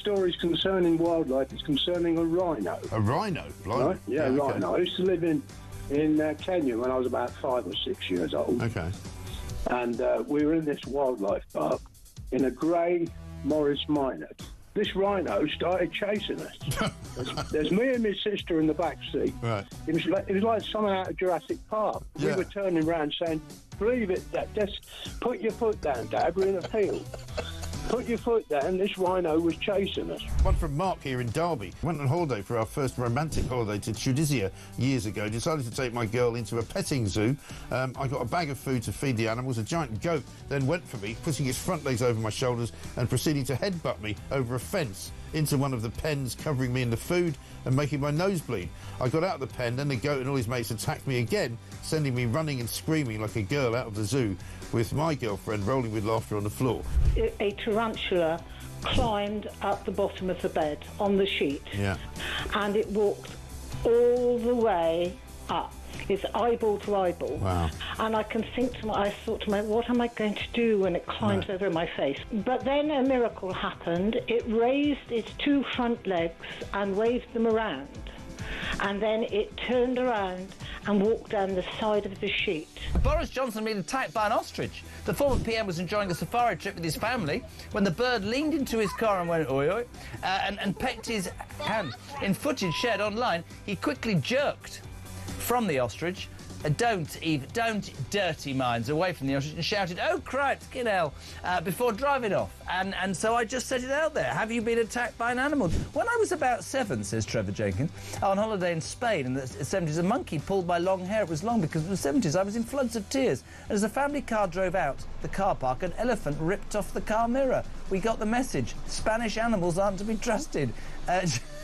stories concerning wildlife. It's concerning a rhino. A rhino? Right? Yeah, okay. rhino. I used to live in Kenya when I was about 5 or 6 years old. Okay. And we were in this wildlife park in a grey Morris Minor. This rhino started chasing us. There's me and my sister in the back seat. Right. It was like something out of Jurassic Park. Yeah. We were turning around saying, "Believe it, Dad. Just put your foot down, Dad. We're in a field. Put your foot down." This rhino was chasing us. One from Mark here in Derby. Went on holiday for our first romantic holiday to Tunisia years ago. Decided to take my girl into a petting zoo. I got a bag of food to feed the animals. A giant goat then went for me, putting his front legs over my shoulders and proceeding to headbutt me over a fence into one of the pens, covering me in the food and making my nose bleed. I got out of the pen, then the goat and all his mates attacked me again, sending me running and screaming like a girl out of the zoo, with my girlfriend rolling with laughter on the floor. A tarantula climbed up the bottom of the bed on the sheet. Yeah. And it walked all the way up. It's eyeball to eyeball. Wow. And I thought to myself, what am I going to do when it climbs over my face? But then a miracle happened. It raised its 2 front legs and waved them around. And then it turned around and walked down the side of the sheet. Boris Johnson been attacked by an ostrich. The former PM was enjoying a safari trip with his family when the bird leaned into his car and went oi oi and pecked his hand. In footage shared online, he quickly jerked from the ostrich. Don't dirty minds away from the ostrich, and shouted, "Oh, cripes, get hell," before driving off. And so I just set it out there. Have you been attacked by an animal? When I was about 7, says Trevor Jenkins, on holiday in Spain in the 70s, a monkey pulled my long hair. It was long because in the 70s I was in floods of tears. And as the family car drove out the car park, an elephant ripped off the car mirror. We got the message. Spanish animals aren't to be trusted.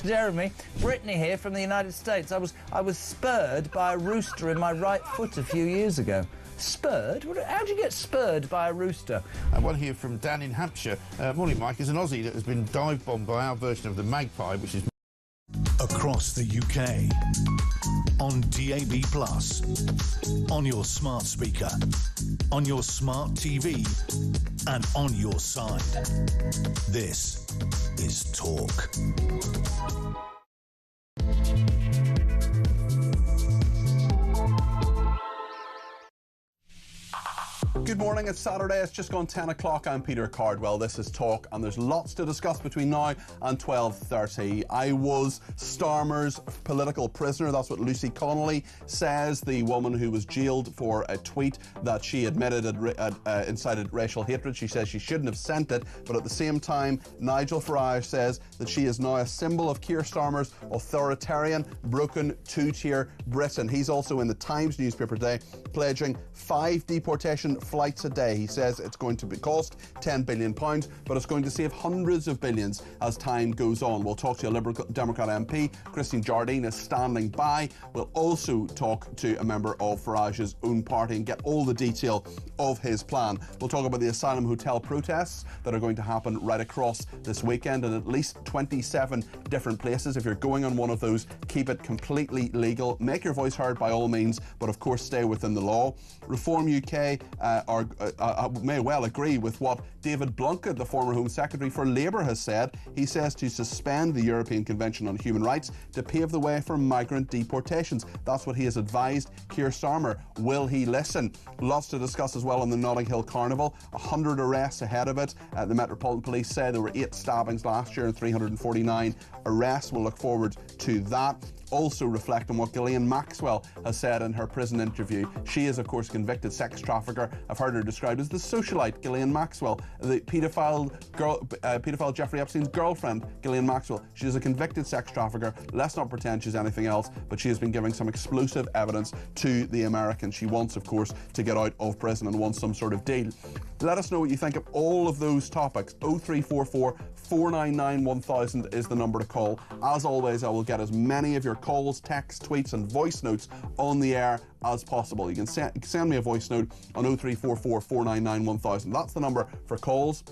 Jeremy, Brittany here from the United States. I was spurred by a rooster in my right foot a few years ago. Spurred? How do you get spurred by a rooster? And one here from Dan in Hampshire. Morning, Mike. Is an Aussie that has been dive-bombed by our version of the magpie, which is... Across the UK, on DAB+, on your smart speaker, on your smart TV, and on your side. This is Talk. Good morning, it's Saturday, it's just gone 10 o'clock. I'm Peter Cardwell, this is Talk, and there's lots to discuss between now and 12:30. I was Starmer's political prisoner, that's what Lucy Connelly says, the woman who was jailed for a tweet that she admitted had incited racial hatred. She says she shouldn't have sent it, but at the same time, Nigel Farage says that she is now a symbol of Keir Starmer's authoritarian, broken, two-tier Britain. He's also in the Times newspaper today, pledging 5 deportation flights a day. He says it's going to cost £10 billion, but it's going to save hundreds of billions as time goes on. We'll talk to a Liberal Democrat MP. Christine Jardine is standing by. We'll also talk to a member of Farage's own party and get all the detail of his plan. We'll talk about the asylum hotel protests that are going to happen right across this weekend in at least 27 different places. If you're going on one of those, keep it completely legal. Make your voice heard by all means, but of course stay within the law. Reform UK may well agree with what David Blunkett, the former Home Secretary for Labour, has said. He says to suspend the European Convention on Human Rights to pave the way for migrant deportations. That's what he has advised Keir Starmer. Will he listen? Lots to discuss as well on the Notting Hill Carnival. 100 arrests ahead of it. The Metropolitan Police say there were 8 stabbings last year and 349 arrests. We'll look forward to that. Also reflect on what Ghislaine Maxwell has said in her prison interview. She is, of course, a convicted sex trafficker. I've heard her described as the socialite Ghislaine Maxwell, the paedophile Jeffrey Epstein's girlfriend, Ghislaine Maxwell. She is a convicted sex trafficker. Let's not pretend she's anything else, but she has been giving some explosive evidence to the Americans. She wants, of course, to get out of prison and wants some sort of deal. Let us know what you think of all of those topics. 0344 499 1000 is the number to call. As always, I will get as many of your calls, texts, tweets and voice notes on the air as possible. You can send me a voice note on 0344 499 1000. That's the number for calls.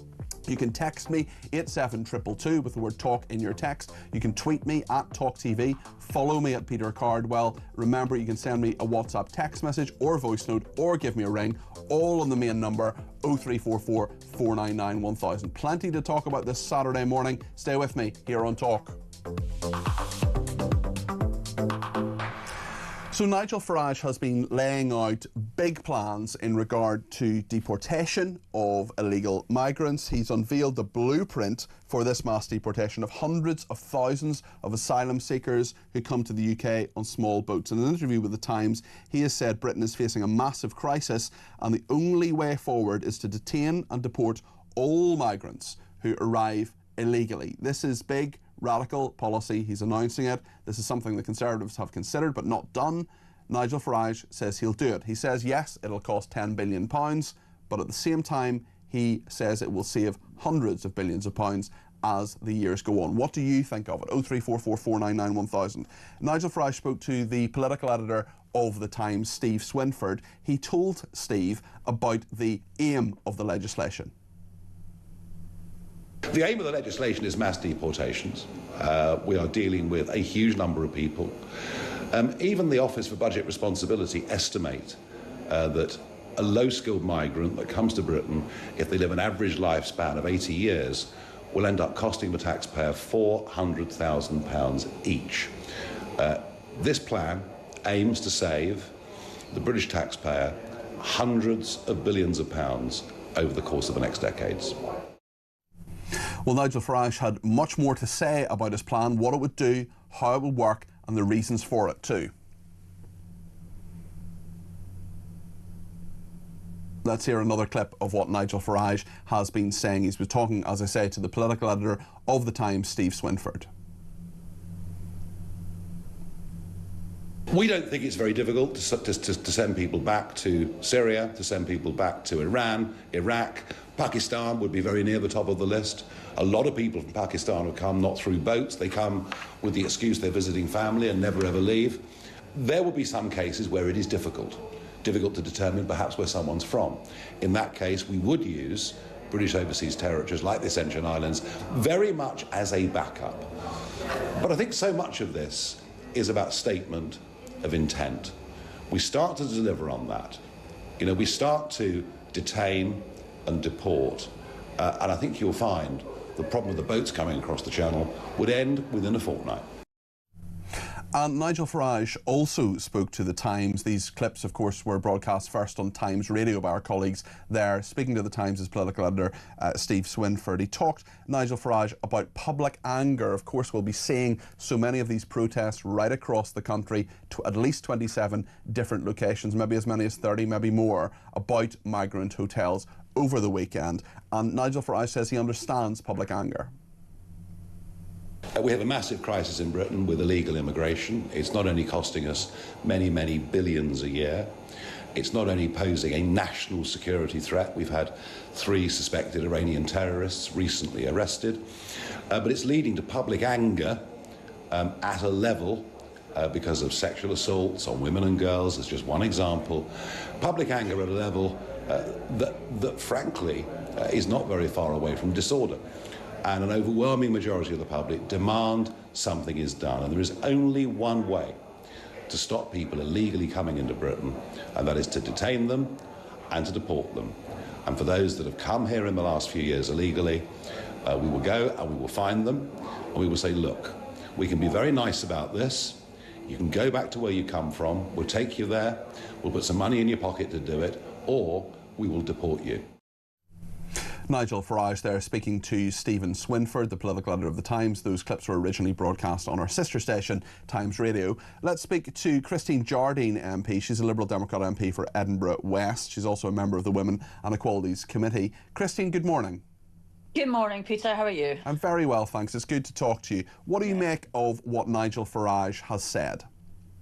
You can text me 87222 with the word talk in your text. You can tweet me at talkTV. Follow me at Peter Cardwell. Remember, you can send me a WhatsApp text message or voice note or give me a ring, all on the main number 0344 499 1000. Plenty to talk about this Saturday morning. Stay with me here on Talk. So Nigel Farage has been laying out big plans in regard to deportation of illegal migrants. He's unveiled the blueprint for this mass deportation of hundreds of thousands of asylum seekers who come to the UK on small boats. In an interview with The Times, he has said Britain is facing a massive crisis and the only way forward is to detain and deport all migrants who arrive illegally. This is big, radical policy. He's announcing it. This is something the Conservatives have considered but not done. Nigel Farage says he'll do it. He says, yes, it'll cost £10 billion, but at the same time, he says it will save hundreds of billions of pounds as the years go on. What do you think of it? 0344 499 1000. Nigel Farage spoke to the political editor of The Times, Steve Swinford. He told Steve about the aim of the legislation. The aim of the legislation is mass deportations. We are dealing with a huge number of people. Even the Office for Budget Responsibility estimate that a low-skilled migrant that comes to Britain, if they live an average lifespan of 80 years, will end up costing the taxpayer £400,000 each. This plan aims to save the British taxpayer hundreds of billions of pounds over the course of the next decades. Well, Nigel Farage had much more to say about his plan, what it would do, how it would work, and the reasons for it too. Let's hear another clip of what Nigel Farage has been saying. He's been talking, as I say, to the political editor of The Times, Steve Swinford. We don't think it's very difficult to send people back to Syria, to send people back to Iran, Iraq. Pakistan would be very near the top of the list. A lot of people from Pakistan have come not through boats. They come with the excuse they're visiting family and never ever leave. There will be some cases where it is difficult to determine perhaps where someone's from. In that case, we would use British overseas territories like the Ascension Islands very much as a backup. But I think so much of this is about statement of intent. We start to deliver on that. You know, we start to detain and deport, and I think you'll find the problem with the boats coming across the channel would end within a fortnight. And Nigel Farage also spoke to The Times. These clips, of course, were broadcast first on Times Radio by our colleagues there. Speaking to The Times' political editor, Steve Swinford. He talked, Nigel Farage, about public anger. Of course, we'll be seeing so many of these protests right across the country, to at least 27 different locations, maybe as many as 30, maybe more, about migrant hotels over the weekend. And Nigel Farage says he understands public anger. We have a massive crisis in Britain with illegal immigration. It's not only costing us many, many billions a year, it's not only posing a national security threat. We've had 3 suspected Iranian terrorists recently arrested, but it's leading to public anger at a level because of sexual assaults on women and girls, as just one example. Public anger at a level that frankly is not very far away from disorder. And an overwhelming majority of the public demand something is done. And there is only one way to stop people illegally coming into Britain, and that is to detain them and to deport them. And for those that have come here in the last few years illegally, we will go and we will find them, and we will say, look, we can be very nice about this. You can go back to where you come from. We'll take you there. We'll put some money in your pocket to do it, or we will deport you. Nigel Farage there speaking to Stephen Swinford, the political editor of The Times. Those clips were originally broadcast on our sister station, Times Radio. Let's speak to Christine Jardine MP. She's a Liberal Democrat MP for Edinburgh West. She's also a member of the Women and Equalities Committee. Christine, good morning. Good morning, Peter. How are you? I'm very well, thanks. It's good to talk to you. What do you make of what Nigel Farage has said?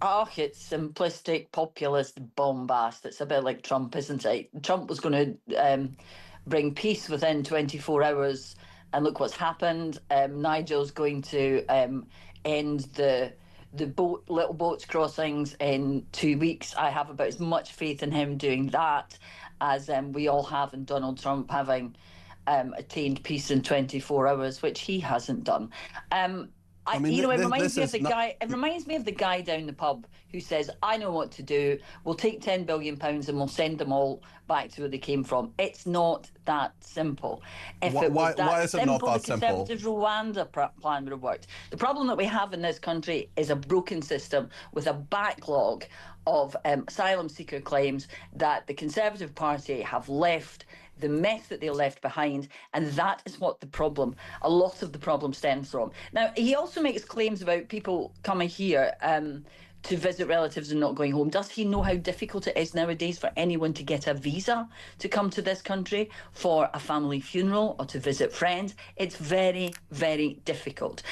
Oh, it's simplistic, populist bombast. It's a bit like Trump, isn't it? Trump was going to bring peace within 24 hours, and look what's happened. Nigel's going to end the little boats crossings in 2 weeks. I have about as much faith in him doing that as we all have in Donald Trump having attained peace in 24 hours, which he hasn't done. I mean, it reminds me of the guy. It reminds me of the guy down the pub who says, "I know what to do. We'll take £10 billion and we'll send them all back to where they came from." It's not that simple. If it was that simple, the Conservative Rwanda plan would have worked. The problem that we have in this country is a broken system with a backlog of asylum seeker claims that the Conservative Party have left, the mess that they left behind, and that is what a lot of the problem stems from. Now, he also makes claims about people coming here to visit relatives and not going home. Does he know how difficult it is nowadays for anyone to get a visa to come to this country for a family funeral or to visit friends? It's very, very difficult.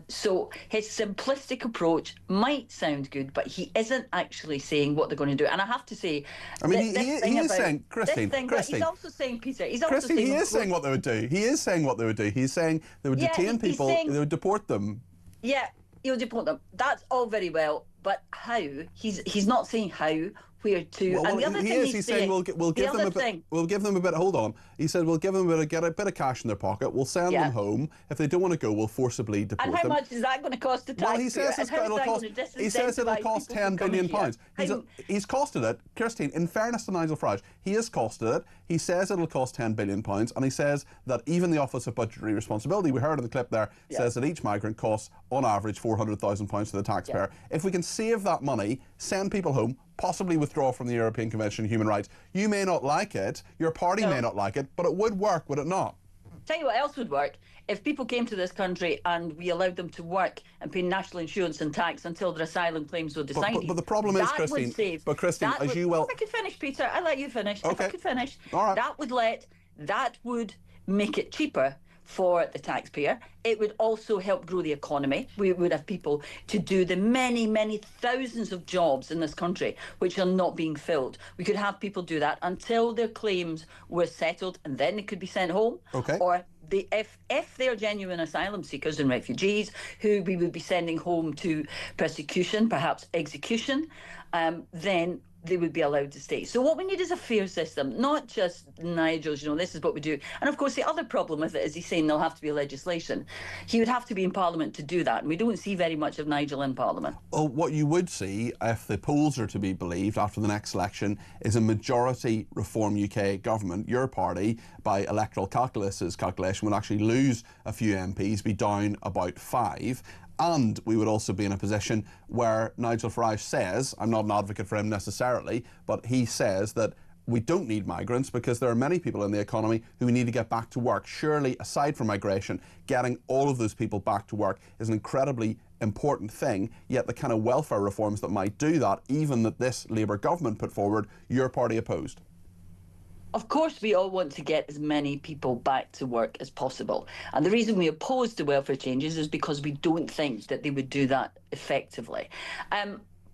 So his simplistic approach might sound good, but he isn't actually saying what they're going to do. And I have to say, I mean, he is saying, Christine, he's also saying, Peter, he's also Christine, saying... he is saying what they would do. He is saying what they would do. He's saying they would detain people, they would deport them. Yeah, he'll deport them. That's all very well, but how? He's not saying how, where to. Well, and the other he thing is. He's saying we'll give them a bit. We'll give them a bit. Hold on. He said we'll give them a bit of cash in their pocket. We'll send them home. If they don't want to go, we'll forcibly deport them. And how much is that going to cost the taxpayer? Well, he says it'll cost £10 billion. He's costed it, Christine. In fairness to Nigel Farage, he has costed it. He says it'll cost £10 billion, and he says that even the Office of Budgetary Responsibility, we heard in the clip there, says that each migrant costs on average £400,000 to the taxpayer. If we can save that money, send people home, possibly withdraw from the European Convention on Human Rights. You may not like it, your party may not like it, but it would work, would it not? Tell you what else would work. If people came to this country and we allowed them to work and pay national insurance and tax until their asylum claims were decided. But the problem is, Christine, as you will... If I could finish, Peter, I'll let you finish. Okay. If I could finish. All right. That would make it cheaper for the taxpayer. It would also help grow the economy. We would have people to do the many, many thousands of jobs in this country which are not being filled. We could have people do that until their claims were settled, and then they could be sent home. Okay. Or if they're genuine asylum seekers and refugees who we would be sending home to persecution, perhaps execution, then they would be allowed to stay. So what we need is a fair system, not just Nigel's, this is what we do. And of course, the other problem with it is he's saying there'll have to be legislation. He would have to be in Parliament to do that, and we don't see very much of Nigel in Parliament. Well, what you would see, if the polls are to be believed after the next election, is a majority Reform UK government. Your party, by electoral calculation, would actually lose a few MPs, be down about 5. And we would also be in a position where Nigel Farage says, I'm not an advocate for him necessarily, but he says that we don't need migrants because there are many people in the economy who need to get back to work. Surely, aside from migration, getting all of those people back to work is an incredibly important thing, yet the kind of welfare reforms that might do that, even that this Labour government put forward, your party opposed. Of course, we all want to get as many people back to work as possible. And the reason we oppose the welfare changes is because we don't think that they would do that effectively.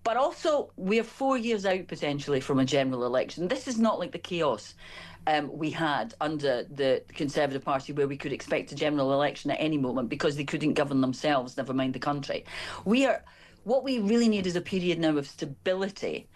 But also, we're 4 years out, potentially, from a general election. This is not like the chaos we had under the Conservative Party, where we could expect a general election at any moment because they couldn't govern themselves, never mind the country. What we really need is a period now of stability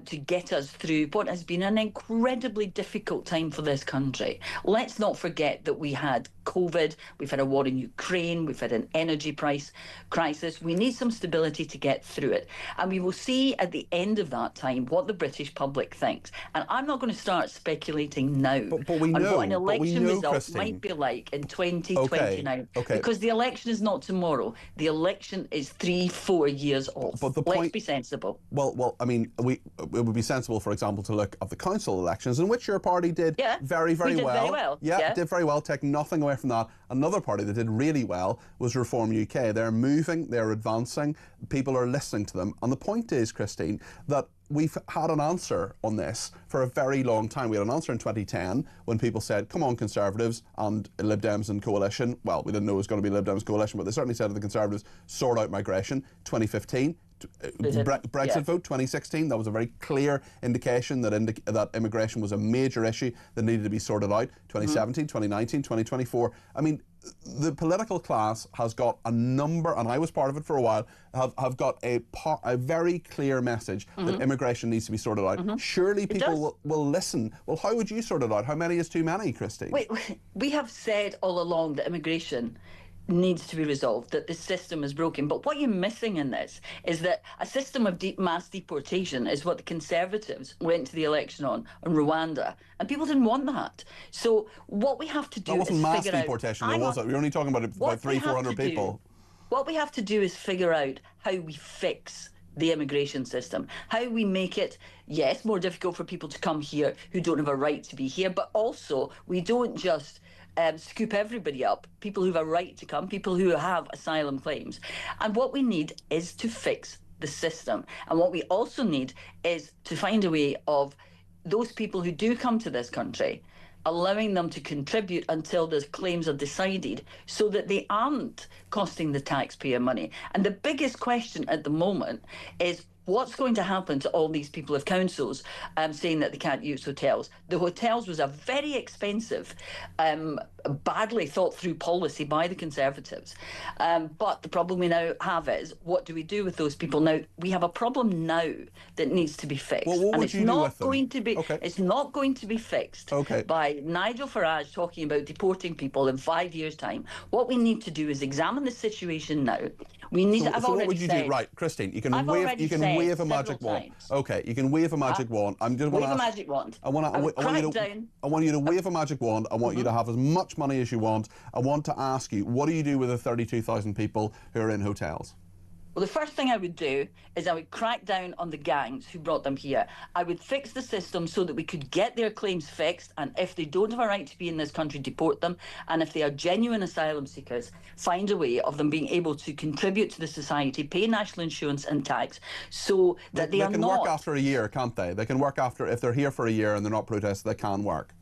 to get us through what has been an incredibly difficult time for this country. Let's not forget that we had COVID, we've had a war in Ukraine, we've had an energy price crisis. We need some stability to get through it. And we will see at the end of that time what the British public thinks. And I'm not going to start speculating now on what an election result, Christine, might be like in 2029. Okay. Because the election is not tomorrow. The election is 3-4 years off. But let's be sensible. Well, I mean, it would be sensible, for example, to look at the council elections, in which your party did very, very well. Very well. Yeah, did very well, taking nothing away from that. Another party that did really well was Reform UK. They're moving, they're advancing, people are listening to them. And the point is, Christine, that we've had an answer on this for a very long time. We had an answer in 2010 when people said, come on, Conservatives and Lib Dems and Coalition. Well, we didn't know it was going to be Lib Dems Coalition, but they certainly said to the Conservatives, sort out migration. 2015. Brexit vote 2016, that was a very clear indication that immigration was a major issue that needed to be sorted out. 2017, 2019, 2024. I mean, the political class has got a number, and I was part of it for a while, have got a very clear message that immigration needs to be sorted out. Surely people will listen. Well, how would you sort it out? How many is too many, Christine? We have said all along that immigration needs to be resolved, that the system is broken. But what you're missing in this is that a system of mass deportation is what the Conservatives went to the election on Rwanda, and people didn't want that. So what we have to do is figure out... That wasn't mass deportation, though, was it? We were only talking about 300-400 people. What we have to do is figure out how we fix the immigration system, how we make it, yes, more difficult for people to come here who don't have a right to be here, but also we don't just scoop everybody up, people who have a right to come, people who have asylum claims. And what we need is to fix the system. And what we also need is to find a way of those people who do come to this country, allowing them to contribute until the claims are decided so that they aren't costing the taxpayer money. And the biggest question at the moment is what's going to happen to all these people of councils saying that they can't use hotels? The hotels was a very expensive, badly thought through policy by the Conservatives. But the problem we now have is, what do we do with those people? Now, we have a problem now that needs to be fixed. Well, what would you do with them? It's not going to be fixed by Nigel Farage talking about deporting people in 5 years' time. What we need to do is examine the situation now. We need. So what would you do? Right, Christine, you can wave a magic wand. Okay, you can wave a magic wand. I'm just wave a magic wand. I want you to wave a magic wand. I want you to have as much money as you want. I want to ask you, what do you do with the 32,000 people who are in hotels? Well, the first thing I would do is I would crack down on the gangs who brought them here. I would fix the system so that we could get their claims fixed, and if they don't have a right to be in this country, deport them. And if they are genuine asylum seekers, find a way of them being able to contribute to the society, pay national insurance and tax, so that they are not... They can work after a year, can't they? They can work after, if they're here for a year and they're not protesting, they can work.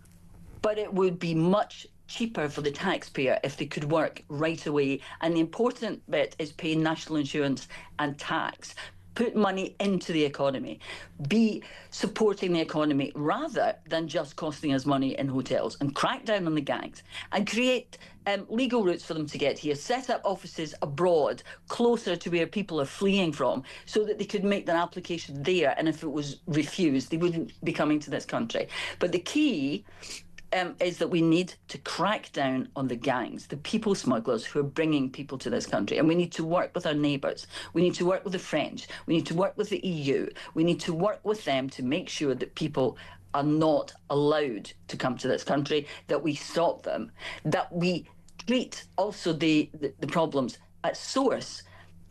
But it would be much cheaper for the taxpayer if they could work right away. And the important bit is paying national insurance and tax. Put money into the economy. Be supporting the economy rather than just costing us money in hotels, and crack down on the gangs and create legal routes for them to get here. Set up offices abroad closer to where people are fleeing from so that they could make their application there, and if it was refused, they wouldn't be coming to this country. But the key is that we need to crack down on the gangs, the people smugglers who are bringing people to this country. And we need to work with our neighbours. We need to work with the French. We need to work with the EU. We need to work with them to make sure that people are not allowed to come to this country, that we stop them, that we treat also the problems at source.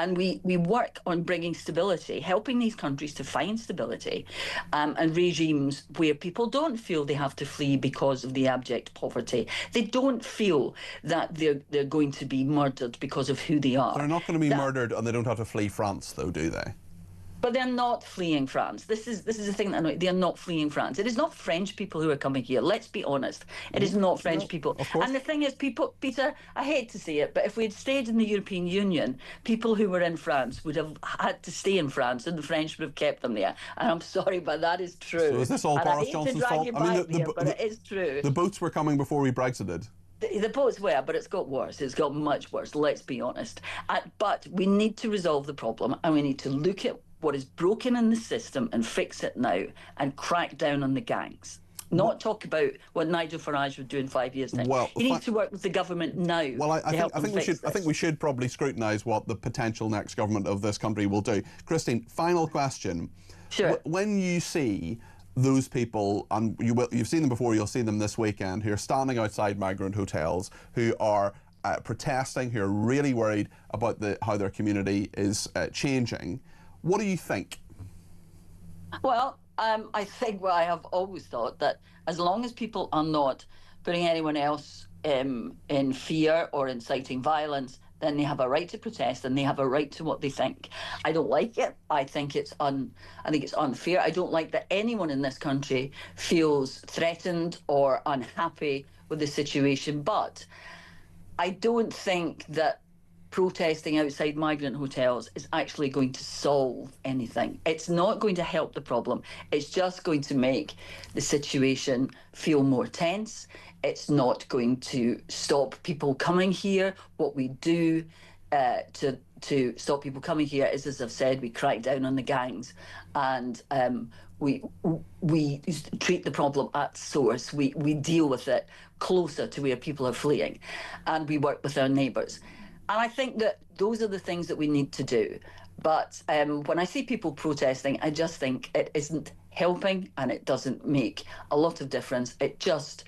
And we work on bringing stability, helping these countries to find stability and regimes where people don't feel they have to flee because of the abject poverty. They don't feel that they're going to be murdered because of who they are. They're not going to be murdered, and they don't have to flee France, though, do they? But they're not fleeing France. This is the thing that annoys. They are not fleeing France. It is not French people who are coming here. Let's be honest. It is not French people. And the thing is, Peter, I hate to say it, but if we had stayed in the European Union, people who were in France would have had to stay in France, and the French would have kept them there. And I'm sorry, but that is true. So is this all Boris Johnson's fault? But it is true. The boats were coming before we Brexited. The boats were, but it's got worse. It's got much worse, let's be honest. But we need to resolve the problem, and we need to look at what is broken in the system and fix it now, and crack down on the gangs. Not talk about what Nigel Farage would do in 5 years' time. Well, he needs to work with the government now. Well, I think we should probably scrutinise what the potential next government of this country will do. Christine, final question. Sure. When you see those people, and you've seen them before, you'll see them this weekend, who are standing outside migrant hotels, who are protesting, who are really worried about how their community is changing. What do you think? Well, I think I have always thought that as long as people are not putting anyone else in fear or inciting violence, then they have a right to protest, and they have a right to what they think. I don't like it. I think it's unfair. I don't like that anyone in this country feels threatened or unhappy with the situation. But I don't think that protesting outside migrant hotels is actually going to solve anything. It's not going to help the problem. It's just going to make the situation feel more tense. It's not going to stop people coming here. What we do to stop people coming here is, as I've said, we crack down on the gangs, and we treat the problem at source. We deal with it closer to where people are fleeing, and we work with our neighbours. And I think that those are the things that we need to do. But when I see people protesting, I just think it isn't helping, and it doesn't make a lot of difference. It just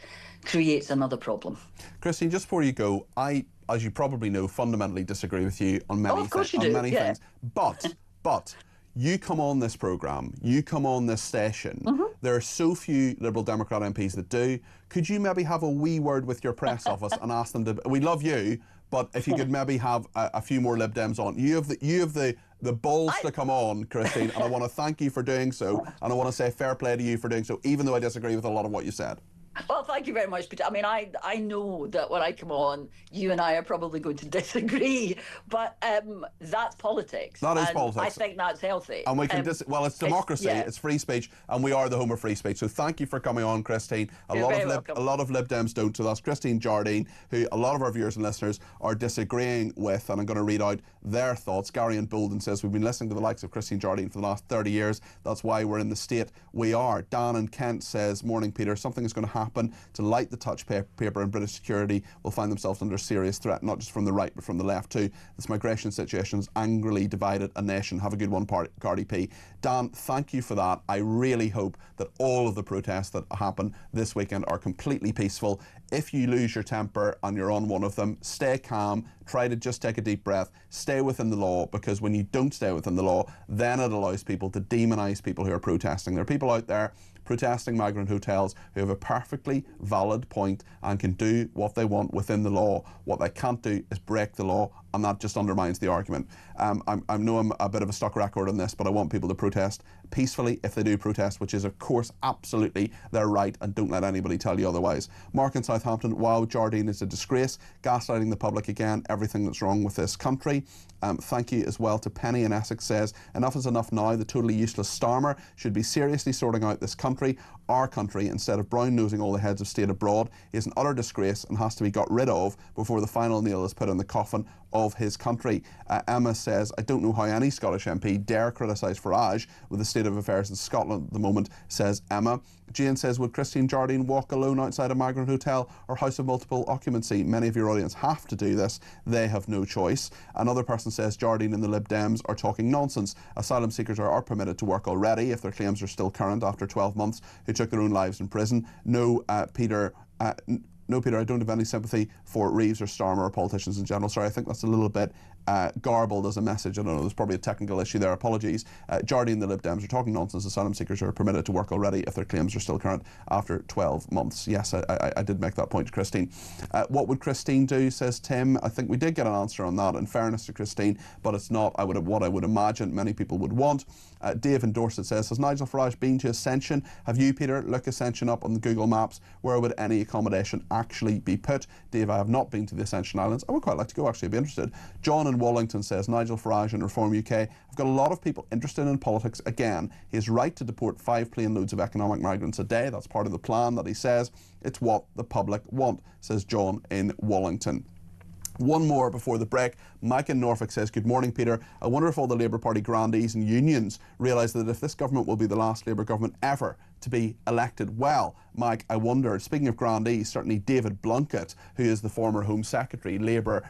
creates another problem. Christine, just before you go, I, as you probably know, fundamentally disagree with you on many, things. But you come on this programme, you come on this station, there are so few Liberal Democrat MPs that do. Could you maybe have a wee word with your press office and ask them to... We love you, but if you could maybe have a few more Lib Dems on. You have the balls to come on, Christine, and I want to thank you for doing so, and I want to say fair play to you for doing so, even though I disagree with a lot of what you said. Well, thank you very much, Peter. I mean, I know that when I come on, you and I are probably going to disagree, but that's politics. That is politics. I think that's healthy. And we can well, it's democracy, it's free speech, and we are the home of free speech. So thank you for coming on, Christine. A lot of Lib Dems don't. So that's Christine Jardine, who a lot of our viewers and listeners are disagreeing with, and I'm going to read out their thoughts. Gary in Bolden says, we've been listening to the likes of Christine Jardine for the last 30 years. That's why we're in the state we are. Dan in Kent says, morning, Peter. Something is going to happen to light the touch paper, and British security will find themselves under serious threat, not just from the right but from the left too. This migration situation has angrily divided a nation. Have a good one, Cardi P. Dan, thank you for that. I really hope that all of the protests that happen this weekend are completely peaceful. If you lose your temper and you're on one of them, stay calm, try to just take a deep breath, stay within the law, because when you don't stay within the law, then it allows people to demonise people who are protesting. There are people out there protesting migrant hotels who have a perfectly valid point and can do what they want within the law. What they can't do is break the law, and that just undermines the argument. I know I'm a bit of a stuck record on this, but I want people to protest peacefully if they do protest, which is, of course, absolutely their right, and don't let anybody tell you otherwise. Mark in Southampton, wow, Jardine is a disgrace, gaslighting the public again, everything that's wrong with this country. Thank you as well to Penny in Essex says, enough is enough now, the totally useless Starmer should be seriously sorting out this country, our country, instead of brown-nosing all the heads of state abroad. He is an utter disgrace and has to be got rid of before the final nail is put in the coffin of his country. Emma says, I don't know how any Scottish MP dare criticise Farage with the state of affairs in Scotland at the moment, says Emma. Jane says, would Christine Jardine walk alone outside a migrant hotel or house of multiple occupancy? Many of your audience have to do this. They have no choice. Another person says, Jardine and the Lib Dems are talking nonsense. Asylum seekers are permitted to work already if their claims are still current after 12 months, who took their own lives in prison. No, Peter, I don't have any sympathy for Reeves or Starmer or politicians in general. Sorry, I think that's a little bit garbled as a message. I don't know, there's probably a technical issue there. Apologies. Jardine and the Lib Dems are talking nonsense. Asylum seekers are permitted to work already if their claims are still current after 12 months. Yes, I did make that point to Christine. What would Christine do, says Tim. I think we did get an answer on that, in fairness to Christine, but it's not what I would imagine many people would want. Dave in Dorset says, has Nigel Farage been to Ascension? Have you, Peter? Look Ascension up on the Google Maps. Where would any accommodation actually be put? Dave, I have not been to the Ascension Islands. I would quite like to go, actually. I'd be interested. John in Wallington says, Nigel Farage and Reform UK have got a lot of people interested in politics again. He is right to deport 5 plane loads of economic migrants a day. That's part of the plan that he says. It's what the public want, says John in Wallington. One more before the break. Mike in Norfolk says, good morning, Peter. I wonder if all the Labour Party grandees and unions realise that if this government will be the last Labour government ever to be elected. Well, Mike, I wonder, speaking of grandees, certainly David Blunkett, who is the former Home Secretary, Labour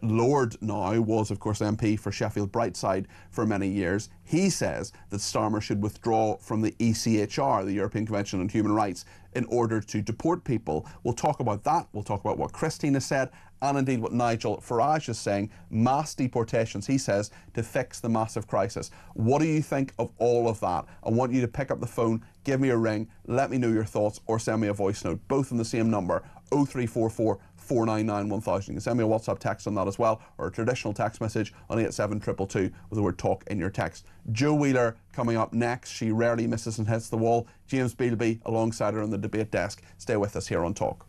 Lord now, was of course MP for Sheffield Brightside for many years. He says that Starmer should withdraw from the ECHR, the European Convention on Human Rights, in order to deport people. We'll talk about that. We'll talk about what Christine has said, and indeed what Nigel Farage is saying, mass deportations, he says, to fix the massive crisis. What do you think of all of that? I want you to pick up the phone, give me a ring, let me know your thoughts, or send me a voice note, both on the same number, 0344 499 1000. You can send me a WhatsApp text on that as well, or a traditional text message on 87222 with the word talk in your text. Jo Wheeler coming up next. She rarely misses and hits the wall. James Bealby alongside her on the debate desk. Stay with us here on Talk.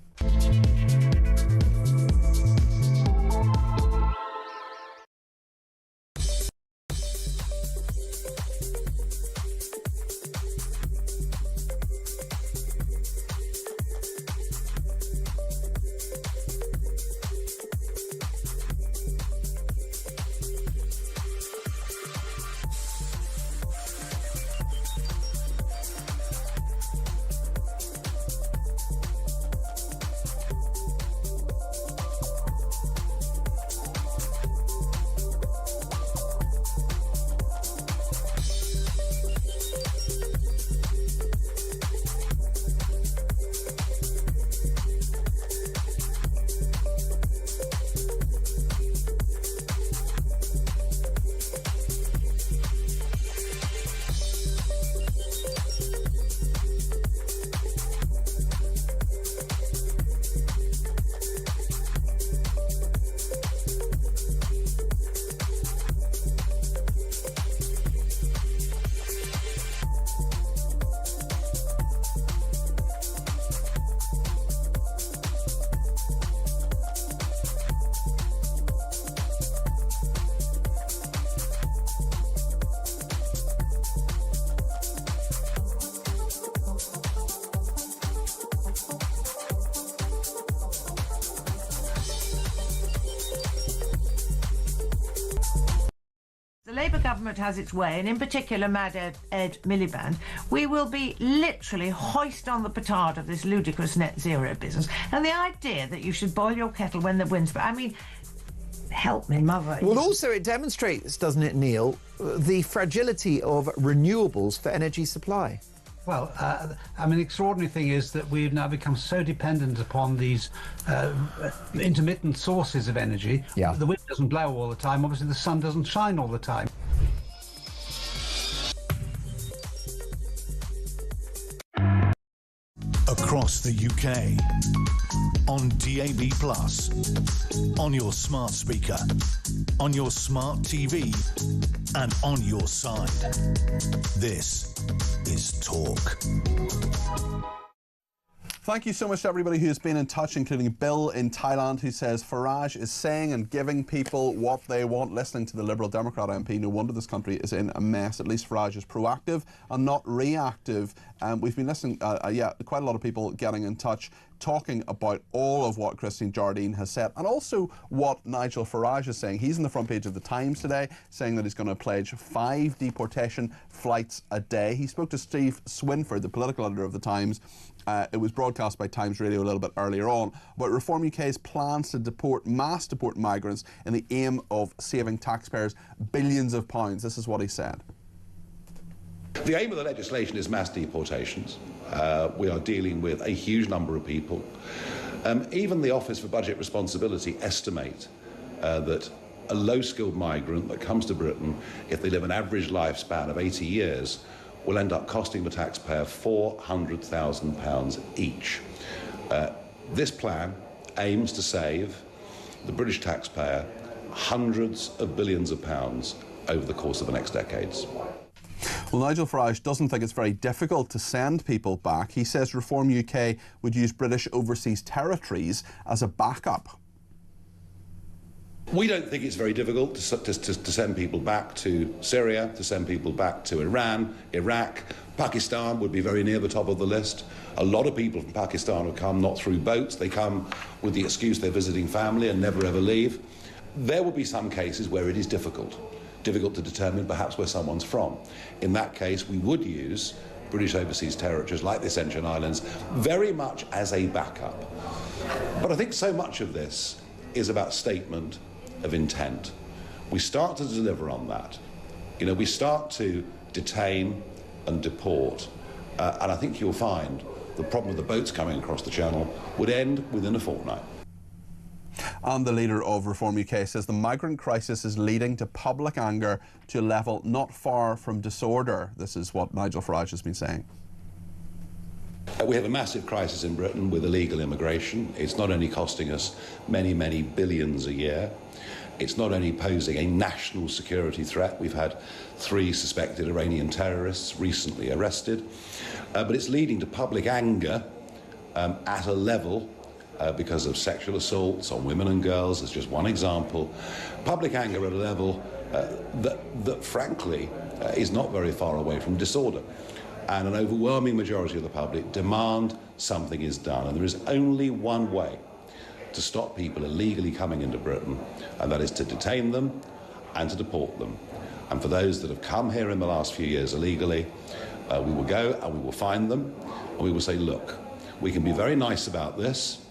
Labour government has its way, and in particular Mad Ed Miliband, we will be literally hoist on the petard of this ludicrous net zero business. And the idea that you should boil your kettle when the wind's... I mean, help me, mother. Well, also it demonstrates, doesn't it, Neil, the fragility of renewables for energy supply. Well, I mean, the extraordinary thing is that we've now become so dependent upon these intermittent sources of energy. Yeah. The wind doesn't blow all the time. Obviously, the sun doesn't shine all the time. Across the UK, on DAB+, on your smart speaker, on your smart TV, and on your side. This is Talk. Thank you so much to everybody who has been in touch, including Bill in Thailand, who says Farage is saying and giving people what they want. Listening to the Liberal Democrat MP, no wonder this country is in a mess. At least Farage is proactive and not reactive. We've been listening, quite a lot of people getting in touch, talking about all of what Christine Jardine has said, and also what Nigel Farage is saying. He's on the front page of the Times today, saying that he's going to pledge 5 deportation flights a day. He spoke to Steve Swinford, the political editor of the Times. It was broadcast by Times Radio a little bit earlier on, about Reform UK's plans to mass deport migrants in the aim of saving taxpayers billions of pounds. This is what he said. The aim of the legislation is mass deportations. We are dealing with a huge number of people. Even the Office for Budget Responsibility estimate that a low-skilled migrant that comes to Britain, if they live an average lifespan of 80 years, will end up costing the taxpayer £400,000 each. This plan aims to save the British taxpayer hundreds of billions of pounds over the course of the next decades. Well, Nigel Farage doesn't think it's very difficult to send people back. He says Reform UK would use British overseas territories as a backup. We don't think it's very difficult to send people back to Syria, to send people back to Iran, Iraq. Pakistan would be very near the top of the list. A lot of people from Pakistan have come not through boats. They come with the excuse they're visiting family and never ever leave. There will be some cases where it is difficult to determine perhaps where someone's from. In that case, we would use British overseas territories like the Ascension Islands very much as a backup. But I think so much of this is about statement of intent. We start to deliver on that. You know, we start to detain and deport, and I think you'll find the problem with the boats coming across the channel would end within a fortnight. And the leader of Reform UK says the migrant crisis is leading to public anger to a level not far from disorder. This is what Nigel Farage has been saying. We have a massive crisis in Britain with illegal immigration. It's not only costing us many, many billions a year, it's not only posing a national security threat. We've had 3 suspected Iranian terrorists recently arrested, but it's leading to public anger at a level because of sexual assaults on women and girls, as just one example. Public anger at a level that frankly is not very far away from disorder. And an overwhelming majority of the public demand something is done. And there is only one way to stop people illegally coming into Britain, and that is to detain them and to deport them. And for those that have come here in the last few years illegally, we will go and we will find them, and we will say, look, we can be very nice about this.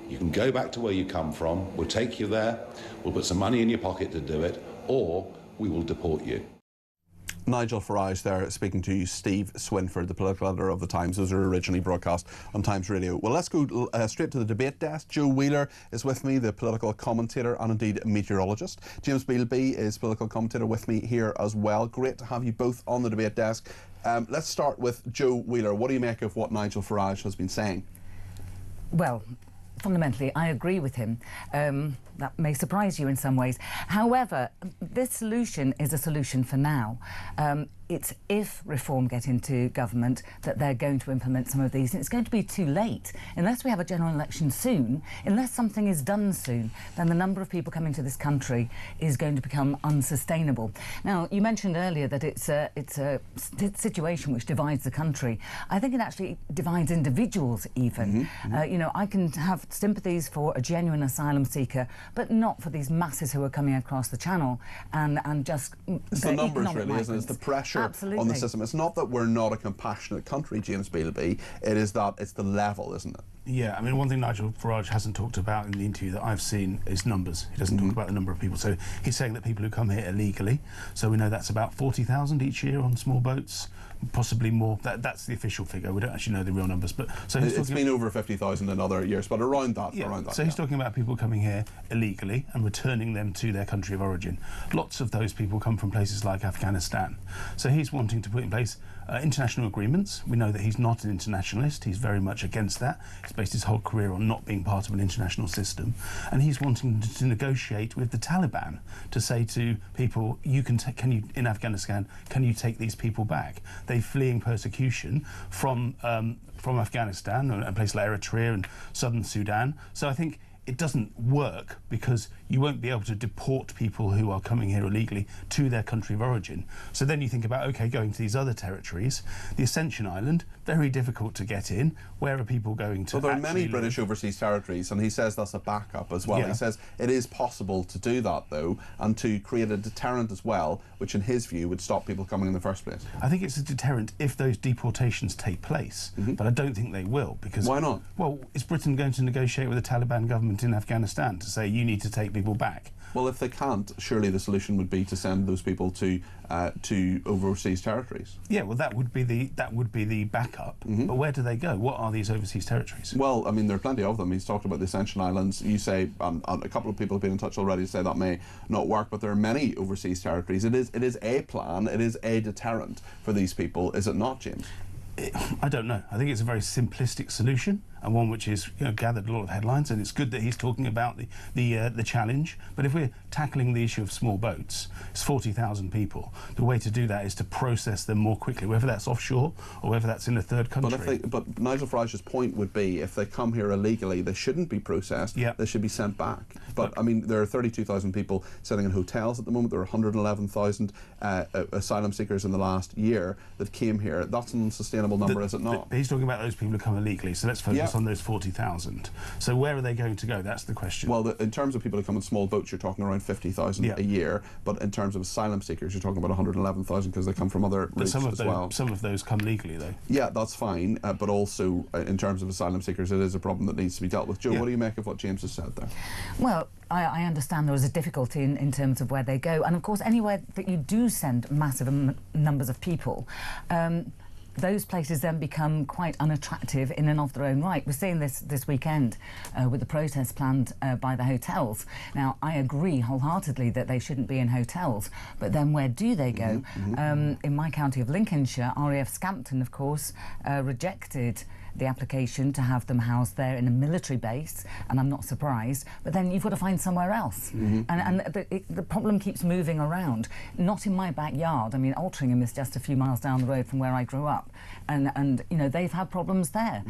You can go back to where you come from. We'll take you there. We'll put some money in your pocket to do it, or we will deport you. Nigel Farage there speaking to Steve Swinford, the political editor of The Times. Those were originally broadcast on Times Radio. Well, let's go straight to the debate desk. Joe Wheeler is with me, the political commentator and indeed meteorologist. James Bealby is political commentator with me here as well. Great to have you both on the debate desk. Let's start with Joe Wheeler. What do you make of what Nigel Farage has been saying? Well, fundamentally, I agree with him. That may surprise you in some ways. However, this solution is a solution for now. It's if Reform get into government that they're going to implement some of these. And it's going to be too late. Unless we have a general election soon, unless something is done soon, then the number of people coming to this country is going to become unsustainable. Now, you mentioned earlier that it's a situation which divides the country. I think it actually divides individuals even. You know, I can have sympathies for a genuine asylum seeker but not for these masses who are coming across the channel and just... It's the numbers, really, isn't it? It's the pressure on the system. It's not that we're not a compassionate country, James Bealby, it is that it's the level, isn't it? Yeah, I mean, one thing Nigel Farage hasn't talked about in the interview that I've seen is numbers. He doesn't talk about the number of people. So he's saying that people who come here illegally, so we know that's about 40,000 each year on small boats, possibly more. That's the official figure. We don't actually know the real numbers. But so it's been over 50,000 in other years, but around that. Yeah, around that, so he's talking about people coming here illegally and returning them to their country of origin. Lots of those people come from places like Afghanistan. So he's wanting to put in place international agreements. We know that he's not an internationalist. He's very much against that. He's based his whole career on not being part of an international system. And he's wanting to negotiate with the Taliban to say to people, in Afghanistan, can you take these people back? They're fleeing persecution from Afghanistan, and a place like Eritrea and southern Sudan. So I think it doesn't work because you won't be able to deport people who are coming here illegally to their country of origin. So then you think about, OK, going to these other territories, the Ascension Island, very difficult to get in. Where are people going to? Well, there are many British overseas territories, and he says that's a backup as well. Yeah. He says it is possible to do that, though, and to create a deterrent as well, which in his view would stop people coming in the first place. I think it's a deterrent if those deportations take place, but I don't think they will. Because why not? Well, is Britain going to negotiate with the Taliban government in Afghanistan to say you need to take people back? Well, if they can't, surely the solution would be to send those people to overseas territories. Yeah, well, that would be the backup. But where do they go? What are these overseas territories? Well, I mean, there are plenty of them. He's talked about the Ascension Islands. You say a couple of people have been in touch already to say that may not work, but there are many overseas territories. It is a plan. It is a deterrent for these people. Is it not, James? I don't know. I think it's a very simplistic solution, and one which is gathered a lot of headlines, and it's good that he's talking about the challenge. But if we're tackling the issue of small boats, it's 40,000 people. The way to do that is to process them more quickly, whether that's offshore or whether that's in a third country. But Nigel Farage's point would be, if they come here illegally, they shouldn't be processed. Yep. They should be sent back. But I mean, there are 32,000 people sitting in hotels at the moment. There are 111,000 asylum seekers in the last year that came here. That's an unsustainable number, is it not? He's talking about those people who come illegally, so let's focus on those 40,000. So where are they going to go? That's the question. Well, in terms of people who come in small boats, you're talking around 50,000 a year, but in terms of asylum seekers, you're talking about 111,000 because they come from other routes as well. Some of those come legally, though. Yeah, that's fine, but also in terms of asylum seekers, it is a problem that needs to be dealt with. Joe, what do you make of what James has said there? Well, I understand there was a difficulty in terms of where they go, and of course anywhere that you do send massive numbers of people, those places then become quite unattractive in and of their own right. We're seeing this weekend with the protests planned by the hotels. Now, I agree wholeheartedly that they shouldn't be in hotels, but then where do they go? In my county of Lincolnshire, RAF Scampton, of course, rejected the application to have them housed there in a military base, and I'm not surprised, but then you've got to find somewhere else. And the problem keeps moving around. Not in my backyard. I mean, Altrincham is just a few miles down the road from where I grew up, and you know, they've had problems there.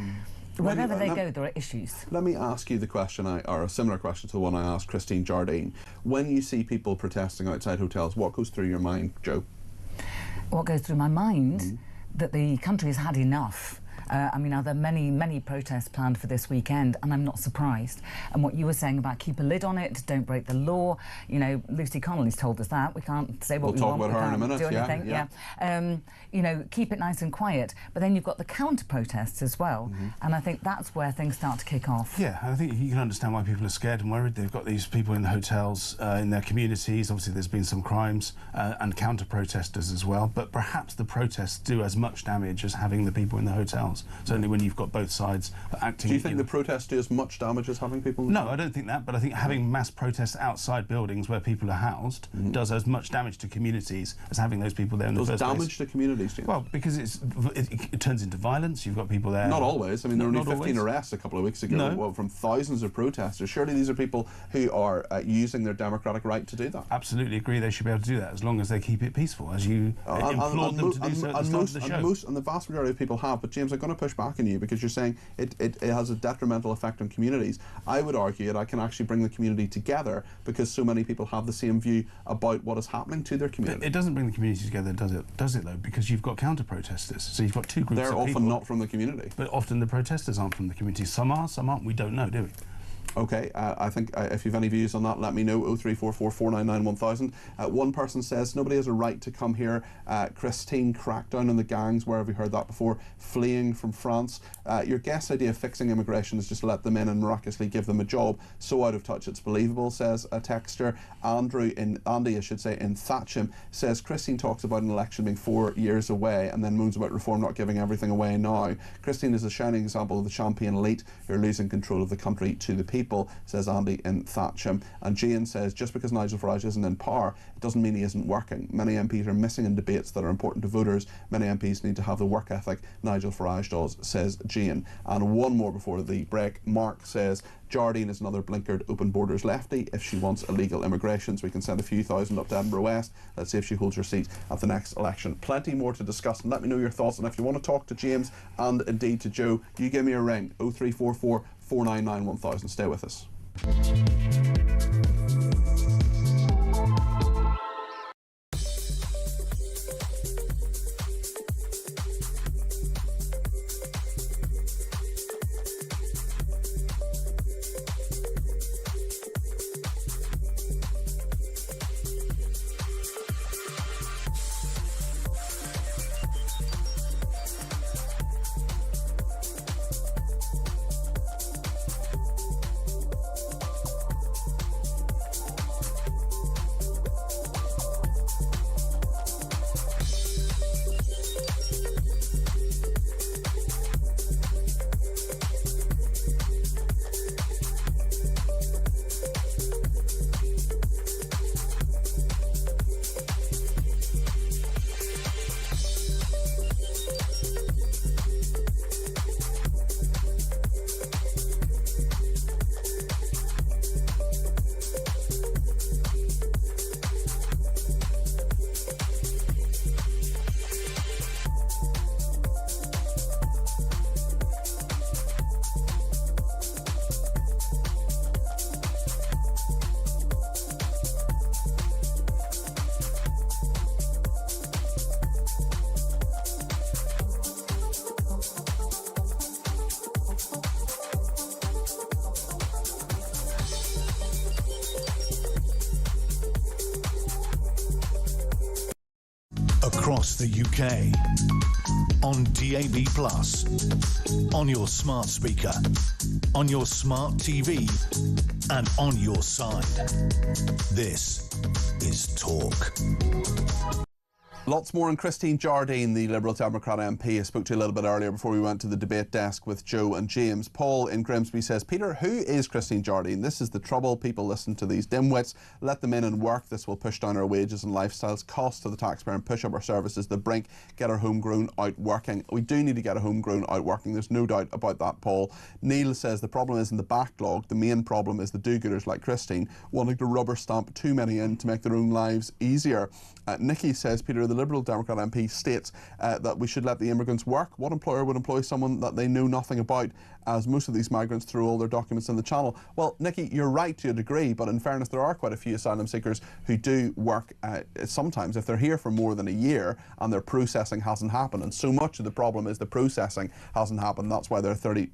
Wherever they go, there are issues. Let me ask you the question, or a similar question to the one I asked Christine Jardine. When you see people protesting outside hotels, what goes through your mind, Joe? What goes through my mind? That the country has had enough. I mean, there are many protests planned for this weekend, and I'm not surprised. And what you were saying about keep a lid on it, don't break the law, you know, Lucy Connelly's told us that. We can't say what we want. We'll talk about her in a minute, do anything. Yeah. You know, keep it nice and quiet. But then you've got the counter-protests as well, and I think that's where things start to kick off. Yeah, I think you can understand why people are scared and worried. They've got these people in the hotels, in their communities. Obviously, there's been some crimes, and counter-protesters as well. But perhaps the protests do as much damage as having the people in the hotels. Certainly when you've got both sides acting... Do you think the protests do as much damage as having people... No, I don't think that, but I think having mass protests outside buildings where people are housed does as much damage to communities as having those people there in the first place. Does damage to communities, James? Well, because it turns into violence. You've got people there... Not always. I mean, there were only 15 arrests a couple of weeks ago from thousands of protesters. Surely these are people who are using their democratic right to do that. Absolutely agree they should be able to do that, as long as they keep it peaceful, as you implored them to do so at the start of the show. And the vast majority of people have, but James, I'm going to push back on you because you're saying it has a detrimental effect on communities. I would argue that I can actually bring the community together because so many people have the same view about what is happening to their community. It doesn't bring the community together, does it though? Because you've got counter-protesters. So you've got two groups of people. They're often not from the community. But often the protesters aren't from the community. Some are, some aren't. We don't know, do we? Okay, I think if you've any views on that, let me know. 0344 499 1000. One person says nobody has a right to come here. Christine, crackdown on the gangs. Where have we heard that before? Fleeing from France. Your guess idea of fixing immigration is just let them in and miraculously give them a job. So out of touch it's believable, says a texter. Andy in Thatcham says Christine talks about an election being 4 years away and then moans about reform not giving everything away now. Christine is a shining example of the champion elite who are losing control of the country to the people, says Andy in Thatcham. And Jane says just because Nigel Farage isn't in power, it doesn't mean he isn't working. Many MPs are missing in debates that are important to voters. Many MPs need to have the work ethic Nigel Farage does, says Jane. And one more before the break. Mark says Jardine is another blinkered open borders lefty. If she wants illegal immigrations, we can send a few thousand up to Edinburgh West. Let's see if she holds her seat at the next election. Plenty more to discuss, and let me know your thoughts. And if you want to talk to James and indeed to Joe, you give me a ring. 0344 499 1000. Stay with us. Across the UK, on DAB+, on your smart speaker, on your smart TV, and on your side. This is Talk. Lots more on Christine Jardine, the Liberal Democrat MP I spoke to a little bit earlier before we went to the debate desk with Joe and James. Paul in Grimsby says, Peter, who is Christine Jardine? This is the trouble. People listen to these dimwits. Let them in and work. This will push down our wages and lifestyles, cost to the taxpayer, and push up our services to the brink. Get our homegrown out working. We do need to get our homegrown out working. There's no doubt about that, Paul. Neil says the problem isn't the backlog. The main problem is the do-gooders like Christine wanting to rubber stamp too many in to make their own lives easier. Nikki says, Peter, the Liberal Democrat MP states that we should let the immigrants work. What employer would employ someone that they know nothing about, as most of these migrants throw all their documents in the channel? Well, Nikki, you're right to a degree, but in fairness, there are quite a few asylum seekers who do work sometimes if they're here for more than a year and their processing hasn't happened. And so much of the problem is the processing hasn't happened. That's why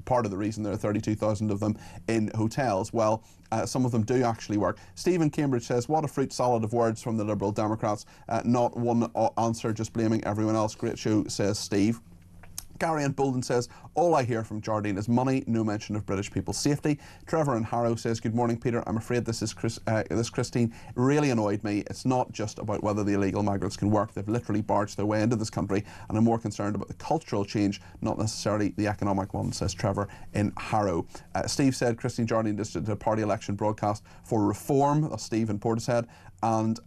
part of the reason there are 32,000 of them in hotels. Well, some of them do actually work. Stephen Cambridge says, what a fruit salad of words from the Liberal Democrats. Not one answer, just blaming everyone else. Great show, says Steve. Gary and Bolden says, all I hear from Jardine is money, no mention of British people's safety. Trevor in Harrow says, good morning, Peter. I'm afraid this Christine really annoyed me. It's not just about whether the illegal migrants can work. They've literally barged their way into this country, and I'm more concerned about the cultural change, not necessarily the economic one, says Trevor in Harrow. Steve said Christine Jardine did a party election broadcast for reform. That's Steve in Portishead. And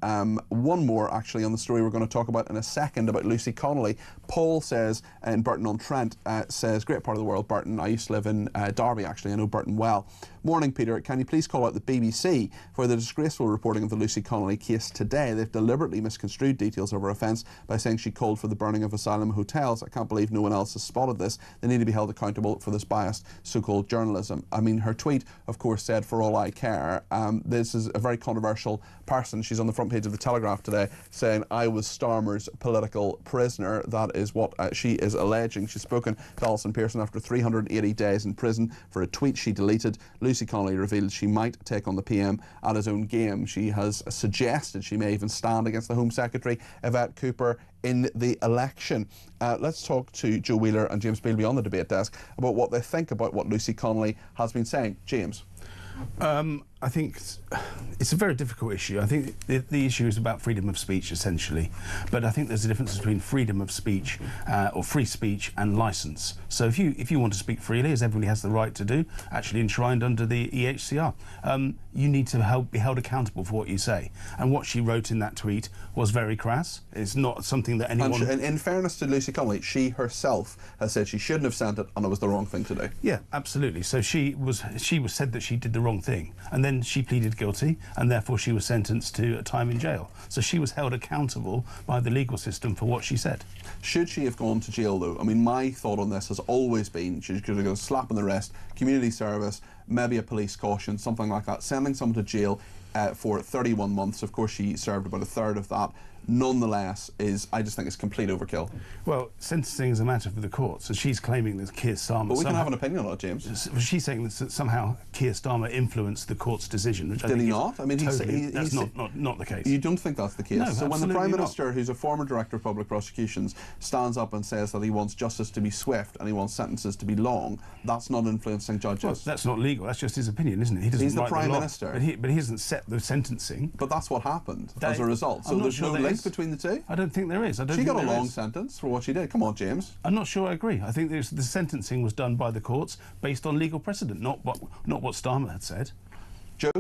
one more actually on the story we're going to talk about in a second about Lucy Connelly. Paul says in Burton-on-Trent, says, great part of the world, Burton. I used to live in Derby actually, I know Burton well. Morning, Peter. Can you please call out the BBC for the disgraceful reporting of the Lucy Connelly case today? They've deliberately misconstrued details of her offence by saying she called for the burning of asylum hotels. I can't believe no one else has spotted this. They need to be held accountable for this biased so-called journalism. I mean, her tweet, of course, said, for all I care. This is a very controversial person. She's on the front page of the Telegraph today saying, I was Starmer's political prisoner. That is what she is alleging. She's spoken to Alison Pearson after 380 days in prison for a tweet she deleted. Lucy Lucy Connelly revealed she might take on the PM at his own game. She has suggested she may even stand against the Home Secretary, Yvette Cooper, in the election. Let's talk to Joe Wheeler and James Bealby on the debate desk about what they think about what Lucy Connelly has been saying. James? I think it's a very difficult issue. I think the issue is about freedom of speech, essentially. But I think there's a difference between freedom of speech or free speech and licence. So if you want to speak freely, as everybody has the right to do, actually enshrined under the ECHR, you need to be held accountable for what you say. And what she wrote in that tweet was very crass. It's not something that anyone... And in fairness to Lucy Connelly, she herself has said she shouldn't have sent it and it was the wrong thing to do. Yeah, absolutely. So she was said that she did the wrong thing, and then she pleaded guilty, and therefore she was sentenced to a time in jail. So she was held accountable by the legal system for what she said. Should she have gone to jail, though? I mean, my thought on this has always been she could have got a slap on the wrist, community service, maybe a police caution, something like that. Sending someone to jail for 31 months, of course she served about a third of that, nonetheless I just think it's complete overkill. Well, sentencing is a matter for the courts, so she's claiming that Keir Starmer... But we can have an opinion on it, James. She's saying that somehow Keir Starmer influenced the court's decision, which Did he not? I mean, that's not the case. You don't think that's the case? No, so when the Prime Minister, not. who's a former Director of Public Prosecutions, stands up and says that he wants justice to be swift and he wants sentences to be long, that's not influencing judges. Well, that's not legal. That's just his opinion, isn't it? He's the Prime Minister. But he hasn't set the sentencing. But that's what happened as a result. So there's no link between the two? I don't think there is. She got a long sentence for what she did. Come on, James. I'm not sure I agree. I think the sentencing was done by the courts based on legal precedent, not what Starmer had said. Joe?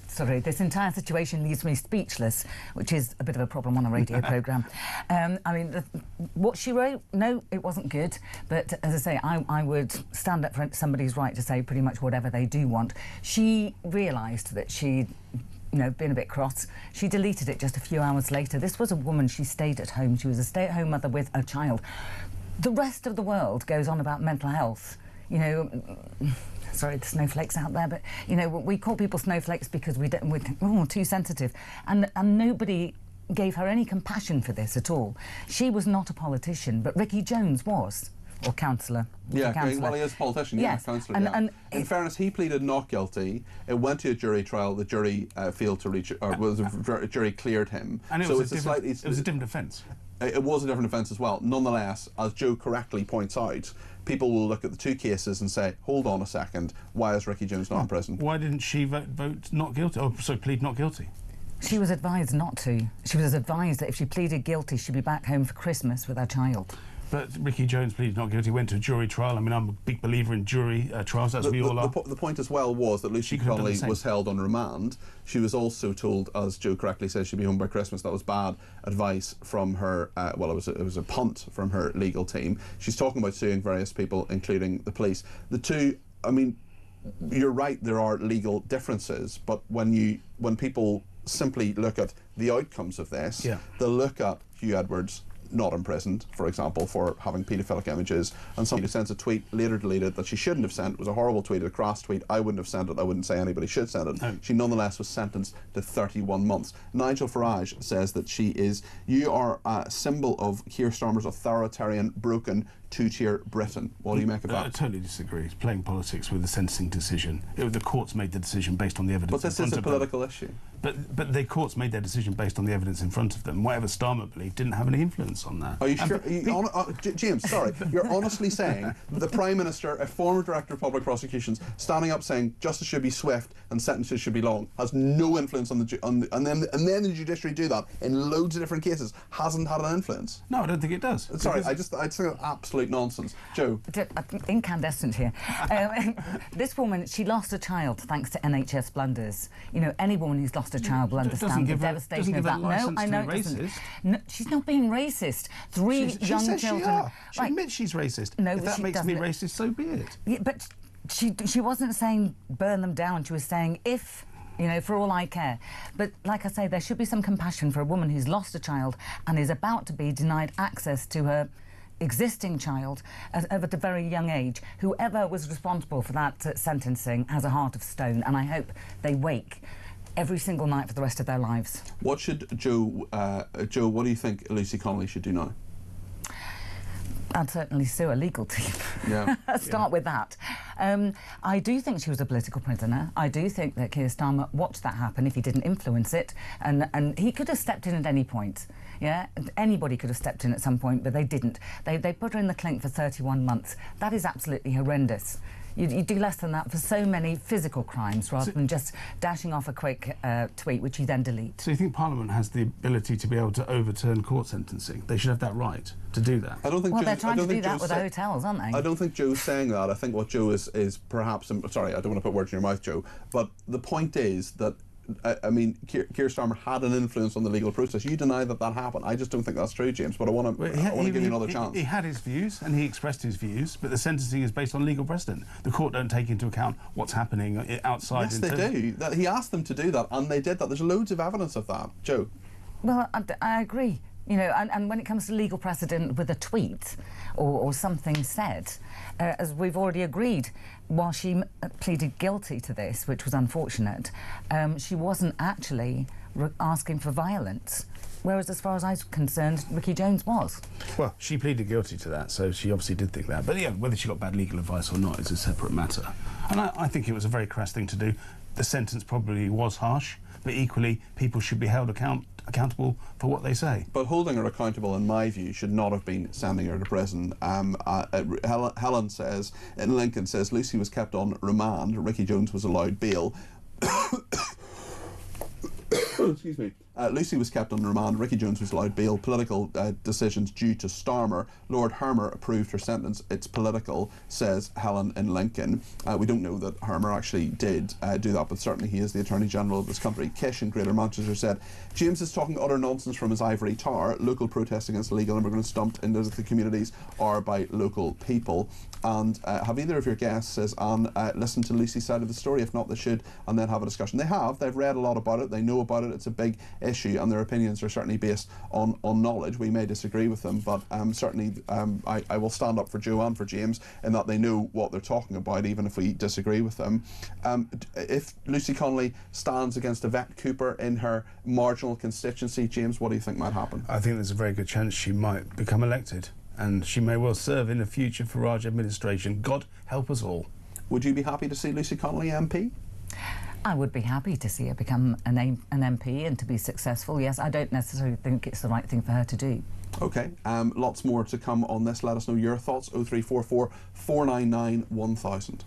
Sorry, this entire situation leaves me speechless, which is a bit of a problem on a radio programme. I mean, what she wrote, no, it wasn't good. But as I say, I would stand up for somebody's right to say pretty much whatever they do want. She realised that she'd been a bit cross. She deleted it just a few hours later. This was a woman, she stayed at home. She was a stay-at-home mother with a child. The rest of the world goes on about mental health. Sorry, the snowflakes out there, but, we call people snowflakes because we're too sensitive. And nobody gave her any compassion for this at all. She was not a politician, but Ricky Jones was. Or councillor. Yeah, well, he is a politician, yes. Councillor, And in fairness, he pleaded not guilty. It went to a jury trial. The jury failed to reach, or the jury cleared him. And it was a different offence. It was a different offence as well. Nonetheless, as Joe correctly points out, people will look at the two cases and say, hold on a second, why is Ricky Jones not in prison? Why didn't she vote not guilty? Oh, sorry, plead not guilty? She was advised not to. She was advised that if she pleaded guilty, she'd be back home for Christmas with her child. But Ricky Jones pleaded not guilty, went to a jury trial. I mean, I'm a big believer in jury trials, as we all are. The point as well was that Lucy Connelly was held on remand. She was also told, as Joe correctly says, she'd be home by Christmas. That was bad advice from her, it was a punt from her legal team. She's talking about suing various people, including the police. The two, I mean, you're right, there are legal differences, but when people simply look at the outcomes of this, they'll look at Hugh Edwards not imprisoned, for example, for having paedophilic images, and somebody sends a tweet later deleted that she shouldn't have sent. It was a horrible tweet, a crass tweet. I wouldn't have sent it. I wouldn't say anybody should send it. No. She nonetheless was sentenced to 31 months. Nigel Farage says that you are a symbol of Keir Starmer's authoritarian, broken, two-tier Britain. What do you make of that? I totally disagree. It's playing politics with the sentencing decision. The courts made the decision based on the evidence. But this is a political issue. But the courts made their decision based on the evidence in front of them. Whatever Starmer believed didn't have any influence on that. Are you sure? James, sorry, you're honestly saying that the Prime Minister, a former Director of Public Prosecutions, standing up saying justice should be swift and sentences should be long, has no influence on and then the judiciary do that in loads of different cases, hasn't had an influence? No, I don't think it does. Sorry, I just think absolute nonsense. Joe? Incandescent here. This woman, she lost a child thanks to NHS blunders. Any woman who's lost a child will understand the devastation of that. No, I know it doesn't. No, she's not being racist. Three young children. She admits she's racist. No, if that makes me racist, so be it. Yeah, but she wasn't saying burn them down. She was saying if. For all I care. But like I say, there should be some compassion for a woman who's lost a child and is about to be denied access to her existing child at a very young age. Whoever was responsible for that sentencing has a heart of stone, and I hope they wake every single night for the rest of their lives. What should Joe, what do you think Lucy Connelly should do now? I'd certainly sue a legal team. Yeah. Start with that. I do think she was a political prisoner. I do think that Keir Starmer watched that happen if he didn't influence it, and he could have stepped in at any point. Yeah, anybody could have stepped in at some point, but they didn't. They put her in the clink for 31 months. That is absolutely horrendous. You do less than that for so many physical crimes rather than just dashing off a quick tweet, which you then delete. So you think Parliament has the ability to be able to overturn court sentencing? They should have that right to do that. I don't think. Well, Joe, they're trying to do that with the hotels, aren't they? I don't think Joe's saying that. I think what Joe is perhaps. Sorry, I don't want to put words in your mouth, Joe. But the point is that. I mean, Keir Starmer had an influence on the legal process. You deny that happened. I just don't think that's true, James. But I want to give you another chance. He had his views and he expressed his views, but the sentencing is based on legal precedent. The court don't take into account what's happening outside. Yes, they do. He asked them to do that, and they did that. There's loads of evidence of that, Joe. Well, I agree. You know, and when it comes to legal precedent with a tweet or something said, as we've already agreed, while she pleaded guilty to this, which was unfortunate, she wasn't actually asking for violence. Whereas, as far as I was concerned, Ricky Jones was. Well, she pleaded guilty to that, so she obviously did think that. But yeah, whether she got bad legal advice or not is a separate matter. And I think it was a very crass thing to do. The sentence probably was harsh, but equally, people should be held accountable for what they say. But holding her accountable, in my view, should not have been sending her to prison. Helen says, in Lincoln says, Lucy was kept on remand, Ricky Jones was allowed bail. Excuse me. Lucy was kept on remand, Ricky Jones was allowed bail. Political decisions due to Starmer. Lord Hermer approved her sentence. It's political, says Helen in Lincoln. We don't know that Hermer actually did do that, but certainly he is the Attorney General of this country. Kish in Greater Manchester said, James is talking utter nonsense from his ivory tower. Local protests against illegal immigrants dumped into the communities are by local people. And have either of your guests, says Anne, listened to Lucy's side of the story? If not, they should, and then have a discussion. They have. They've read a lot about it. They know about it. It's a big issue, and their opinions are certainly based on knowledge. We may disagree with them, but certainly I will stand up for Joe and for James in that they know what they're talking about, even if we disagree with them. If Lucy Connelly stands against Yvette Cooper in her marginal constituency, James, what do you think might happen? I think there's a very good chance she might become elected, and she may well serve in a future Farage administration. God help us all. Would you be happy to see Lucy Connelly MP? I would be happy to see her become an MP and to be successful, yes. I don't necessarily think it's the right thing for her to do. OK, lots more to come on this. Let us know your thoughts. 0344 499 1000.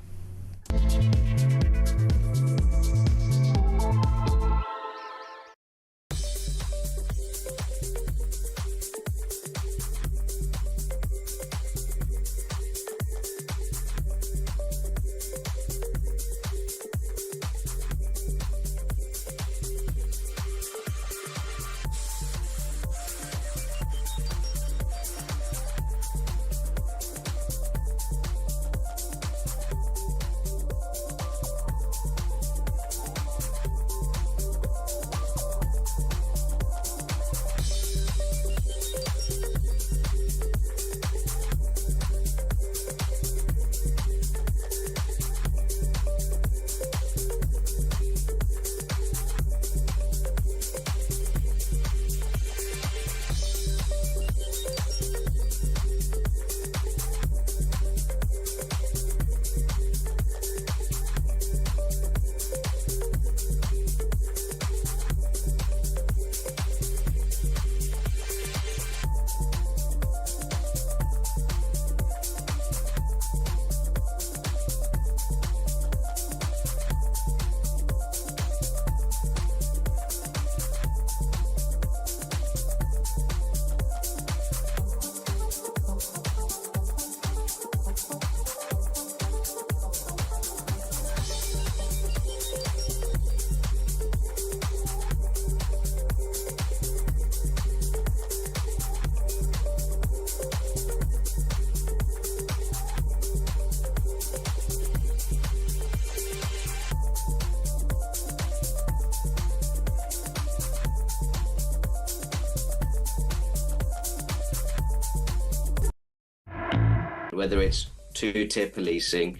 Whether it's two-tier policing,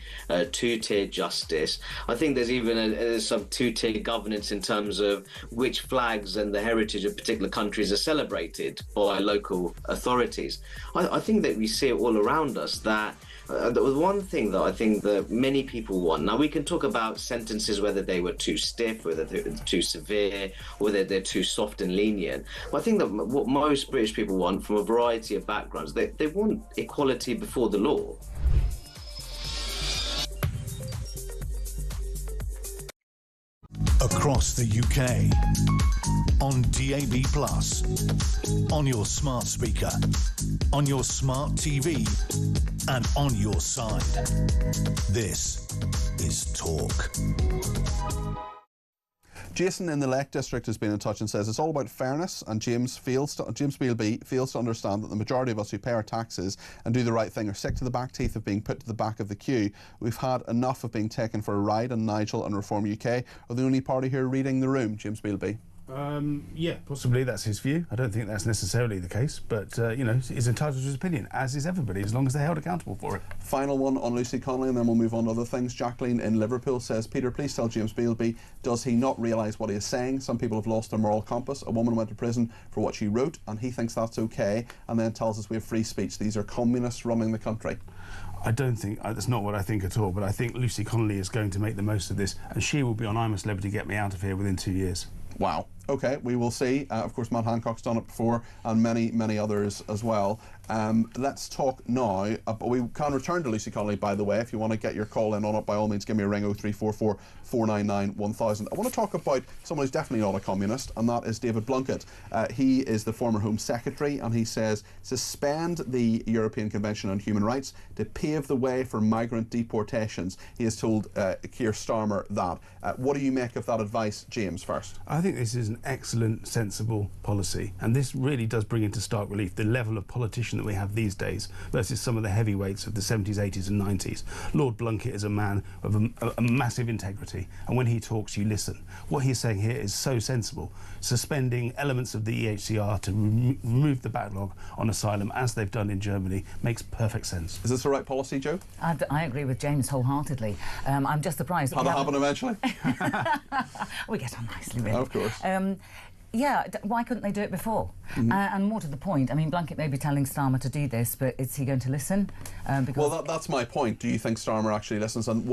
two-tier justice. I think there's even some two-tier governance in terms of which flags and the heritage of particular countries are celebrated by local authorities. I think that we see it all around us, that there was one thing that I think that many people want. Now, we can talk about sentences, whether they were too stiff, whether they were too severe, whether they're too soft and lenient. But I think that what most British people want, from a variety of backgrounds, they want equality before the law. Across the UK, on DAB+, on your smart speaker, on your smart TV, and on your side. This is Talk. Jason in the Lake District has been in touch and says it's all about fairness, and James Bealby fails to understand that the majority of us who pay our taxes and do the right thing are sick to the back teeth of being put to the back of the queue. We've had enough of being taken for a ride, and Nigel and Reform UK are the only party here reading the room. James Bealby. Yeah, possibly that's his view. I don't think that's necessarily the case, but, you know, he's entitled to his opinion, as is everybody, as long as they're held accountable for it. Final one on Lucy Connelly, and then we'll move on to other things. Jacqueline in Liverpool says, Peter, please tell James Bealby, does he not realise what he is saying? Some people have lost their moral compass. A woman went to prison for what she wrote, and he thinks that's okay, and then tells us we have free speech. These are communists running the country. I don't think, that's not what I think at all, but I think Lucy Connelly is going to make the most of this, and she will be on I'm a Celebrity, Get Me Out of Here within 2 years. Wow. Okay, we will see. Of course, Matt Hancock's done it before, and many, many others as well. Let's talk now. We can return to Lucy Connelly, by the way. If you want to get your call in on it, by all means, give me a ring, 0344 499 1000. I want to talk about someone who's definitely not a communist, and that is David Blunkett. He is the former Home Secretary, and he says, suspend the European Convention on Human Rights to pave the way for migrant deportations. He has told Keir Starmer that. What do you make of that advice, James, first? I think this is an excellent, sensible policy, and this really does bring into stark relief the level of politician that we have these days versus some of the heavyweights of the 70s, 80s and 90s. Lord Blunkett is a man of a massive integrity, and when he talks you listen. What he's saying here is so sensible. Suspending elements of the ECHR to remove the backlog on asylum, as they've done in Germany, makes perfect sense. Is this the right policy, Joe? I agree with James wholeheartedly. I'm just surprised. Can it happen eventually? We get on nicely, really. Of course. Yeah, why couldn't they do it before? And more to the point, I mean, Blunkett may be telling Starmer to do this, but is he going to listen? Well, that's my point. Do you think Starmer actually listens? And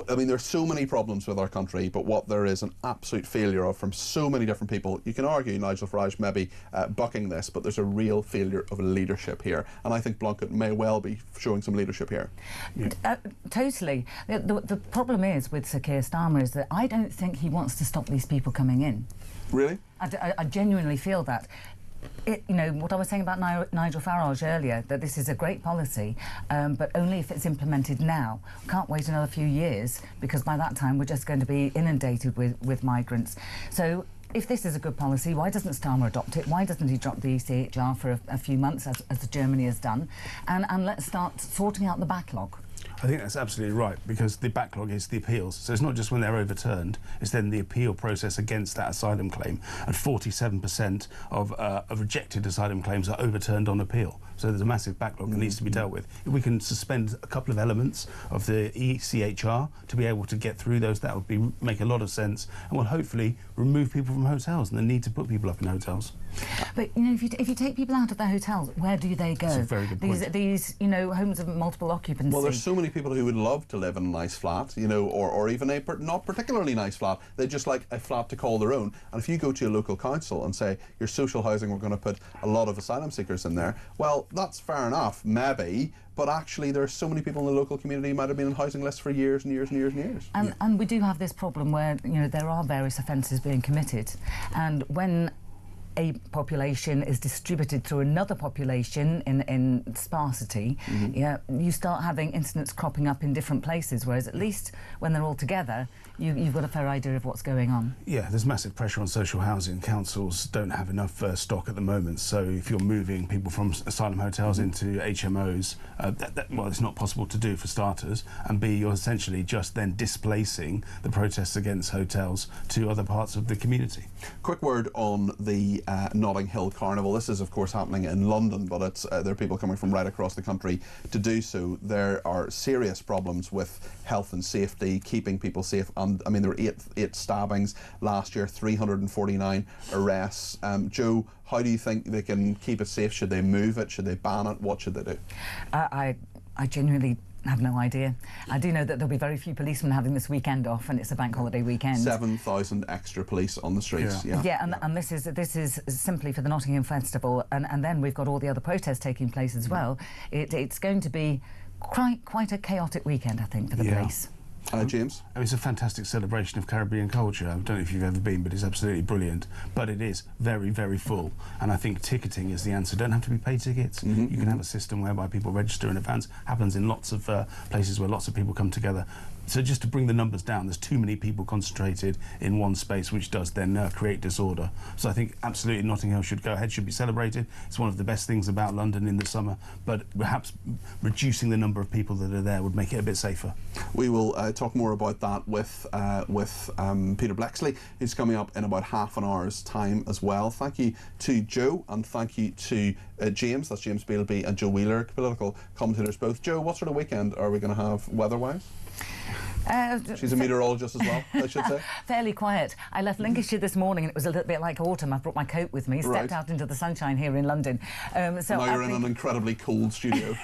I mean, there's so many problems with our country, but what there is an absolute failure of from so many different people. You can argue Nigel Farage maybe bucking this, but there's a real failure of leadership here. And I think Blunkett may well be showing some leadership here. Yeah. Totally. The problem is with Sir Keir Starmer is that I don't think he wants to stop these people coming in. Really? I genuinely feel that. You know, what I was saying about Nigel Farage earlier, that this is a great policy, but only if it's implemented now. Can't wait another few years, because by that time we're just going to be inundated with migrants. So if this is a good policy, why doesn't Starmer adopt it? Why doesn't he drop the ECHR for a few months, as Germany has done? And let's start sorting out the backlog. I think that's absolutely right, because the backlog is the appeals. So it's not just when they're overturned, it's then the appeal process against that asylum claim. And 47% of rejected asylum claims are overturned on appeal. So there's a massive backlog that needs to be dealt with. If we can suspend a couple of elements of the ECHR to be able to get through those, that would make a lot of sense, and will hopefully remove people from hotels and the need to put people up in hotels. But, you know, if you take people out of their hotels, where do they go? That's a very good point. These, you know, homes of multiple occupancy. Well, there's so many people who would love to live in a nice flat, you know, or even a not particularly nice flat. They just like a flat to call their own. And if you go to a local council and say, your social housing, we're going to put a lot of asylum seekers in there, well, that's fair enough, maybe, but actually there are so many people in the local community who might have been on housing lists for years and years and years and years. And we do have this problem where, you know, there are various offences being committed, and when a population is distributed through another population in sparsity, yeah, you start having incidents cropping up in different places, whereas at least when they're all together, you've got a fair idea of what's going on. Yeah, there's massive pressure on social housing. Councils don't have enough stock at the moment, so if you're moving people from asylum hotels into HMOs, well, it's not possible to do for starters, and B, you're essentially just then displacing the protests against hotels to other parts of the community. Quick word on the Notting Hill Carnival. This is, of course, happening in London, but it's there are people coming from right across the country to do so. There are serious problems with health and safety, keeping people safe. And I mean, there were eight stabbings last year, 349 arrests. Joe, how do you think they can keep it safe? Should they move it? Should they ban it? What should they do? I genuinely have no idea. I do know that there'll be very few policemen having this weekend off, and it's a bank holiday weekend. 7,000 extra police on the streets. And this is simply for the Notting Hill Festival, and then we've got all the other protests taking place as well. It's going to be quite a chaotic weekend, I think, for the police. James? It's a fantastic celebration of Caribbean culture. I don't know if you've ever been, but it's absolutely brilliant. But it is very, very full. And I think ticketing is the answer. Don't have to be paid tickets. You can have a system whereby people register in advance. Happens in lots of places where lots of people come together. So just to bring the numbers down, there's too many people concentrated in one space, which does then create disorder. So I think absolutely Notting Hill should go ahead, should be celebrated. It's one of the best things about London in the summer, but perhaps reducing the number of people that are there would make it a bit safer. We will talk more about that with Peter Blexley, who's coming up in about half an hour's time as well. Thank you to Joe, and thank you to James, that's James Bealby, and Joe Wheeler, political commentators both. Joe, what sort of weekend are we going to have weather-wise? She's a meteorologist as well, I should say. Fairly quiet. I left Lincolnshire this morning and it was a little bit like autumn. I brought my coat with me, stepped out into the sunshine here in London. So now you're in an incredibly cold studio.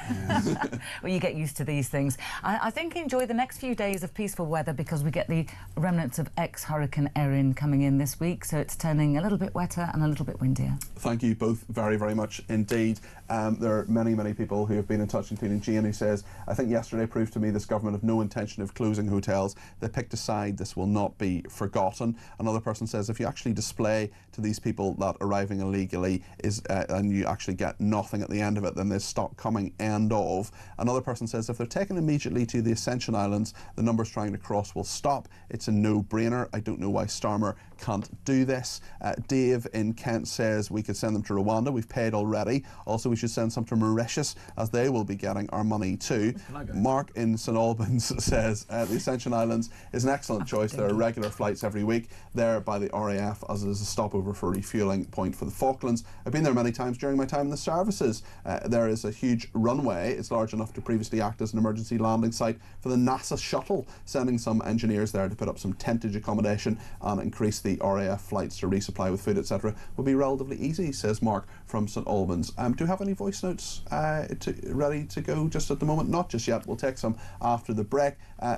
Well, you get used to these things. I think enjoy the next few days of peaceful weather, because we get the remnants of ex-Hurricane Erin coming in this week, so it's turning a little bit wetter and a little bit windier. Thank you both very, very much indeed. There are many, many people who have been in touch, including Jane, who says, I think yesterday proved to me this government have no intention of closing hotels. They picked a side. This will not be forgotten. Another person says, if you actually display to these people that arriving illegally is and you actually get nothing at the end of it, then there's stock coming, end of. Another person says, if they're taken immediately to the Ascension Islands, the numbers trying to cross will stop. It's a no-brainer. I don't know why Starmer can't do this. Dave in Kent says we could send them to Rwanda. We've paid already. Also, we should send some to Mauritius, as they will be getting our money too. Mark in St Albans says the Ascension Islands is an excellent choice. There are regular flights every week there by the RAF, as it is a stopover for refuelling point for the Falklands. I've been there many times during my time in the services. There is a huge runway. It's large enough to previously act as an emergency landing site for the NASA shuttle, sending some engineers there to put up some tentage accommodation and increase the RAF flights to resupply with food, etc. will be relatively easy, says Mark from St Albans. Do you have any voice notes ready to go just at the moment? Not just yet. We'll take some after the break.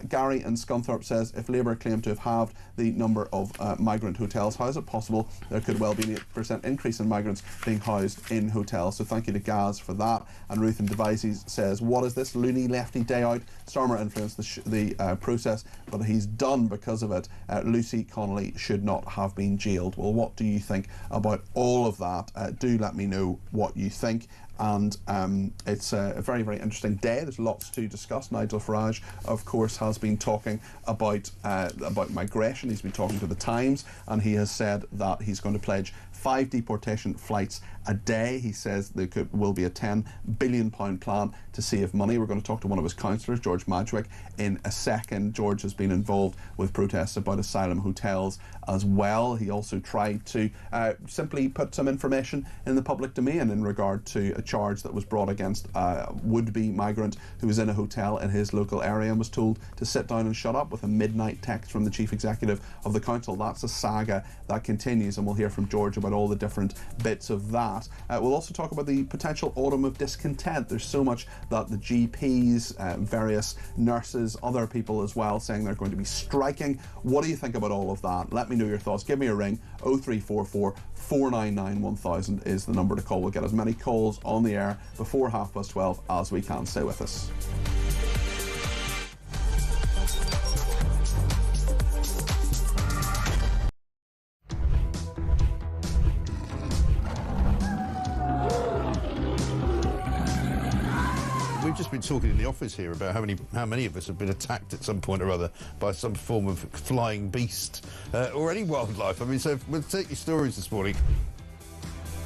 Gary in Scunthorpe says, if Labour claim to have halved the number of migrant hotels, how is it possible there could well be an 8% increase in migrants being housed in hotels? So thank you to Gaz for that. And Ruth in Devizes says, what is this loony lefty day out? Starmer influenced the process, but he's done because of it. Lucy Connelly should not have been jailed. Well, what do you think about all of that? Do let me know what you think. And it's a very, very interesting day. There's lots to discuss. Nigel Farage, of course, has been talking about migration. He's been talking to the Times, and he has said that he's going to pledge 5 deportation flights a day. He says there will be a £10 billion plan to save money. We're going to talk to one of his councillors, George Madwick, in a second. George has been involved with protests about asylum hotels as well. He also tried to simply put some information in the public domain in regard to a charge that was brought against a would-be migrant who was in a hotel in his local area and was told to sit down and shut up, with a midnight text from the chief executive of the council. That's a saga that continues, and we'll hear from George about all the different bits of that. We'll also talk about the potential autumn of discontent. There's so much that the GPs, various nurses, other people as well, saying they're going to be striking. What do you think about all of that? Let me know your thoughts. Give me a ring. 0344 499 1000 is the number to call. We'll get as many calls on the air before 12:30 as we can. Stay with us. We've just been talking in the office here about how many of us have been attacked at some point or other by some form of flying beast or any wildlife. I mean, so we'll take your stories this morning.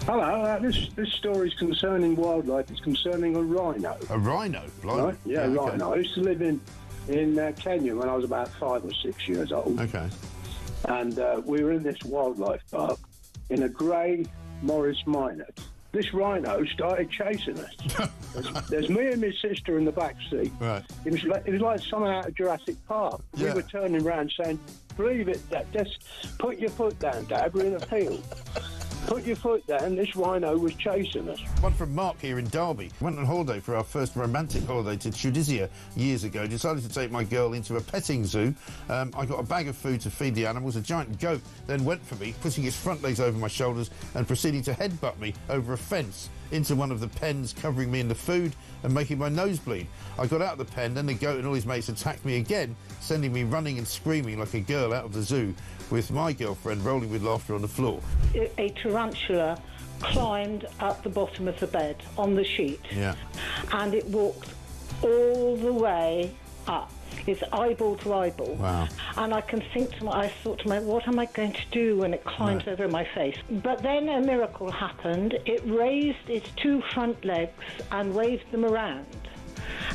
Hello, this story is concerning wildlife. It's concerning a rhino. A rhino? Right? Yeah, okay. rhino. I used to live in Kenya when I was about 5 or 6 years old. Okay. And we were in this wildlife park in a grey Morris Minor. This rhino started chasing us. There's me and my sister in the back seat. Right. It was like something out of Jurassic Park. Yeah. We were turning around saying, "Believe it, Dad. Just put your foot down, Dad. We're in a field. Put your foot down." This rhino was chasing us. One from Mark here in Derby. Went on holiday for our first romantic holiday to Tunisia years ago. Decided to take my girl into a petting zoo. I got a bag of food to feed the animals. A giant goat then went for me, putting its front legs over my shoulders and proceeding to headbutt me over a fence into one of the pens, covering me in the food and making my nose bleed. I got out of the pen, then the goat and all his mates attacked me again, sending me running and screaming like a girl out of the zoo, with my girlfriend rolling with laughter on the floor. A tarantula climbed up the bottom of the bed on the sheet. Yeah. And it walked all the way up. It's eyeball to eyeball. Wow. And I thought to myself, what am I going to do when it climbs over my face? But then a miracle happened. It raised its two front legs and waved them around.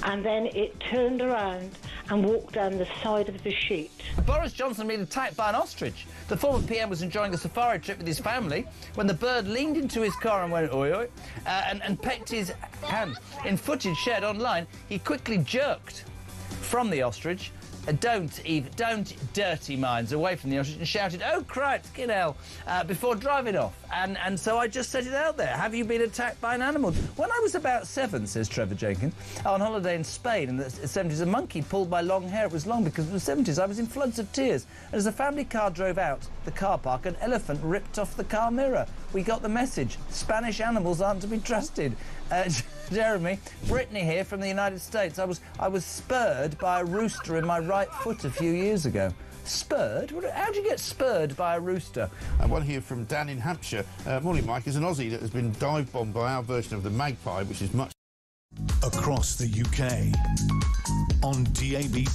And then it turned around and walked down the side of the sheet. Boris Johnson been attacked by an ostrich. The former PM was enjoying a safari trip with his family when the bird leaned into his car and went oi oi and pecked his hand. In footage shared online, he quickly jerked from the ostrich. Don't dirty minds away from the ostrich, and shouted, "Oh, cripes, get hell," before driving off. And so I just set it out there. Have you been attacked by an animal? When I was about 7, says Trevor Jenkins, on holiday in Spain in the 70s, a monkey pulled my long hair. It was long because it was the 70s. I was in floods of tears. And as the family car drove out the car park, an elephant ripped off the car mirror. We got the message. Spanish animals aren't to be trusted. Jeremy, Brittany here from the United States. I was spurred by a rooster in my right foot a few years ago. Spurred? How do you get spurred by a rooster? And one here from Dan in Hampshire. Morning, Mike. Is an Aussie that has been dive bombed by our version of the magpie, which is much... Across the UK, on DAB+,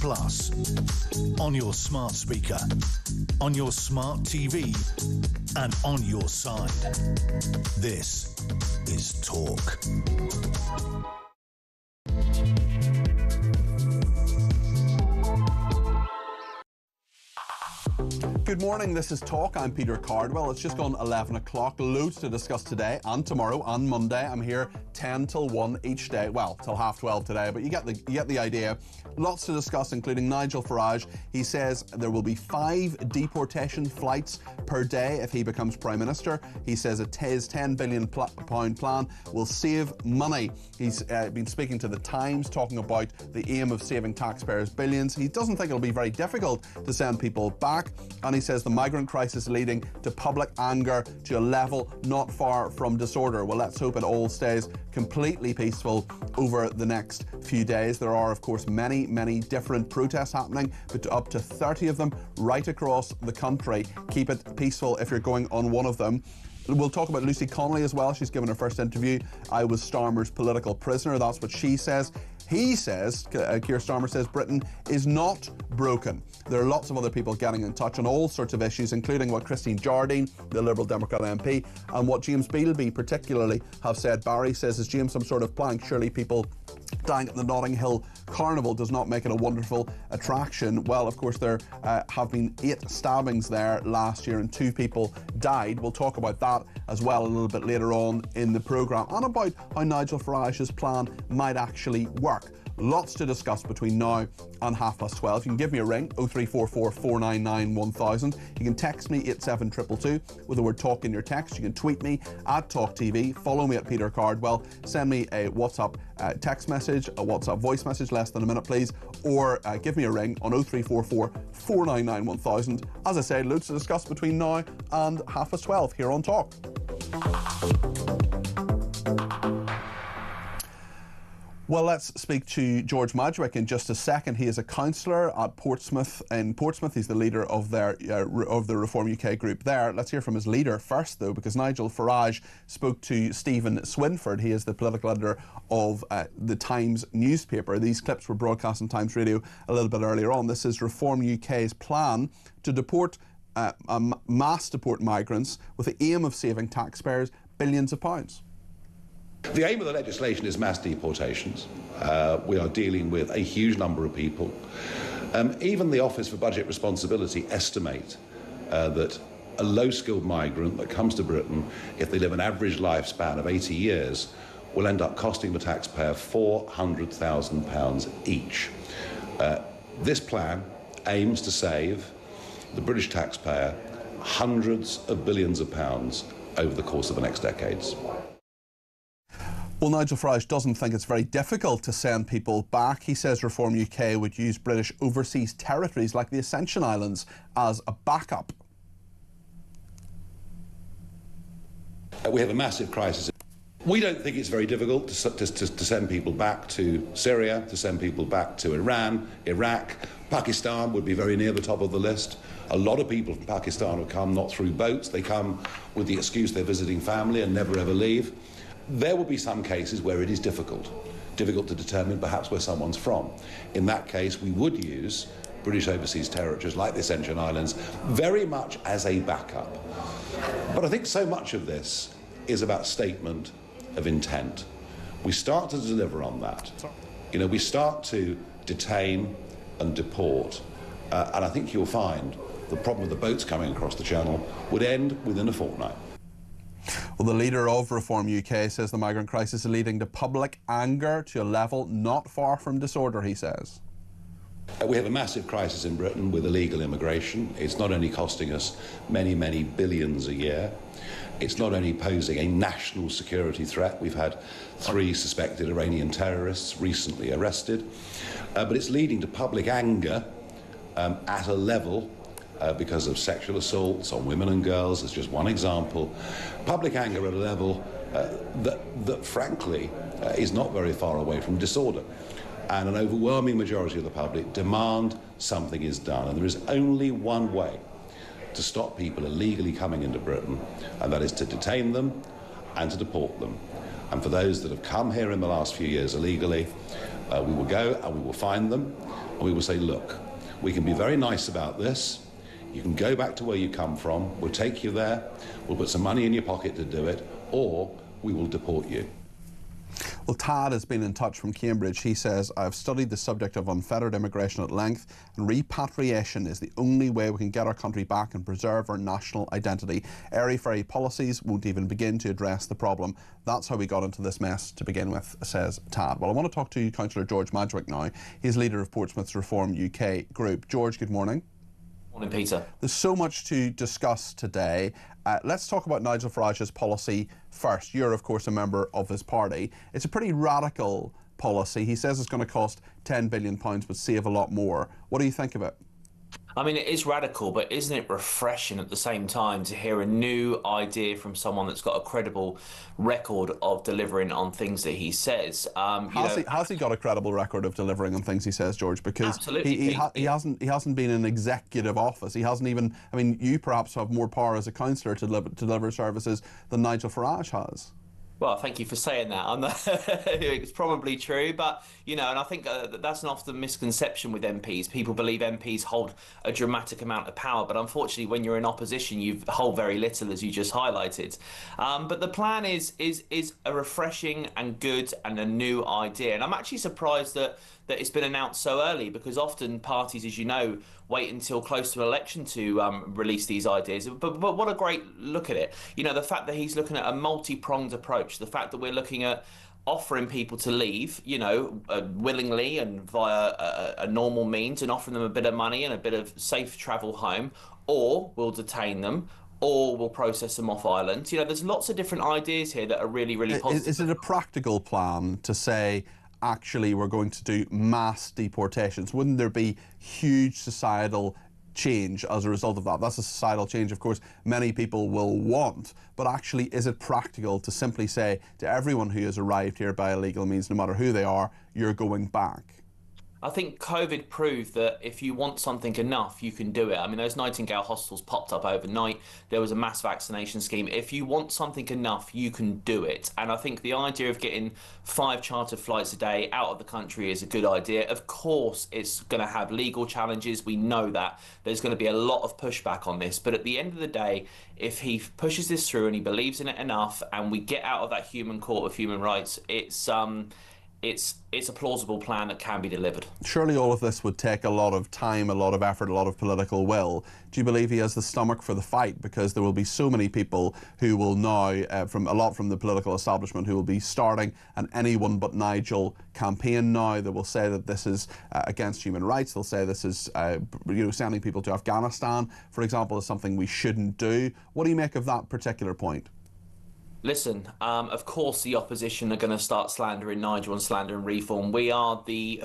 on your smart speaker, on your smart TV, and on your side. This is Talk. Good morning, this is Talk. I'm Peter Cardwell. It's just gone 11 o'clock. Loads to discuss today and tomorrow and Monday. I'm here 10 till 1 each day. Well, till 12:30 today, but you get the idea. Lots to discuss, including Nigel Farage. He says there will be 5 deportation flights per day if he becomes Prime Minister. He says his £10 billion plan will save money. He's been speaking to The Times, talking about the aim of saving taxpayers billions. He doesn't think it'll be very difficult to send people back, and he says the migrant crisis leading to public anger to a level not far from disorder. Well, let's hope it all stays completely peaceful over the next few days. There are, of course, many different protests happening, but up to 30 of them right across the country. Keep it peaceful if you're going on one of them. We'll talk about Lucy Connelly as well. She's given her first interview. I was Starmer's political prisoner. That's what she says. He says, Keir Starmer says, Britain is not broken. There are lots of other people getting in touch on all sorts of issues, including what Christine Jardine, the Liberal Democrat MP, and what James Bealby particularly have said. Barry says, is James some sort of plank? Surely people dying at the Notting Hill Carnival does not make it a wonderful attraction. Well, of course, there have been 8 stabbings there last year and 2 people died. We'll talk about that as well a little bit later on in the programme, and about how Nigel Farage's plan might actually work. Lots to discuss between now and 12:30. You can give me a ring, 0344 499 1000. You can text me 87222 with the word talk in your text. You can tweet me at talkTV. Follow me at Peter Cardwell. Send me a WhatsApp text message, a WhatsApp voice message, less than a minute, please. Or give me a ring on 0344 499 1000. As I say, loads to discuss between now and 12:30 here on Talk. Well, let's speak to George Madwick in just a second. He is a councillor at Portsmouth. In Portsmouth, he's the leader of the Reform UK group there. Let's hear from his leader first, though, because Nigel Farage spoke to Stephen Swinford. He is the political editor of the Times newspaper. These clips were broadcast on Times Radio a little bit earlier on. This is Reform UK's plan to mass deport migrants with the aim of saving taxpayers billions of pounds. The aim of the legislation is mass deportations. We are dealing with a huge number of people. Even the Office for Budget Responsibility estimate that a low-skilled migrant that comes to Britain, if they live an average lifespan of 80 years, will end up costing the taxpayer £400,000 each. This plan aims to save the British taxpayer hundreds of billions of pounds over the course of the next decades. Well, Nigel Farage doesn't think it's very difficult to send people back. He says Reform UK would use British overseas territories like the Ascension Islands as a backup. We have a massive crisis. We don't think it's very difficult to send people back to Syria, to send people back to Iran, Iraq. Pakistan would be very near the top of the list. A lot of people from Pakistan have come not through boats. They come with the excuse they're visiting family and never ever leave. There will be some cases where it is difficult to determine perhaps where someone's from. In that case, we would use British overseas territories like the Ascension Islands very much as a backup. But I think so much of this is about statement of intent. We start to deliver on that. You know, we start to detain and deport, and I think you'll find the problem with the boats coming across the channel would end within a fortnight. Well, the leader of Reform UK says the migrant crisis is leading to public anger to a level not far from disorder, he says. We have a massive crisis in Britain with illegal immigration. It's not only costing us many, many billions a year, it's not only posing a national security threat. We've had 3 suspected Iranian terrorists recently arrested, but it's leading to public anger at a level because of sexual assaults on women and girls, as just one example. Public anger at a level that frankly is not very far away from disorder. And an overwhelming majority of the public demand something is done. And there is only one way to stop people illegally coming into Britain, and that is to detain them and to deport them. And for those that have come here in the last few years illegally, we will go and we will find them, and we will say, look, we can be very nice about this. You can go back to where you come from. We'll take you there. We'll put some money in your pocket to do it, or we will deport you. Well, Tad has been in touch from Cambridge. He says, I've studied the subject of unfettered immigration at length, and repatriation is the only way we can get our country back and preserve our national identity. Airy-fairy policies won't even begin to address the problem. That's how we got into this mess to begin with, says Tad. Well, I want to talk to Councillor George Madwick now. He's leader of Portsmouth's Reform UK group. George, good morning. Morning, Peter. There's so much to discuss today. Let's talk about Nigel Farage's policy first. You're, of course, a member of his party. It's a pretty radical policy. He says it's going to cost £10 billion but save a lot more. What do you think of it? I mean, it is radical, but isn't it refreshing at the same time to hear a new idea from someone that's got a credible record of delivering on things that he says? Has he got a credible record of delivering on things he says, George? Because absolutely, he hasn't been in executive office. He hasn't even. I mean, you perhaps have more power as a councillor to deliver services than Nigel Farage has. Well, thank you for saying that. It's probably true, but, you know, and I think that's an often misconception with MPs. People believe MPs hold a dramatic amount of power, but unfortunately, when you're in opposition, you hold very little, as you just highlighted. But the plan is a refreshing and good and a new idea. And I'm actually surprised that it's been announced so early, because often parties, as you know, wait until close to an election to release these ideas. But what a great look at it. You know, the fact that he's looking at a multi-pronged approach, the fact that we're looking at offering people to leave, you know, willingly and via a normal means, and offering them a bit of money and a bit of safe travel home, or we'll detain them, or we'll process them off island. You know, there's lots of different ideas here that are really, really positive. Is it a practical plan to say, actually, we're going to do mass deportations? Wouldn't there be huge societal change as a result of that? That's a societal change, of course, many people will want. But actually, is it practical to simply say to everyone who has arrived here by illegal means, no matter who they are, you're going back? I think COVID proved that if you want something enough, you can do it. I mean, those Nightingale hostels popped up overnight. There was a mass vaccination scheme. If you want something enough, you can do it. And I think the idea of getting 5 chartered flights a day out of the country is a good idea. Of course, it's going to have legal challenges. We know that. There's going to be a lot of pushback on this. But at the end of the day, if he pushes this through and he believes in it enough, and we get out of that human court of human rights, it's a plausible plan that can be delivered. Surely all of this would take a lot of time, a lot of effort, a lot of political will. Do you believe he has the stomach for the fight? Because there will be so many people who will now, from the political establishment, who will be starting an anyone but Nigel campaign now. They will say that this is against human rights. They'll say this is, sending people to Afghanistan, for example, is something we shouldn't do. What do you make of that particular point? Listen, of course the opposition are going to start slandering Nigel and slandering Reform. We are the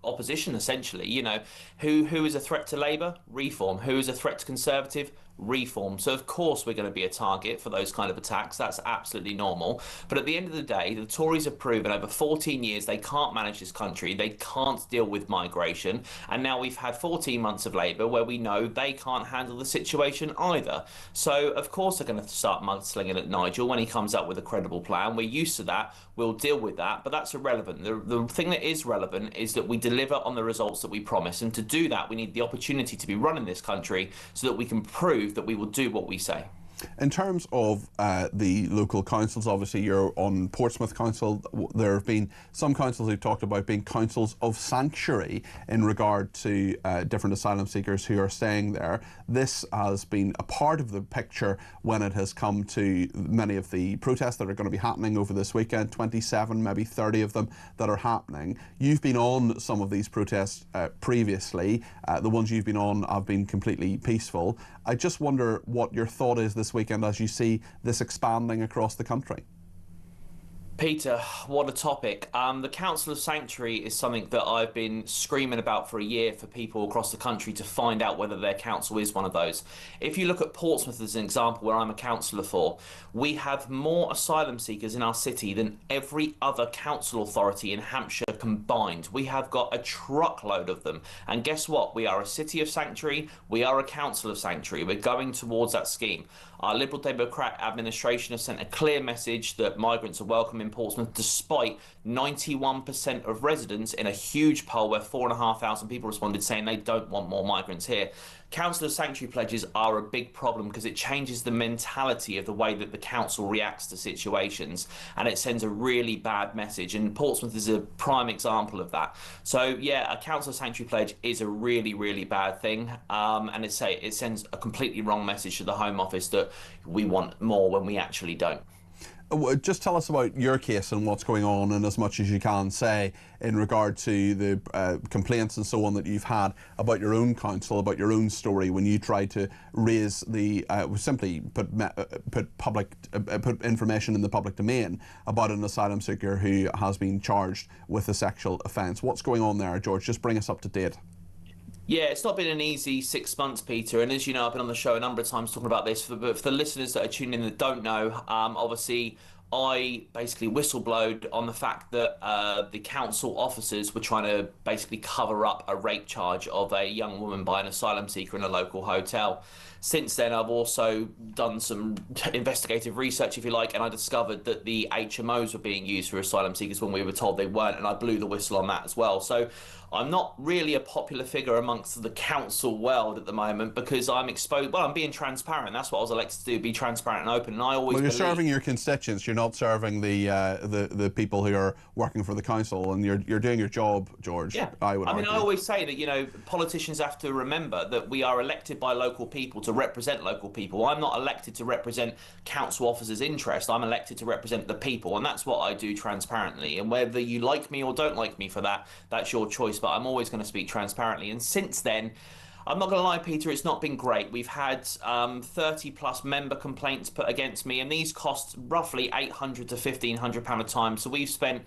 opposition, essentially. You know, who is a threat to Labour? Reform. Who is a threat to Conservative? Reform. So of course we're going to be a target for those kind of attacks. That's absolutely normal. But at the end of the day, the Tories have proven over 14 years they can't manage this country. They can't deal with migration. And now we've had 14 months of Labour where we know they can't handle the situation either. So of course they're going to start mudslinging at Nigel when he comes up with a credible plan. We're used to that. We'll deal with that. But that's irrelevant. The thing that is relevant is that we deliver on the results that we promise. And to do that, we need the opportunity to be running this country so that we can prove that we will do what we say. In terms of the local councils, obviously you're on Portsmouth Council. There have been some councils who've talked about being councils of sanctuary in regard to different asylum seekers who are staying there. This has been a part of the picture when it has come to many of the protests that are going to be happening over this weekend, 27, maybe 30 of them that are happening. You've been on some of these protests previously. The ones you've been on have been completely peaceful. I just wonder what your thought is this weekend as you see this expanding across the country. Peter, what a topic. The Council of Sanctuary is something that I've been screaming about for a year for people across the country to find out whether their council is one of those. If you look at Portsmouth as an example, where I'm a councillor for, we have more asylum seekers in our city than every other council authority in Hampshire combined. We have got a truckload of them. And guess what? We are a city of sanctuary. We are a council of sanctuary. We're going towards that scheme. Our Liberal Democrat administration has sent a clear message that migrants are welcome in Portsmouth, despite 91% of residents in a huge poll where 4,500 people responded saying they don't want more migrants here. Council of Sanctuary pledges are a big problem because it changes the mentality of the way that the council reacts to situations, and it sends a really bad message, and Portsmouth is a prime example of that. So yeah, a Council of Sanctuary pledge is a really, really bad thing, and it sends a completely wrong message to the Home Office that we want more when we actually don't. Just tell us about your case and what's going on, and as much as you can say in regard to the complaints and so on that you've had about your own council, about your own story when you tried to raise the simply put information in the public domain about an asylum seeker who has been charged with a sexual offence. What's going on there, George? Just bring us up to date. Yeah, it's not been an easy 6 months, Peter, and as you know, I've been on the show a number of times talking about this. For the listeners that are tuning in that don't know, obviously I basically whistleblowed on the fact that the council officers were trying to basically cover up a rape charge of a young woman by an asylum seeker in a local hotel. Since then, I've also done some investigative research, if you like, and I discovered that the HMOs were being used for asylum seekers when we were told they weren't, and I blew the whistle on that as well. So I'm not really a popular figure amongst the council world at the moment because I'm exposed. Well, I'm being transparent. That's what I was elected to do, be transparent and open. And I always. Well, you're serving your constituents. You're not serving the people who are working for the council, and you're doing your job, George. Yeah. I always say that politicians have to remember that we are elected by local people to represent local people. I'm not elected to represent council officers' interest. I'm elected to represent the people, and that's what I do transparently. And whether you like me or don't like me for that, that's your choice. But I'm always going to speak transparently. And since then, I'm not going to lie, Peter, it's not been great. We've had 30 plus member complaints put against me, and these cost roughly £800 to £1,500 a time. So we've spent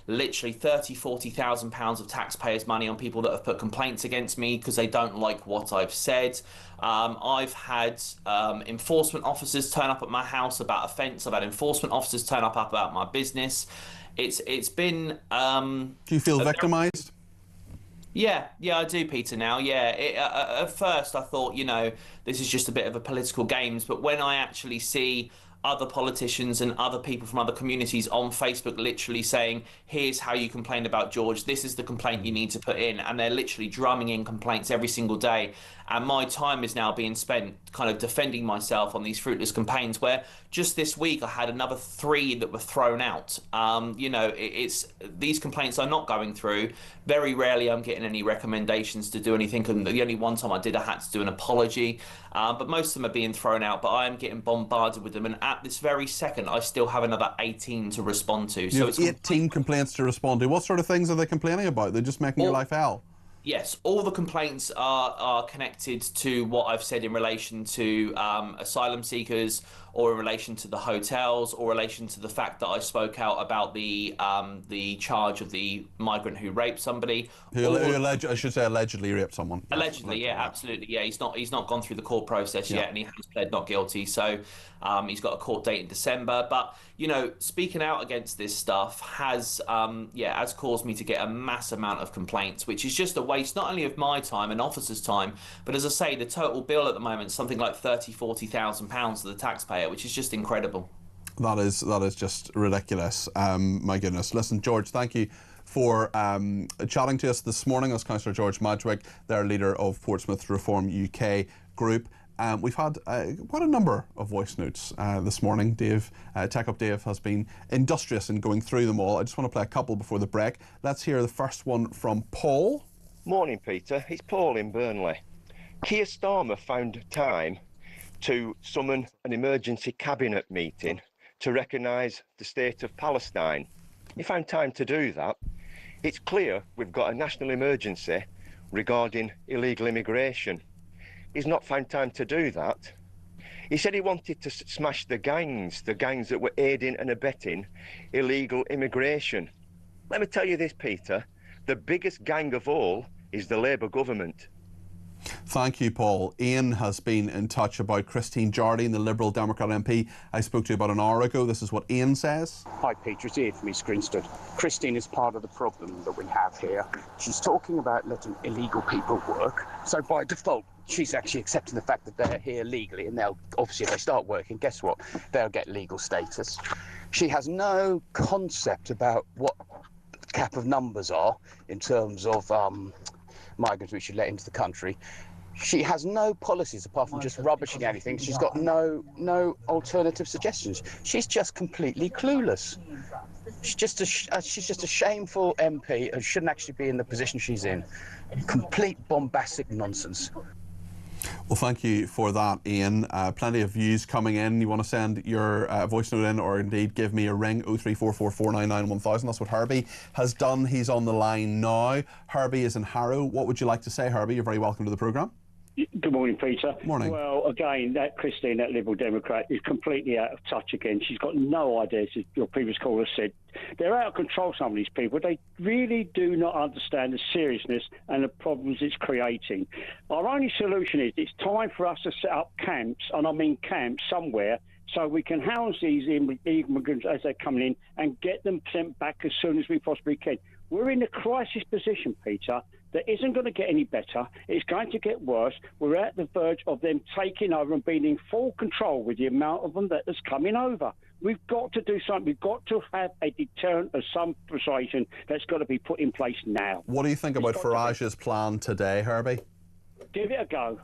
literally £40,000 of taxpayers' money on people that have put complaints against me because they don't like what I've said. I've had enforcement officers turn up at my house about a fence. I've had enforcement officers turn up about my business. It's been... Do you feel victimised? Yeah, I do, Peter, now. Yeah, at first I thought, this is just a bit of a political games. But when I actually see other politicians and other people from other communities on Facebook literally saying, here's how you complain about George, this is the complaint you need to put in, and they're literally drumming in complaints every single day. And my time is now being spent kind of defending myself on these fruitless campaigns, where just this week I had another 3 that were thrown out. You know, it's these complaints are not going through. Very rarely I'm getting any recommendations to do anything, and the only one time I did, I had to do an apology. But most of them are being thrown out, but I am getting bombarded with them, and at this very second I still have another 18 to respond to. So it's 18 complaints to respond to. What sort of things are they complaining about? They're just making your life hell? Yes, all the complaints are connected to what I've said in relation to asylum seekers, or in relation to the hotels, or in relation to the fact that I spoke out about the charge of the migrant who raped somebody. I should say allegedly raped someone. Allegedly, yeah, absolutely, yeah. He's not gone through the court process yet, and he has pled not guilty. So he's got a court date in December. But you know, speaking out against this stuff has caused me to get a mass amount of complaints, which is just a waste not only of my time and officers' time, but as I say, the total bill at the moment is something like £30,000-40,000 to the taxpayer, which is just incredible. That is just ridiculous. My goodness. Listen, George, thank you for chatting to us this morning. As Councillor George Madwick, their leader of Portsmouth Reform UK group. We've had quite a number of voice notes this morning. Dave, Tech Up Dave, has been industrious in going through them all. I just want to play a couple before the break. Let's hear the first one from Paul. Morning, Peter. It's Paul in Burnley. Keir Starmer found time to summon an emergency cabinet meeting to recognise the state of Palestine. He found time to do that. It's clear we've got a national emergency regarding illegal immigration. He's not found time to do that. He said he wanted to smash the gangs that were aiding and abetting illegal immigration. Let me tell you this, Peter, the biggest gang of all is the Labour government. Thank you, Paul. Ian has been in touch about Christine Jardine, the Liberal Democrat MP I spoke to about an hour ago. This is what Ian says. Hi, Peter. It's Ian from East Grinstead. Christine is part of the problem that we have here. She's talking about letting illegal people work. So by default, she's actually accepting the fact that they're here legally, and they'll, obviously, if they start working, guess what? They'll get legal status. She has no concept about what the cap of numbers are in terms of migrants we should let into the country. She has no policies apart from just rubbishing everything. She's got no alternative suggestions. She's just completely clueless. She's just a shameful MP and shouldn't actually be in the position she's in. Complete bombastic nonsense. Well, thank you for that, Ian. Plenty of views coming in. You want to send your voice note in, or indeed give me a ring, 03444991000. That's what Herbie has done. He's on the line now. Herbie is in Harrow. What would you like to say, Herbie? You're very welcome to the programme. Good morning, Peter. Morning. Well, again, that Christine, that Liberal Democrat, is completely out of touch again. She's got no idea, as your previous caller said. They're out of control, some of these people. They really do not understand the seriousness and the problems it's creating. Our only solution is it's time for us to set up camps, and I mean camps somewhere, so we can house these immigrants as they're coming in and get them sent back as soon as we possibly can. We're in a crisis position, Peter, that isn't going to get any better. It's going to get worse. We're at the verge of them taking over and being in full control with the amount of them that's coming over. We've got to do something. We've got to have a deterrent of some persuasion that's got to be put in place now. What do you think about Farage's plan today, Herbie? Give it a go.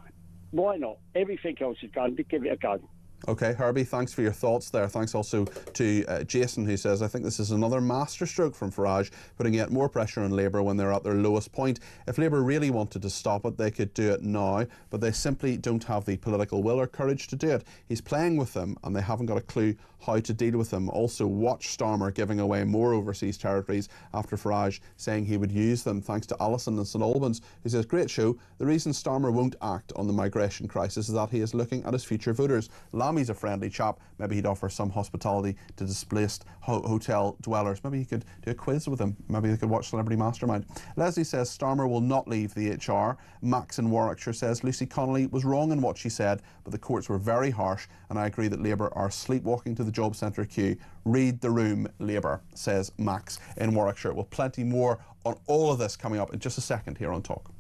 Why not? Everything else is going to give it a go. OK, Herbie, thanks for your thoughts there. Thanks also to Jason, who says, I think this is another masterstroke from Farage, putting yet more pressure on Labour when they're at their lowest point. If Labour really wanted to stop it, they could do it now, but they simply don't have the political will or courage to do it. He's playing with them, and they haven't got a clue how to deal with them. Also, watch Starmer giving away more overseas territories after Farage saying he would use them. Thanks to Alison in St Albans, who says, great show. The reason Starmer won't act on the migration crisis is that he is looking at his future voters. Lammy's a friendly chap. Maybe he'd offer some hospitality to displaced hotel dwellers. Maybe he could do a quiz with him. Maybe they could watch Celebrity Mastermind. Leslie says Starmer will not leave the ECHR. Max in Warwickshire says Lucy Connelly was wrong in what she said, but the courts were very harsh, and I agree that Labour are sleepwalking to the job centre queue. Read the room, Labour, says Max in Warwickshire. Well, plenty more on all of this coming up in just a second here on Talk.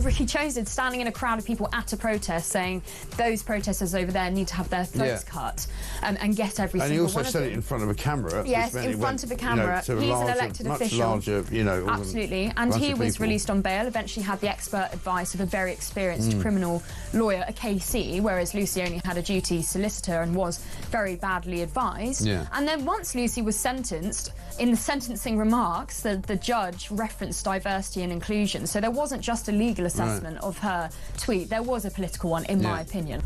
got Ricky Chosen standing in a crowd of people at a protest saying those protesters over there need to have their throats cut and get every and single he one also of said them. it in front of a camera. Yes, in front of a camera. You know, He's an elected much official. larger, you know, absolutely. And he was people. released on bail. Eventually had the expert advice of a very experienced criminal lawyer, a KC, whereas Lucy only had a duty solicitor and was very badly advised. Yeah. And then once Lucy was sentenced, in the sentencing remarks, the judge referenced diversity and inclusion. So there wasn't just a legal assessment of her tweet, there was a political one, in my opinion.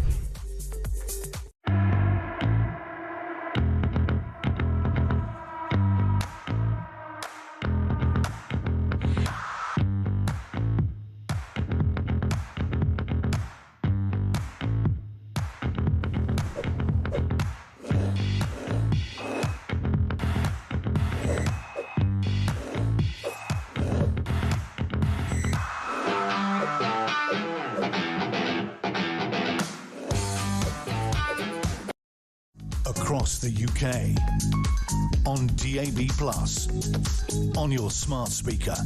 Across the UK, on DAB+, on your smart speaker,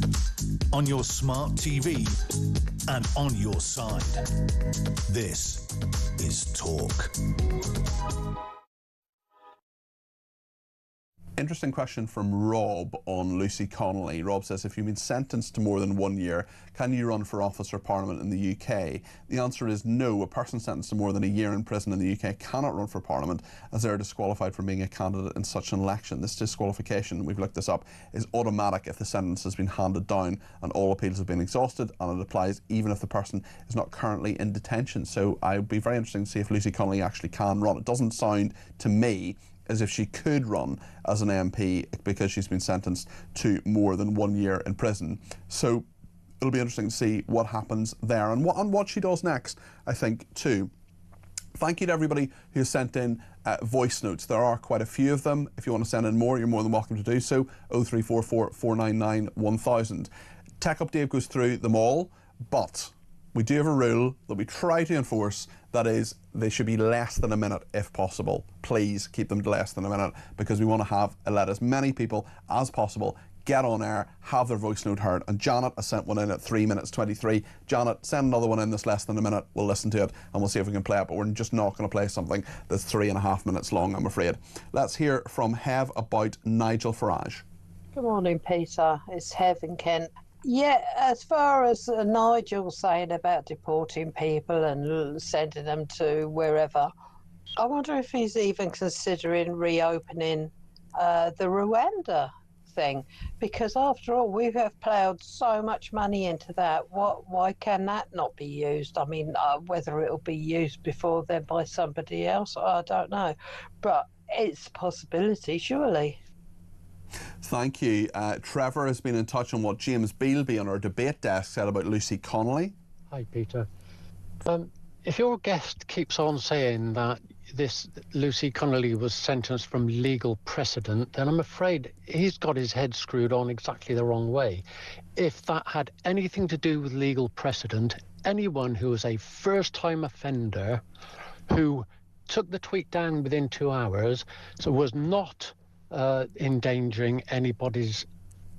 on your smart TV, and on your side. This is Talk. Interesting question from Rob on Lucy Connelly. Rob says, if you've been sentenced to more than 1 year, can you run for office or parliament in the UK? The answer is no. A person sentenced to more than a year in prison in the UK cannot run for parliament, as they are disqualified from being a candidate in such an election. This disqualification, we've looked this up, is automatic if the sentence has been handed down and all appeals have been exhausted, and it applies even if the person is not currently in detention. So I would be very interested to see if Lucy Connelly actually can run. It doesn't sound to me as if she could run as an MP because she's been sentenced to more than 1 year in prison. So it'll be interesting to see what happens there and what she does next, I think, too. Thank you to everybody who sent in voice notes. There are quite a few of them. If you want to send in more, you're more than welcome to do so. 0344 499 1000. Tech Update goes through them all, but we do have a rule that we try to enforce. That is, they should be less than a minute if possible. Please keep them to less than a minute, because we want to let as many people as possible get on air, have their voice note heard. And Janet has sent one in at 3 minutes 23. Janet, send another one in that's less than a minute. We'll listen to it and we'll see if we can play it, but we're just not going to play something that's 3.5 minutes long, I'm afraid. Let's hear from Hev about Nigel Farage. Good morning, Peter. It's Hev in Kent. Yeah, as far as Nigel saying about deporting people and sending them to wherever, I wonder if he's even considering reopening the Rwanda thing, because after all, we have ploughed so much money into that. Why can that not be used? I mean, whether it'll be used before then by somebody else, I don't know, but it's a possibility, surely. Thank you. Trevor has been in touch on what James Bealby on our debate desk said about Lucy Connelly. Hi, Peter. If your guest keeps on saying that this Lucy Connelly was sentenced from legal precedent, then I'm afraid he's got his head screwed on exactly the wrong way. If that had anything to do with legal precedent, anyone who was a first-time offender who took the tweet down within 2 hours, so was not endangering anybody's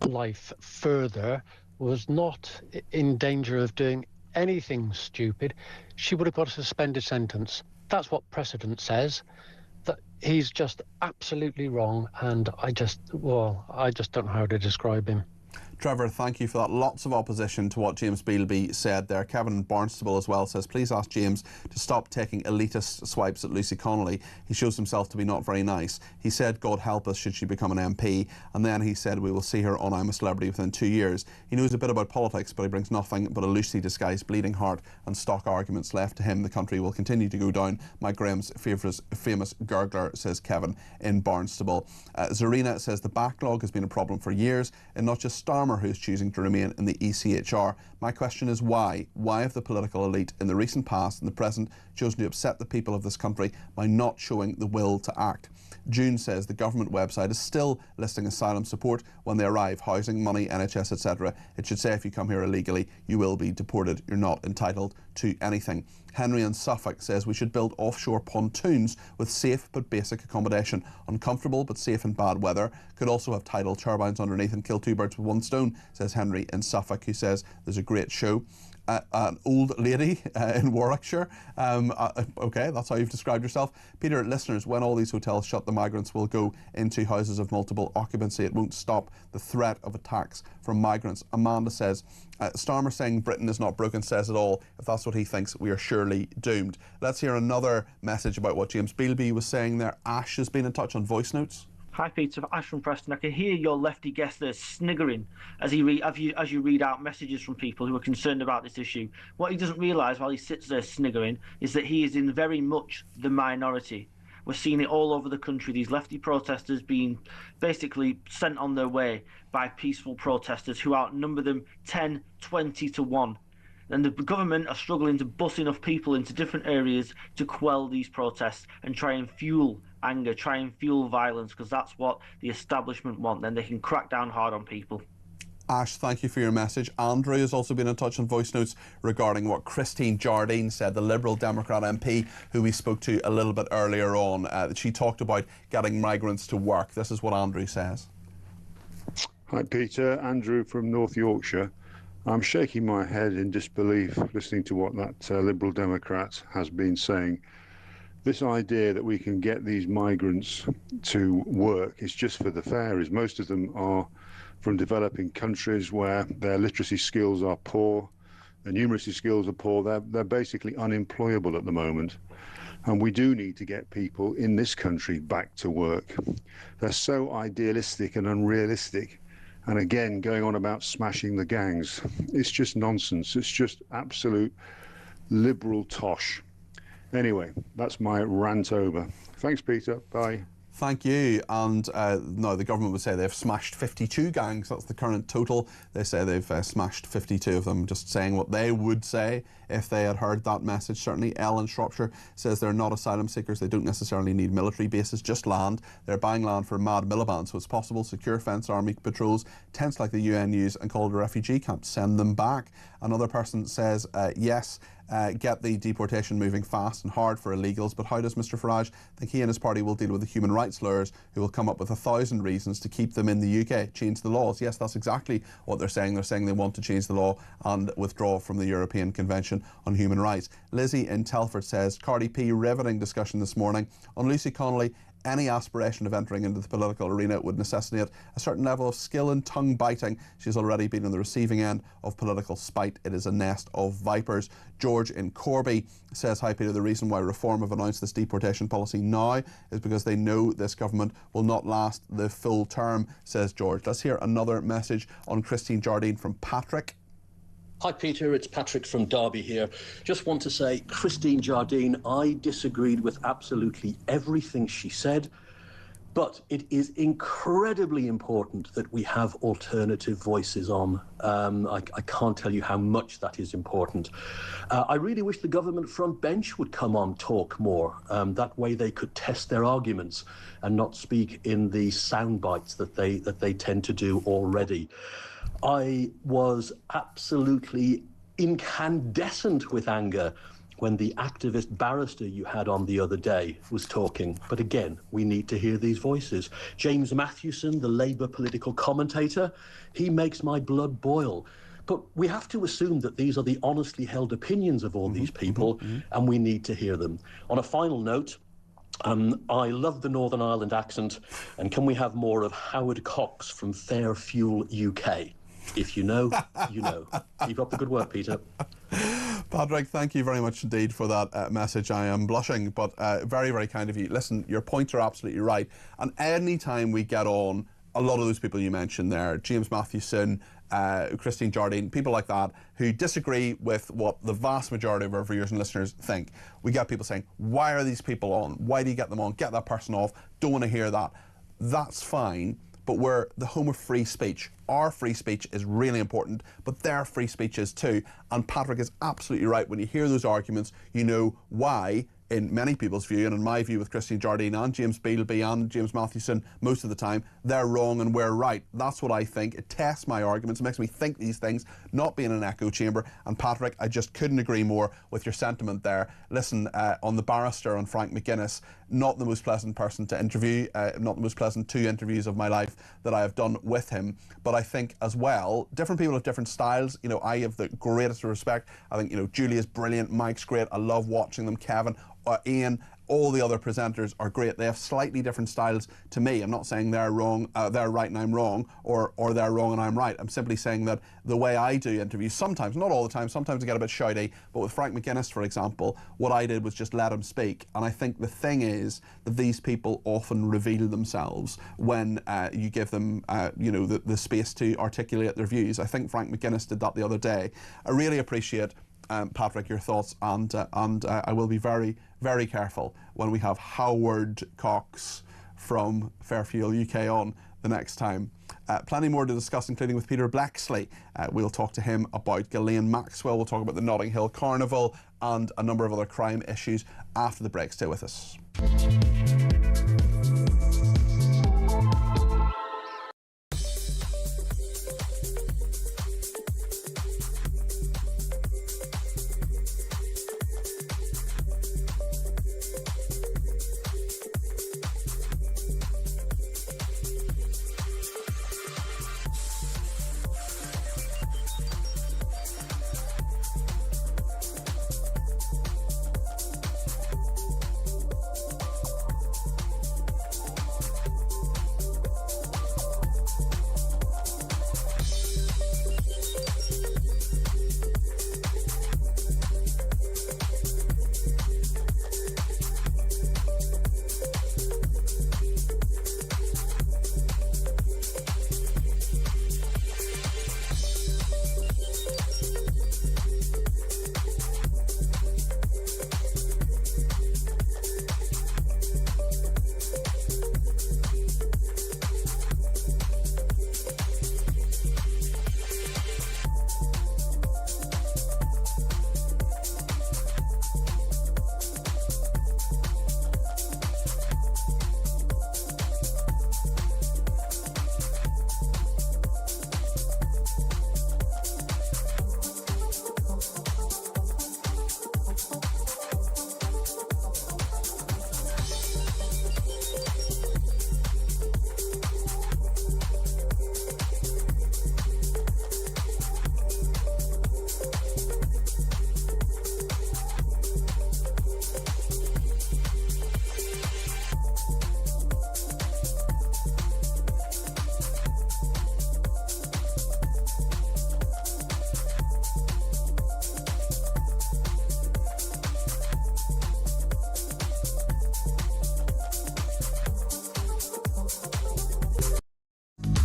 life further, was not in danger of doing anything stupid, she would have got a suspended sentence. That's what precedent says. That he's just absolutely wrong, and I just don't know how to describe him. Trevor, thank you for that. Lots of opposition to what James Bealby said there. Kevin Barnstable as well says, please ask James to stop taking elitist swipes at Lucy Connelly. He shows himself to be not very nice. He said, God help us should she become an MP. And then he said, we will see her on I'm a Celebrity within 2 years. He knows a bit about politics, but he brings nothing but a loosely disguised bleeding heart and stock arguments left to him. The country will continue to go down. Mike Graham's famous gurgler, says Kevin in Barnstable. Zarina says the backlog has been a problem for years, and not just Starmer who's choosing to remain in the ECHR. My question is why? Why have the political elite in the recent past and the present chosen to upset the people of this country by not showing the will to act? June says the government website is still listing asylum support when they arrive, housing, money, NHS, etc. It should say if you come here illegally, you will be deported. You're not entitled to anything. Henry in Suffolk says we should build offshore pontoons with safe but basic accommodation. Uncomfortable but safe in bad weather. Could also have tidal turbines underneath and kill two birds with one stone, says Henry in Suffolk, who says there's a great show. an old lady in Warwickshire. OK, that's how you've described yourself. Peter, listeners, when all these hotels shut, the migrants will go into houses of multiple occupancy. It won't stop the threat of attacks from migrants. Amanda says, Starmer saying Britain is not broken says it all. If that's what he thinks, we are surely doomed. Let's hear another message about what James Bealby was saying there. Ash has been in touch on voice notes. Hi Peter, Ash from Preston. I can hear your lefty guest there sniggering as you read out messages from people who are concerned about this issue. What he doesn't realise while he sits there sniggering is that he is in very much the minority. We're seeing it all over the country, these lefty protesters being basically sent on their way by peaceful protesters who outnumber them 10, 20 to 1. And the government are struggling to bus enough people into different areas to quell these protests and try and fuel anger, try and fuel violence, because that's what the establishment want. Then they can crack down hard on people. Ash, thank you for your message. Andrew has also been in touch on voice notes regarding what Christine Jardine said, the Liberal Democrat MP who we spoke to a little bit earlier on. She talked about getting migrants to work. This is what Andrew says. Hi Peter, Andrew from North Yorkshire. I'm shaking my head in disbelief listening to what that Liberal Democrat has been saying. This idea that we can get these migrants to work is just for the fairies. Most of them are from developing countries where their literacy skills are poor, their numeracy skills are poor. They're basically unemployable at the moment. And we do need to get people in this country back to work. They're so idealistic and unrealistic. And again, going on about smashing the gangs, it's just nonsense. It's just absolute liberal tosh. Anyway, that's my rant over. Thanks, Peter. Bye. Thank you. And no, the government would say they've smashed 52 gangs. That's the current total. They say they've smashed 52 of them. Just saying what they would say if they had heard that message. Certainly, Elle in Shropshire says they're not asylum seekers. They don't necessarily need military bases, just land. They're buying land for Mad Miliband, so it's possible. Secure fence, army patrols, tents like the UN use, and called a refugee camp. Send them back. Another person says, yes, get the deportation moving fast and hard for illegals, but how does Mr Farage think he and his party will deal with the human rights lawyers who will come up with 1,000 reasons to keep them in the UK? Change the laws. Yes, that's exactly what they're saying. They're saying they want to change the law and withdraw from the European Convention on Human Rights. Lizzie in Telford says, Cardi P, riveting discussion this morning on Lucy Connelly. Any aspiration of entering into the political arena would necessitate a certain level of skill and tongue biting. She's already been on the receiving end of political spite. It is a nest of vipers. George in Corby says, hi Peter, the reason why Reform have announced this deportation policy now is because they know this government will not last the full term, says George. Let's hear another message on Christine Jardine from Patrick. Hi Peter, it's Patrick from Derby here. Just want to say, Christine Jardine, I disagreed with absolutely everything she said, but it is incredibly important that we have alternative voices on. I can't tell you how much that is important. I really wish the government front bench would come on talk more. That way they could test their arguments and not speak in the sound bites that they tend to do already. I was absolutely incandescent with anger when the activist barrister you had on the other day was talking. But again, we need to hear these voices. James Mathewson, the Labour political commentator, he makes my blood boil. But we have to assume that these are the honestly held opinions of all these people, and we need to hear them. On a final note, I love the Northern Ireland accent, and can we have more of Howard Cox from Fair Fuel UK? If you know, you know. Keep up the good work, Peter. Patrick, thank you very much indeed for that message. I am blushing, but very, very kind of you. Listen, your points are absolutely right. And any time we get on, a lot of those people you mentioned there, James Mathewson, Christine Jardine, people like that, who disagree with what the vast majority of our viewers and listeners think. We get people saying, why are these people on? Why do you get them on? Get that person off. Don't want to hear that. That's fine. But we're the home of free speech. Our free speech is really important, but their free speech is too. And Patrick is absolutely right. When you hear those arguments, you know why in many people's view, and in my view with Christine Jardine and James Beelby and James Mathewson most of the time, they're wrong and we're right. That's what I think. It tests my arguments. It makes me think these things, not being an echo chamber. And Patrick, I just couldn't agree more with your sentiment there. Listen, on the barrister, on Frank McGuinness, not the most pleasant person to interview, not the most pleasant 2 interviews of my life that I have done with him. But I think as well, different people have different styles. You know, I have the greatest respect. I think, you know, Julia's brilliant, Mike's great. I love watching them. Kevin, Ian, all the other presenters are great. They have slightly different styles to me. I'm not saying they're wrong, they're right and I'm wrong, or they're wrong and I'm right. I'm simply saying that the way I do interviews, sometimes, not all the time, sometimes I get a bit shouty, but with Frank McGuinness, for example, what I did was just let him speak. And I think the thing is that these people often reveal themselves when you give them, you know, the space to articulate their views. I think Frank McGuinness did that the other day. I really appreciate Patrick, your thoughts, and I will be very, very careful when we have Howard Cox from Fairfield UK on the next time. Plenty more to discuss, including with Peter Blacksley. We'll talk to him about Ghislaine Maxwell. We'll talk about the Notting Hill Carnival and a number of other crime issues after the break. Stay with us.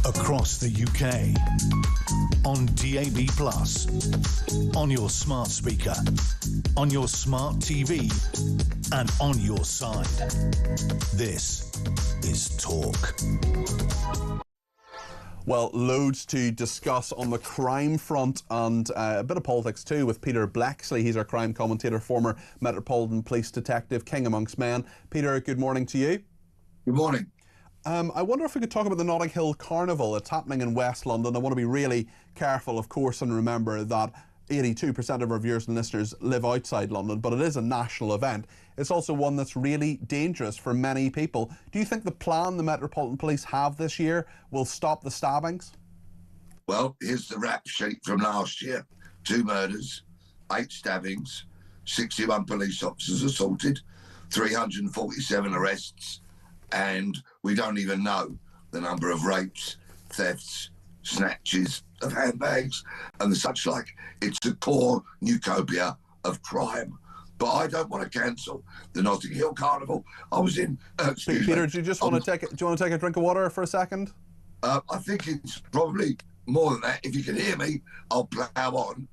Across the UK, on DAB+, on your smart speaker, on your smart TV, and on your side. This is Talk. Well, loads to discuss on the crime front and a bit of politics too with Peter Blacksley. He's our crime commentator, former Metropolitan Police Detective, king amongst men. Peter, good morning to you. Good morning. I wonder if we could talk about the Notting Hill Carnival. It's happening in West London. I want to be really careful, of course, and remember that 82% of our viewers and listeners live outside London, but it is a national event. It's also one that's really dangerous for many people. Do you think the plan the Metropolitan Police have this year will stop the stabbings? Well, here's the rap sheet from last year. 2 murders, 8 stabbings, 61 police officers assaulted, 347 arrests, and we don't even know the number of rapes, thefts, snatches of handbags and the such like. It's a core nucopia of crime. But I don't want to cancel the Notting Hill Carnival. I was in... Peter, do you just want to take a drink of water for a second? I think it's probably more than that. If you can hear me, I'll plow on.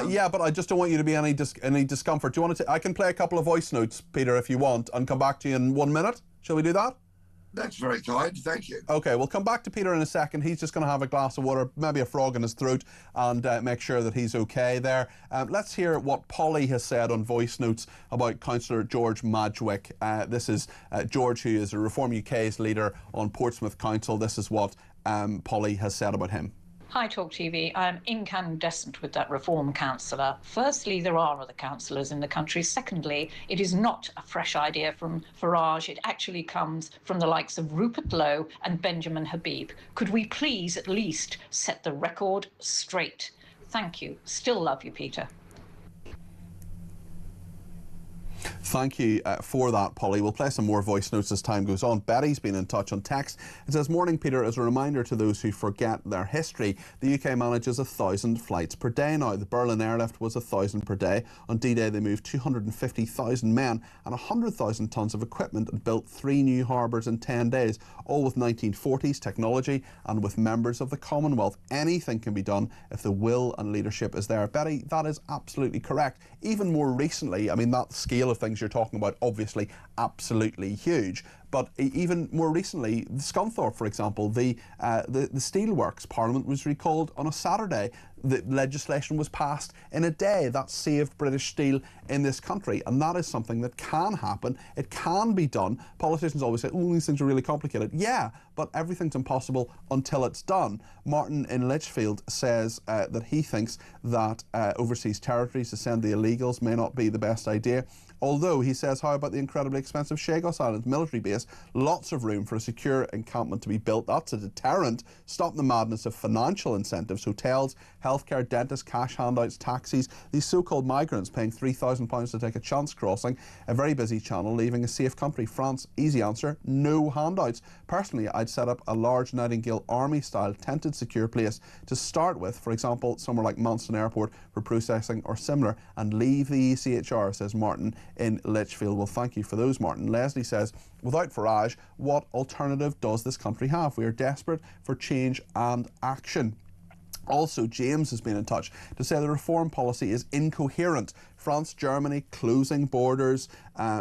Yeah, but I just don't want you to be any discomfort. Do you want to? I can play a couple of voice notes, Peter, if you want, and come back to you in 1 minute. Shall we do that? That's very kind, thank you. OK, we'll come back to Peter in a second. He's just going to have a glass of water, maybe a frog in his throat, and make sure that he's OK there. Let's hear what Polly has said on voice notes about Councillor George Madwick. This is George, who is a Reform UK's leader on Portsmouth Council. This is what Polly has said about him. Hi, talkTV. I'm incandescent with that Reform councillor. Firstly, there are other councillors in the country. Secondly, it is not a fresh idea from Farage. It actually comes from the likes of Rupert Lowe and Benjamin Habib. Could we please at least set the record straight? Thank you. Still love you, Peter. Thank you for that, Polly. We'll play some more voice notes as time goes on. Betty's been in touch on text. It says, "Morning, Peter. As a reminder to those who forget their history, the UK manages 1,000 flights per day now. The Berlin airlift was 1,000 per day. On D-Day, they moved 250,000 men and 100,000 tonnes of equipment and built 3 new harbours in 10 days, all with 1940s technology and with members of the Commonwealth. Anything can be done if the will and leadership is there." Betty, that is absolutely correct. Even more recently, I mean, that scale of things you're talking about, obviously absolutely huge. But even more recently, Scunthorpe, for example, the steelworks, Parliament was recalled on a Saturday. The legislation was passed in a day. That saved British steel in this country, and that is something that can happen. It can be done. Politicians always say, "Oh, these things are really complicated." Yeah, but everything's impossible until it's done. Martin in Lichfield says that he thinks that overseas territories to send the illegals may not be the best idea. Although, he says, how about the incredibly expensive Chagos Island military base? Lots of room for a secure encampment to be built. That's a deterrent. Stop the madness of financial incentives. Hotels, healthcare, dentists, cash handouts, taxis. These so-called migrants paying £3,000 to take a chance crossing a very busy channel, leaving a safe country. France, easy answer, no handouts. Personally, I'd set up a large Nightingale Army-style tented secure place to start with, for example, somewhere like Manston Airport for processing or similar, and leave the ECHR, says Martin in Lichfield. Well, thank you for those, Martin. Leslie says, without Farage, what alternative does this country have? We are desperate for change and action. Also, James has been in touch to say the reform policy is incoherent. France, Germany closing borders,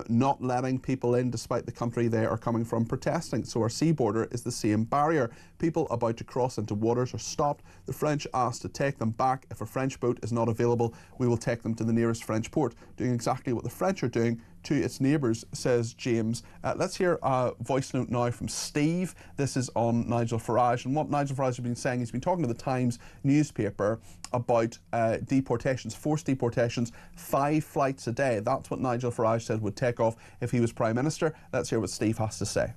not letting people in despite the country they are coming from protesting. So our sea border is the same barrier. People about to cross into waters are stopped. The French asked to take them back. If a French boat is not available, we will take them to the nearest French port, doing exactly what the French are doing to its neighbours, says James. Let's hear a voice note now from Steve. This is on Nigel Farage, and what Nigel Farage has been saying, he's been talking to the Times newspaper about deportations, forced deportations, 5 flights a day. That's what Nigel Farage said would take off if he was Prime Minister. Let's hear what Steve has to say.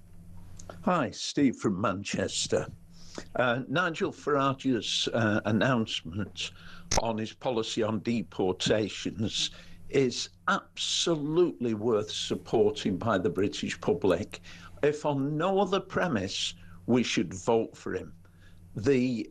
Hi, Steve from Manchester. Nigel Farage's announcement on his policy on deportations is absolutely worth supporting by the British public. If on no other premise, we should vote for him. The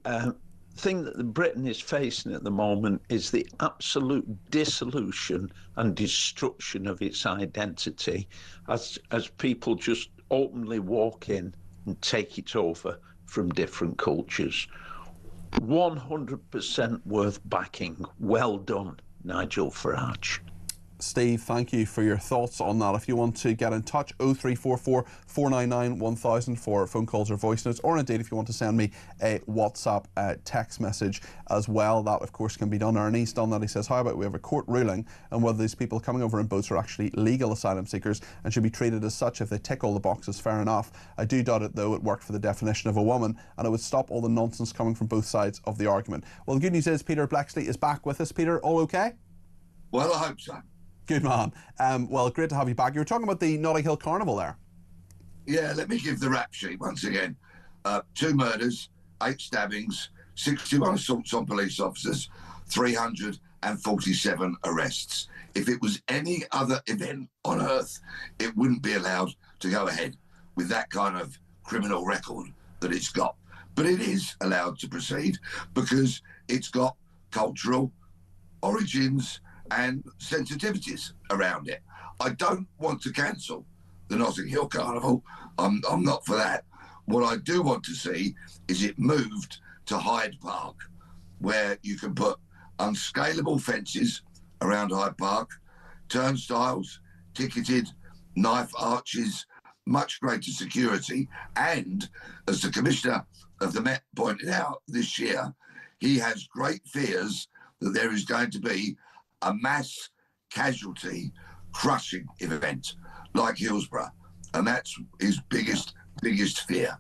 thing that Britain is facing at the moment is the absolute dissolution and destruction of its identity as people just openly walk in and take it over from different cultures. 100% worth backing. Well done, Nigel Farage. Steve, thank you for your thoughts on that. If you want to get in touch, 0344 499 1000 for phone calls or voice notes, or indeed if you want to send me a WhatsApp text message as well, that of course can be done. Ernie's done that. He says, how about we have a court ruling on whether these people coming over in boats are actually legal asylum seekers and should be treated as such if they tick all the boxes? Fair enough. I do doubt it though. It worked for the definition of a woman, and it would stop all the nonsense coming from both sides of the argument. Well, the good news is Peter Blexley is back with us. Peter, all okay? Well, I hope so. Good man. Well, great to have you back. You were talking about the Notting Hill Carnival there. Yeah, let me give the rap sheet once again. 2 murders, 8 stabbings, 61 assaults on police officers, 347 arrests. If it was any other event on earth, it wouldn't be allowed to go ahead with that kind of criminal record that it's got. But it is allowed to proceed because it's got cultural origins and sensitivities around it. I don't want to cancel the Notting Hill Carnival. I'm not for that. What I do want to see is it moved to Hyde Park, where you can put unscalable fences around Hyde Park, turnstiles, ticketed knife arches, much greater security. And as the Commissioner of the Met pointed out this year, he has great fears that there is going to be a mass casualty crushing event like Hillsborough. And that's his biggest fear.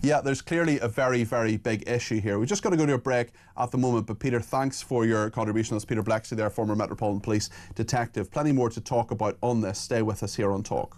Yeah, there's clearly a very, very big issue here. We've just got to go to a break at the moment, but Peter, thanks for your contribution. That's Peter Blexley there, former Metropolitan Police detective. Plenty more to talk about on this. Stay with us here on Talk.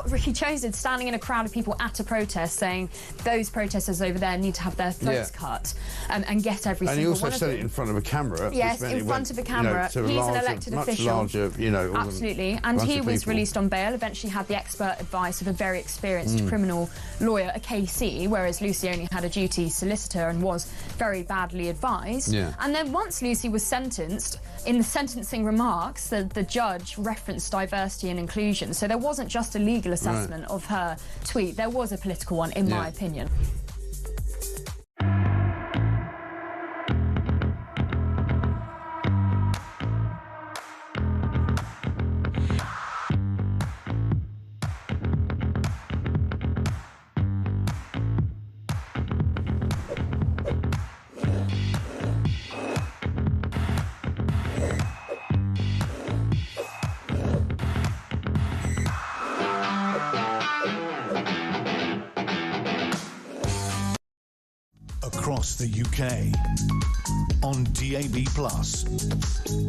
Ricky Chose did, standing in a crowd of people at a protest, saying those protesters over there need to have their throats cut and get every single one of them. And he also said it in front of a camera. Yes, in front of a camera. He's an elected official. Much larger, you know. Absolutely. And he was released on bail, eventually had the expert advice of a very experienced criminal lawyer, a KC, whereas Lucy only had a duty solicitor and was very badly advised. Yeah. And then once Lucy was sentenced, in the sentencing remarks, the judge referenced diversity and inclusion. So there wasn't just a legal assessment of her tweet, there was a political one, in my opinion. Across the UK, on DAB+,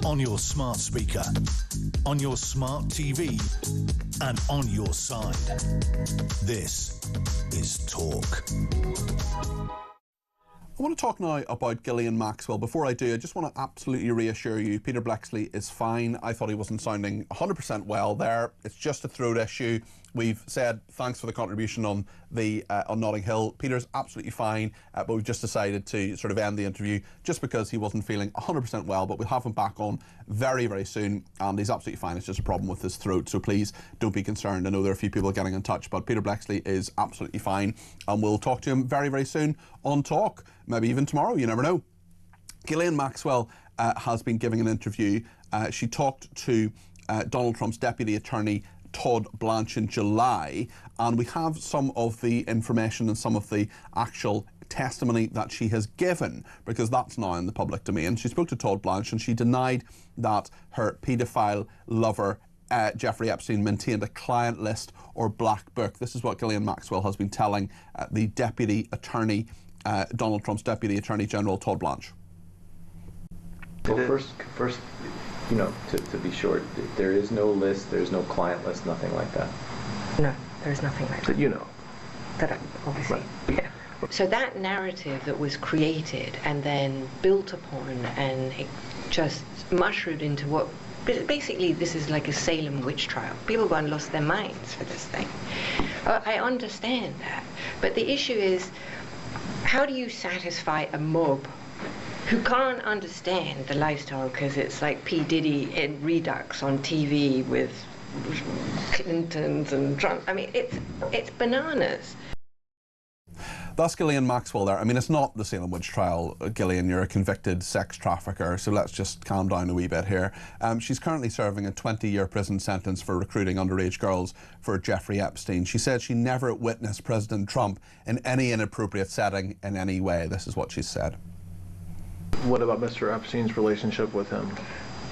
on your smart speaker, on your smart TV, and on your side. This is Talk. I want to talk now about Ghislaine Maxwell. Before I do, I just want to absolutely reassure you, Peter Blexley is fine. I thought he wasn't sounding 100% well there. It's just a throat issue. We've said thanks for the contribution on the on Notting Hill. Peter's absolutely fine, but we've just decided to sort of end the interview just because he wasn't feeling 100% well, but we'll have him back on very, very soon, and he's absolutely fine. It's just a problem with his throat, so please don't be concerned. I know there are a few people getting in touch, but Peter Blexley is absolutely fine, and we'll talk to him very, very soon on Talk, maybe even tomorrow, you never know. Ghislaine Maxwell has been giving an interview. She talked to Donald Trump's Deputy Attorney Todd Blanche in July, and we have some of the information and some of the actual testimony that she has given, because that's now in the public domain. She spoke to Todd Blanche and she denied that her paedophile lover Jeffrey Epstein maintained a client list or black book. This is what Ghislaine Maxwell has been telling the Deputy Attorney, Donald Trump's Deputy Attorney General Todd Blanche. Well, first, you know, to be short, there is no list, there's no client list, nothing like that. No, there's nothing like that. That you know. That I, obviously. Right. Yeah. So that narrative that was created and then built upon and it just mushroomed into what, basically this is like a Salem witch trial. People have gone lost their minds for this thing. I understand that. But the issue is, how do you satisfy a mob who can't understand the lifestyle because it's like P. Diddy in Redux on TV with Clintons and Trump? I mean, it's bananas. That's Ghislaine Maxwell there. I mean, it's not the Salem witch trial, Ghislaine. You're a convicted sex trafficker, so let's just calm down a wee bit here. She's currently serving a 20-year prison sentence for recruiting underage girls for Jeffrey Epstein. She said she never witnessed President Trump in any inappropriate setting in any way. This is what she said. What about Mr. Epstein's relationship with him?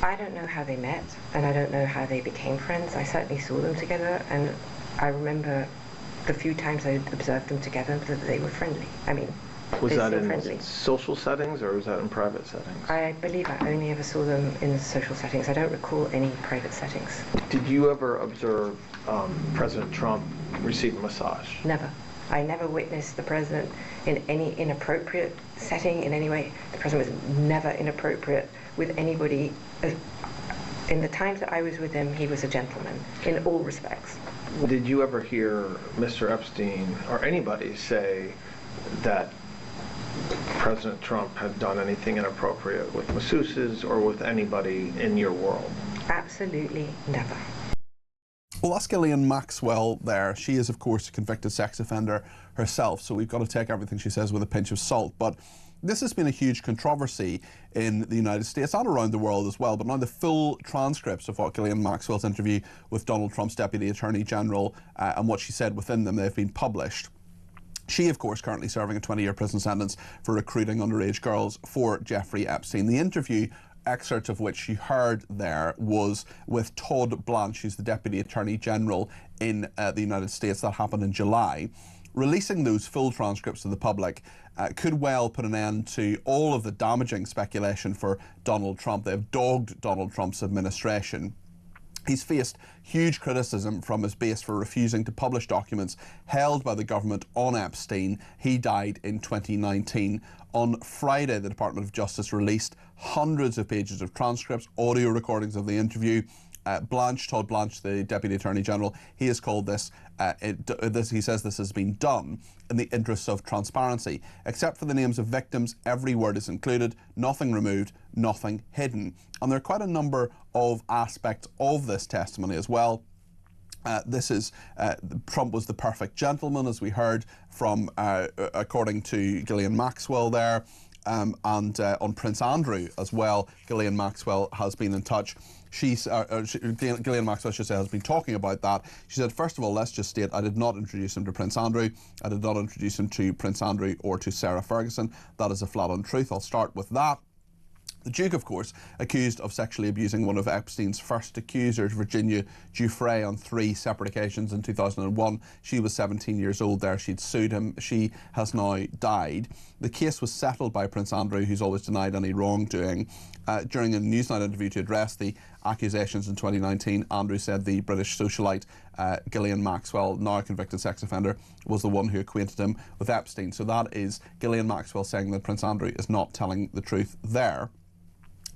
I don't know how they met, and I don't know how they became friends. I certainly saw them together, and I remember the few times I observed them together that they were friendly. I mean, was that in friendly. Social settings or was that in private settings? I believe I only ever saw them in social settings. I don't recall any private settings. Did you ever observe President Trump receive a massage? Never. I never witnessed the president in any inappropriate setting in any way. The president was never inappropriate with anybody. In the times that I was with him, he was a gentleman in all respects. Did you ever hear Mr. Epstein or anybody say that President Trump had done anything inappropriate with masseuses or with anybody in your world? Absolutely never. Well, that's Ghislaine Maxwell there. She is, of course, a convicted sex offender herself, so we've got to take everything she says with a pinch of salt. But this has been a huge controversy in the United States and around the world as well. But now the full transcripts of what Ghislaine Maxwell's interview with Donald Trump's Deputy Attorney General and what she said within them, they've been published. She, of course, currently serving a 20-year prison sentence for recruiting underage girls for Jeffrey Epstein. The interview, excerpt of which you heard there, was with Todd Blanche, who's the Deputy Attorney General in the United States. That happened in July. Releasing those full transcripts to the public could well put an end to all of the damaging speculation for Donald Trump. They've dogged Donald Trump's administration. He's faced huge criticism from his base for refusing to publish documents held by the government on Epstein. He died in 2019. On Friday, the Department of Justice released hundreds of pages of transcripts, audio recordings of the interview. Todd Blanche, the Deputy Attorney General, he has called this, he says this has been done in the interests of transparency. Except for the names of victims, every word is included, nothing removed, nothing hidden. And there are quite a number of aspects of this testimony as well. Trump was the perfect gentleman, as we heard from, according to Ghislaine Maxwell there. And on Prince Andrew as well, Ghislaine Maxwell has been in touch. Ghislaine Maxwell, should say, has been talking about that. She said, first of all, let's just state, I did not introduce him to Prince Andrew. I did not introduce him to Prince Andrew or to Sarah Ferguson. That is a flat untruth. I'll start with that. The Duke, of course, accused of sexually abusing one of Epstein's first accusers, Virginia Giuffre, on 3 separate occasions in 2001. She was 17 years old there. She'd sued him. She has now died. The case was settled by Prince Andrew, who's always denied any wrongdoing. During a Newsnight interview to address the accusations in 2019, Andrew said the British socialite Ghislaine Maxwell, now a convicted sex offender, was the one who acquainted him with Epstein. So that is Ghislaine Maxwell saying that Prince Andrew is not telling the truth there.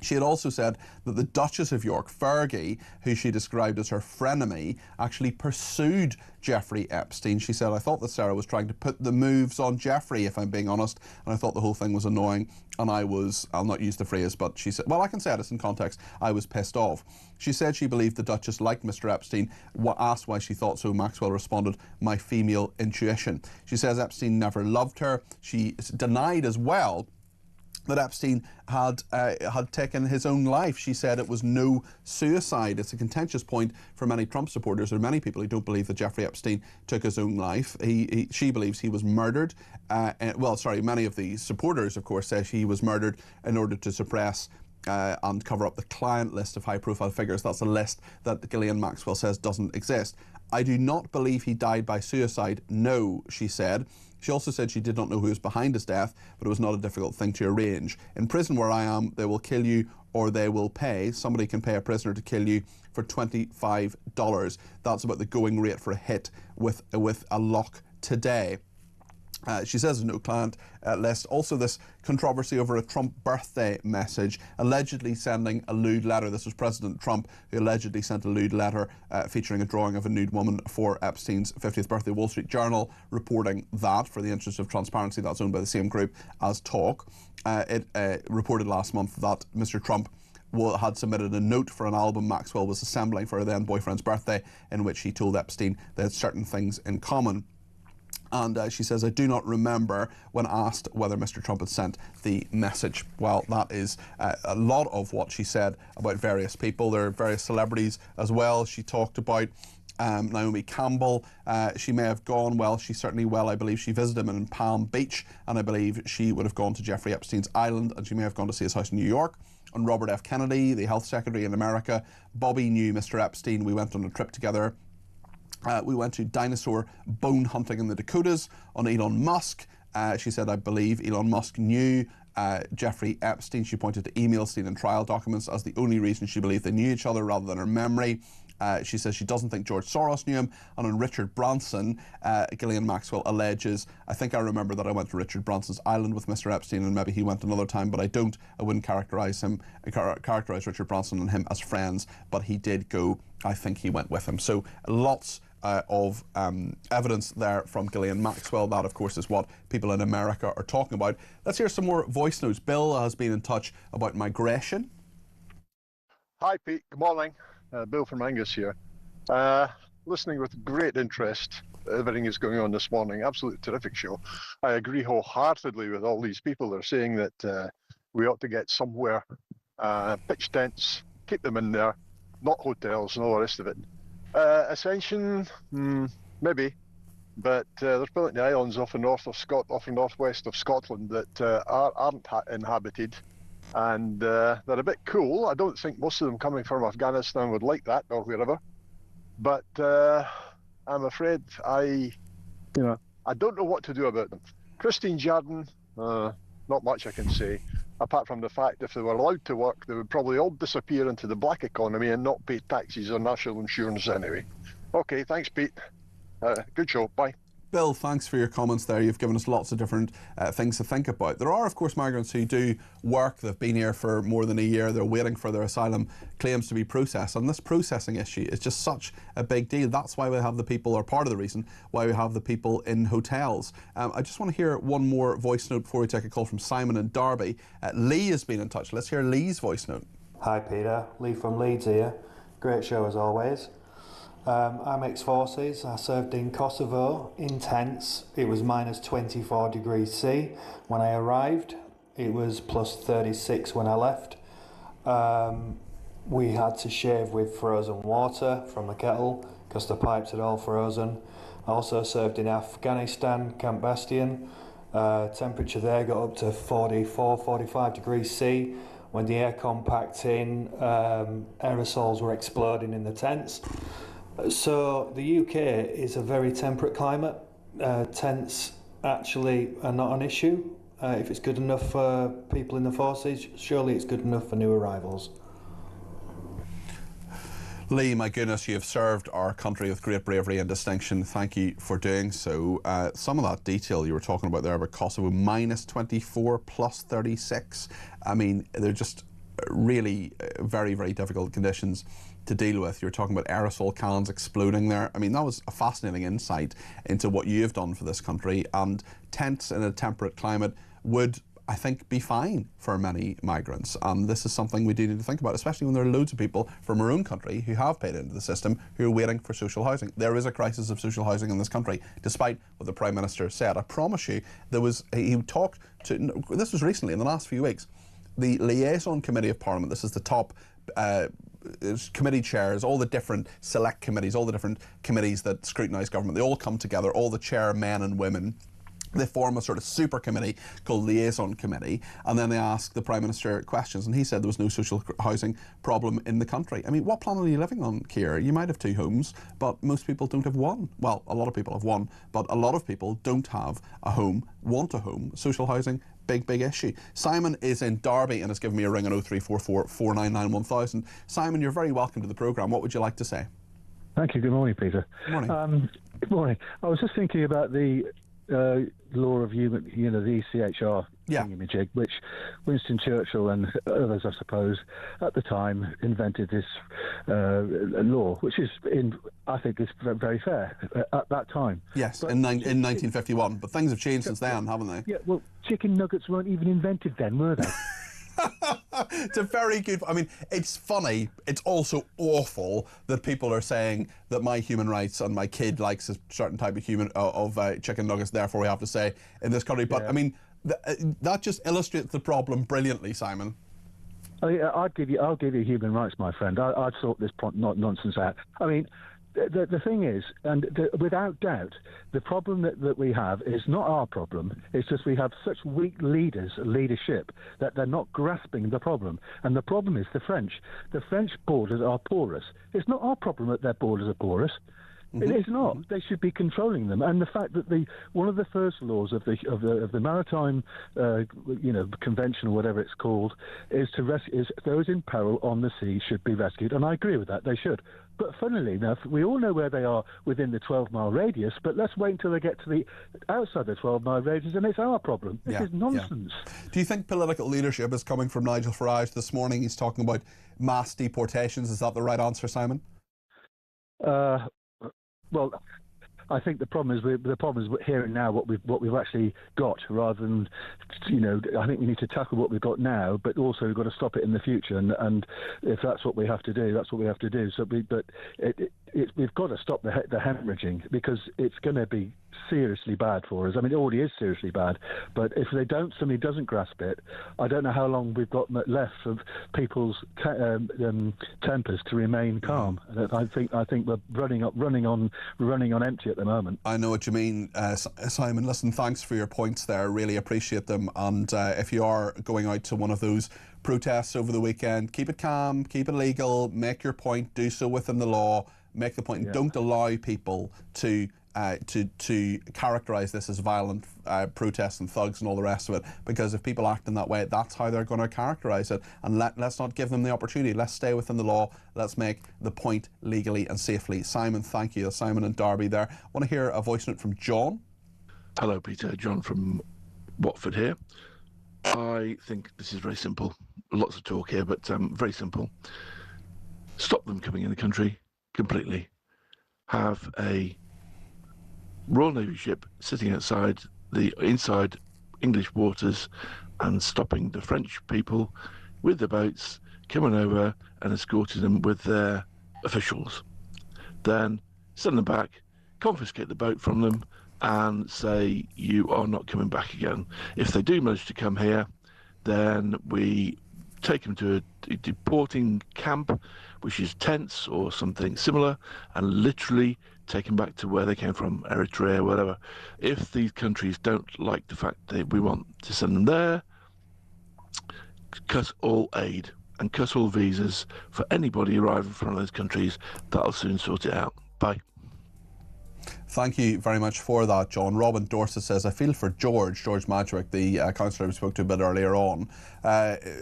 She had also said that the Duchess of York, Fergie, who she described as her frenemy, actually pursued Jeffrey Epstein. She said, I thought that Sarah was trying to put the moves on Jeffrey, if I'm being honest, and I thought the whole thing was annoying, and I'll not use the phrase, but she said, well, I can say this in context, I was pissed off. She said she believed the Duchess liked Mr. Epstein. Asked why she thought so, Maxwell responded, my female intuition. She says Epstein never loved her. She denied as well that Epstein had taken his own life. She said it was no suicide. It's a contentious point for many Trump supporters. There are many people who don't believe that Jeffrey Epstein took his own life. She believes he was murdered. Many of the supporters, of course, say he was murdered in order to suppress and cover up the client list of high-profile figures. That's a list that Ghislaine Maxwell says doesn't exist. I do not believe he died by suicide, no, she said. She also said she did not know who was behind his death, but it was not a difficult thing to arrange. In prison where I am, they will kill you or they will pay. Somebody can pay a prisoner to kill you for $25. That's about the going rate for a hit with a lock today. She says there's no client list. Also, this controversy over a Trump birthday message, allegedly sending a lewd letter. This was President Trump who allegedly sent a lewd letter featuring a drawing of a nude woman for Epstein's 50th birthday. Wall Street Journal reporting that, for the interest of transparency, that's owned by the same group as Talk. It reported last month that Mr. Trump had submitted a note for an album Maxwell was assembling for her then boyfriend's birthday, in which he told Epstein they had certain things in common. And she says, I do not remember when asked whether Mr. Trump had sent the message. Well, that is a lot of what she said about various people. There are various celebrities as well. She talked about Naomi Campbell. She may have gone, well, she certainly, I believe she visited him in Palm Beach, and I believe she would have gone to Jeffrey Epstein's island, and she may have gone to see his house in New York. And Robert F. Kennedy, the health secretary in America. Bobby knew Mr. Epstein. We went on a trip together. We went to dinosaur bone hunting in the Dakotas. On Elon Musk, she said, I believe Elon Musk knew Jeffrey Epstein. She pointed to emails seen in trial documents as the only reason she believed they knew each other rather than her memory. She says she doesn't think George Soros knew him. And on Richard Branson, Ghislaine Maxwell alleges, I think I remember that I went to Richard Branson's island with Mr. Epstein, and maybe he went another time, but I wouldn't characterise Richard Branson and him as friends, but he did go. I think he went with him. So lots of evidence there from Ghislaine Maxwell. That, of course, is what people in America are talking about. Let's hear some more voice notes. Bill has been in touch about migration. Hi, Pete. Good morning. Bill from Angus here. Listening with great interest everything is going on this morning. Absolutely terrific show. I agree wholeheartedly with all these people. They're saying that we ought to get somewhere, pitch tents, keep them in there, not hotels and all the rest of it. Ascension, maybe, but there's plenty of islands off the northwest of Scotland that aren't inhabited, and they're a bit cool. I don't think most of them coming from Afghanistan would like that or wherever, but I'm afraid I don't know what to do about them. Christine Jardine, not much I can say, apart from the fact if they were allowed to work, they would probably all disappear into the black economy and not pay taxes or national insurance anyway. Okay, thanks, Pete. Good show. Bye. Bill, thanks for your comments there. You've given us lots of different things to think about. There are, of course, migrants who do work. They've been here for more than a year. They're waiting for their asylum claims to be processed. And this processing issue is just such a big deal. That's why we have the people, or part of the reason why we have the people in hotels. I just want to hear one more voice note before we take a call from Simon in Derby. Lee has been in touch. Let's hear Lee's voice note. Hi, Peter. Lee from Leeds here. Great show as always. I'm ex-forces. I served in Kosovo in tents. It was minus 24 degrees C when I arrived. It was plus 36 when I left. We had to shave with frozen water from the kettle because the pipes had all frozen. I also served in Afghanistan, Camp Bastion. Temperature there got up to 44, 45 degrees C. When the aircon packed in, aerosols were exploding in the tents. So the UK is a very temperate climate. Tents actually are not an issue. If it's good enough for people in the forces, surely it's good enough for new arrivals. Lee, my goodness, you have served our country with great bravery and distinction. Thank you for doing so. Some of that detail you were talking about there about Kosovo, minus 24, plus 36. I mean, they're just really very, very difficult conditions to deal with. You're talking about aerosol cans exploding there. I mean, that was a fascinating insight into what you have done for this country, and tents in a temperate climate would, I think, be fine for many migrants. And this is something we do need to think about, especially when there are loads of people from our own country who have paid into the system who are waiting for social housing. There is a crisis of social housing in this country, despite what the Prime Minister said. I promise you, he talked to, this was recently, in the last few weeks, the Liaison Committee of Parliament, this is the top committee chairs, all the different select committees, all the different committees that scrutinise government, they all come together, all the chairmen and women. They form a sort of super committee called Liaison Committee, and then they ask the Prime Minister questions, and he said there was no social housing problem in the country. I mean, what planet are you living on, Keir? You might have 2 homes, but most people don't have one. Well, a lot of people have one, but a lot of people don't have a home, want a home. Social housing, big issue. Simon is in Derby and has given me a ring on 0344 499 1000. Simon, you're very welcome to the programme. What would you like to say? Thank you. Good morning, Peter. Good morning. Good morning. I was just thinking about the law of human, the ECHR thingamajig, which Winston Churchill and others, I suppose, at the time invented this law, which I think is very fair at that time. Yes, in 1951, but things have changed since then, haven't they? Yeah, well, chicken nuggets weren't even invented then, were they? It's a very good... I mean, it's funny. It's also awful that people are saying that my human rights and my kid likes a certain type of chicken nuggets, therefore we have to say in this country. But, I mean, that just illustrates the problem brilliantly, Simon. I'll give you human rights, my friend. I'd sort this nonsense out. I mean... The thing is, and without doubt, the problem that we have is not our problem. It's just we have such weak leadership, that they're not grasping the problem. And the problem is the French. The French borders are porous. It's not our problem that their borders are porous. It is not. They should be controlling them. And the fact that one of the first laws of the maritime, convention or whatever it's called, is those in peril on the sea should be rescued. And I agree with that. They should. But funnily enough, we all know where they are within the 12-mile radius. But let's wait until they get to the outside the 12-mile radius, and it's our problem. This is nonsense. Yeah. Do you think political leadership is coming from Nigel Farage this morning? He's talking about mass deportations. Is that the right answer, Simon? Well, I think the problem is here and now what we've actually got, rather than I think we need to tackle what we've got now, but also we've got to stop it in the future. And if that's what we have to do, that's what we have to do. So, we've got to stop the hemorrhaging, because it's going to be seriously bad for us. I mean, it already is seriously bad. But if somebody doesn't grasp it, I don't know how long we've got left of people's tempers to remain calm. I think we're running on empty at the moment. I know what you mean, Simon. Listen, thanks for your points there. Really appreciate them. And if you are going out to one of those protests over the weekend, keep it calm, keep it legal, make your point, do so within the law, make the point, and don't allow people to characterise this as violent protests and thugs and all the rest of it, because if people act in that way, that's how they're going to characterise it. And let's not give them the opportunity. Let's stay within the law. Let's make the point legally and safely. Simon, thank you. Simon and Derby there. I want to hear a voice note from John. Hello, Peter. John from Watford here. I think this is very simple. Lots of talk here, but very simple. Stop them coming in the country completely. Have a Royal Navy ship sitting inside English waters and stopping the French people with the boats coming over and escorting them with their officials. Then send them back, confiscate the boat from them, and say you are not coming back again. If they do manage to come here, then we take them to a deporting camp, which is tents or something similar, and literally take them back to where they came from, Eritrea, whatever. If these countries don't like the fact that we want to send them there, cut all aid and cut all visas for anybody arriving from those countries. That'll soon sort it out. Bye. Thank you very much for that, John. Robin Dorset says, I feel for George Madwick, the councillor we spoke to a bit earlier on.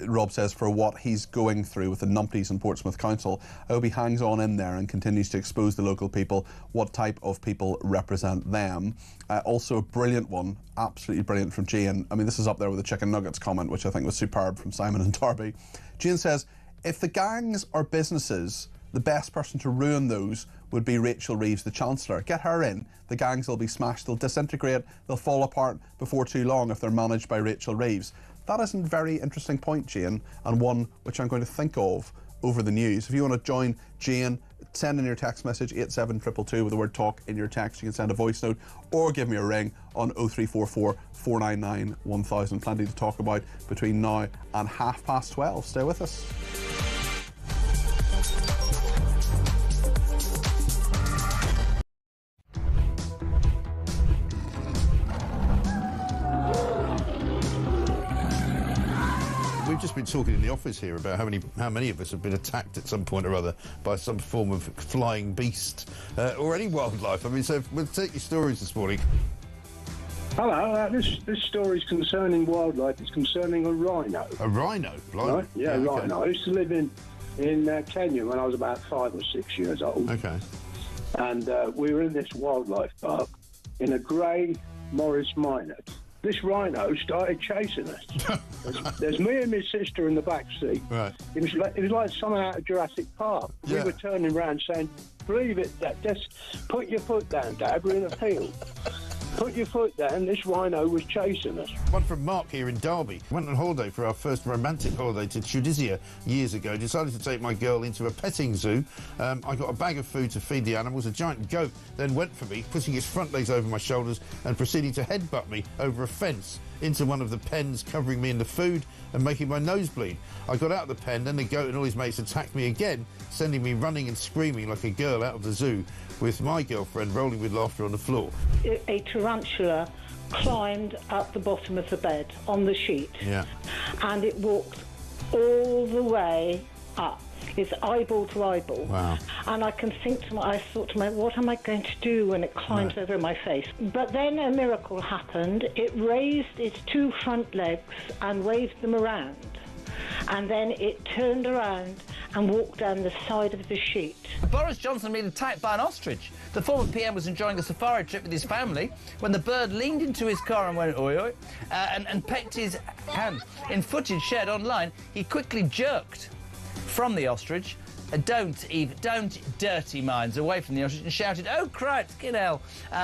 Rob says, for what he's going through with the numpties in Portsmouth Council, I hope he hangs on in there and continues to expose the local people, what type of people represent them. Also a brilliant one, absolutely brilliant, from Jane. I mean, this is up there with the chicken nuggets comment, which I think was superb, from Simon and Derby. Jane says, if the gangs are businesses, the best person to ruin those would be Rachel Reeves, the Chancellor. Get her in. The gangs will be smashed, they'll disintegrate, they'll fall apart before too long if they're managed by Rachel Reeves. That is a very interesting point, Jane, and one which I'm going to think of over the news. If you want to join Jane, send in your text message 87222 with the word talk in your text. You can send a voice note or give me a ring on 0344 499 1000. Plenty to talk about between now and 12:30. Stay with us. We've just been talking in the office here about how many of us have been attacked at some point or other by some form of flying beast or any wildlife. I mean, so we'll take your stories this morning. Hello, this story is concerning wildlife. It's concerning a rhino. A rhino? Right? Yeah, okay. rhino. I used to live in Kenya when I was about 5 or 6 years old. Okay. And we were in this wildlife park in a grey Morris Minor. This rhino started chasing us. There's me and my sister in the back seat. Right. It was like something out of Jurassic Park. Yeah. We were turning around saying, "Believe it, Dad. Just put your foot down, Dad. We're in a field. Put your foot down." This rhino was chasing us. One from Mark here in Derby. Went on holiday for our first romantic holiday to Tunisia years ago. Decided to take my girl into a petting zoo. I got a bag of food to feed the animals. A giant goat then went for me, putting his front legs over my shoulders and proceeding to headbutt me over a fence into one of the pens, covering me in the food and making my nose bleed. I got out of the pen, then the goat and all his mates attacked me again, sending me running and screaming like a girl out of the zoo, with my girlfriend rolling with laughter on the floor. A tarantula climbed up the bottom of the bed on the sheet. Yeah. And it walked all the way up. It's eyeball to eyeball. Wow. And I thought to myself, what am I going to do when it climbs over my face? But then a miracle happened. It raised its two front legs and waved them around. And then it turned around and walked down the side of the sheet. Boris Johnson been attacked by an ostrich. The former PM was enjoying a safari trip with his family when the bird leaned into his car and went oi oi and pecked his hand. In footage shared online, he quickly jerked from the ostrich. Don't dirty minds away from the ostrich, and shouted, "Oh, Christ, get hell,"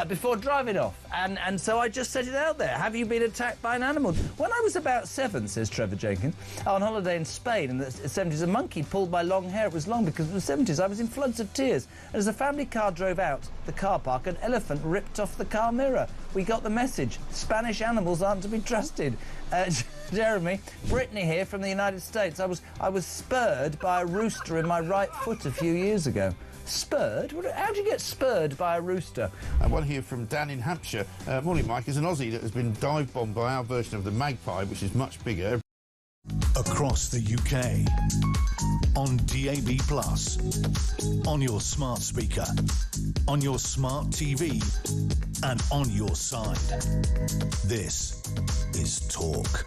before driving off. And so I just set it out there. Have you been attacked by an animal? When I was about 7, says Trevor Jenkins, on holiday in Spain in the 70s, a monkey pulled my long hair. It was long because in the 70s I was in floods of tears. And as the family car drove out the car park, an elephant ripped off the car mirror. We got the message. Spanish animals aren't to be trusted. Jeremy, Brittany here from the United States. I was spurred by a rooster in my right foot a few years ago. Spurred? How do you get spurred by a rooster? And one here from Dan in Hampshire. Morning, Mike. Is an Aussie that has been dive-bombed by our version of the magpie, which is much bigger. Across the UK, on DAB+, on your smart speaker, on your smart TV, and on your side. This is Talk.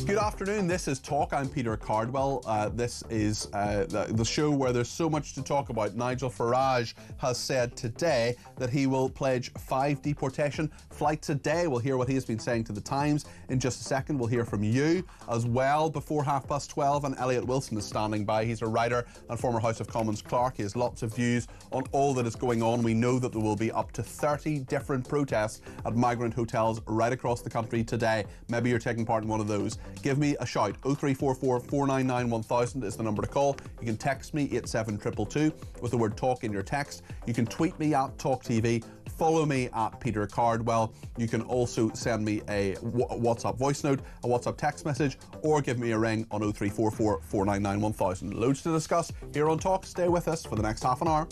Good afternoon, this is Talk. I'm Peter Cardwell. This is the show where there's so much to talk about. Nigel Farage has said today that he will pledge 5 deportation flights a day. We'll hear what he has been saying to the Times in just a second. We'll hear from you as well before 12:30, and Elliot Wilson is standing by. He's a writer and former House of Commons clerk. He has lots of views on all that is going on. We know that there will be up to 30 different protests at migrant hotels right across the country today. Maybe you're taking part in one of those. Give me a shout. 0344 499 1000 is the number to call. You can text me 87222 with the word talk in your text. You can tweet me at talkTV. Follow me at Peter Cardwell. You can also send me a WhatsApp voice note, a WhatsApp text message, or give me a ring on 0344 499 1000. Loads to discuss here on Talk. Stay with us for the next half an hour.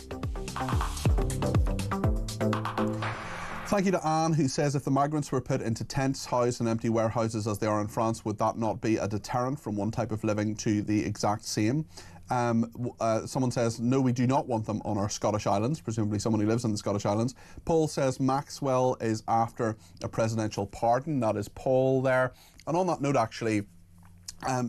Thank you to Anne, who says if the migrants were put into tents, housed in empty warehouses as they are in France, would that not be a deterrent from one type of living to the exact same? Someone says, no, we do not want them on our Scottish islands, presumably someone who lives in the Scottish islands. Paul says Maxwell is after a presidential pardon. That is Paul there. And on that note, actually,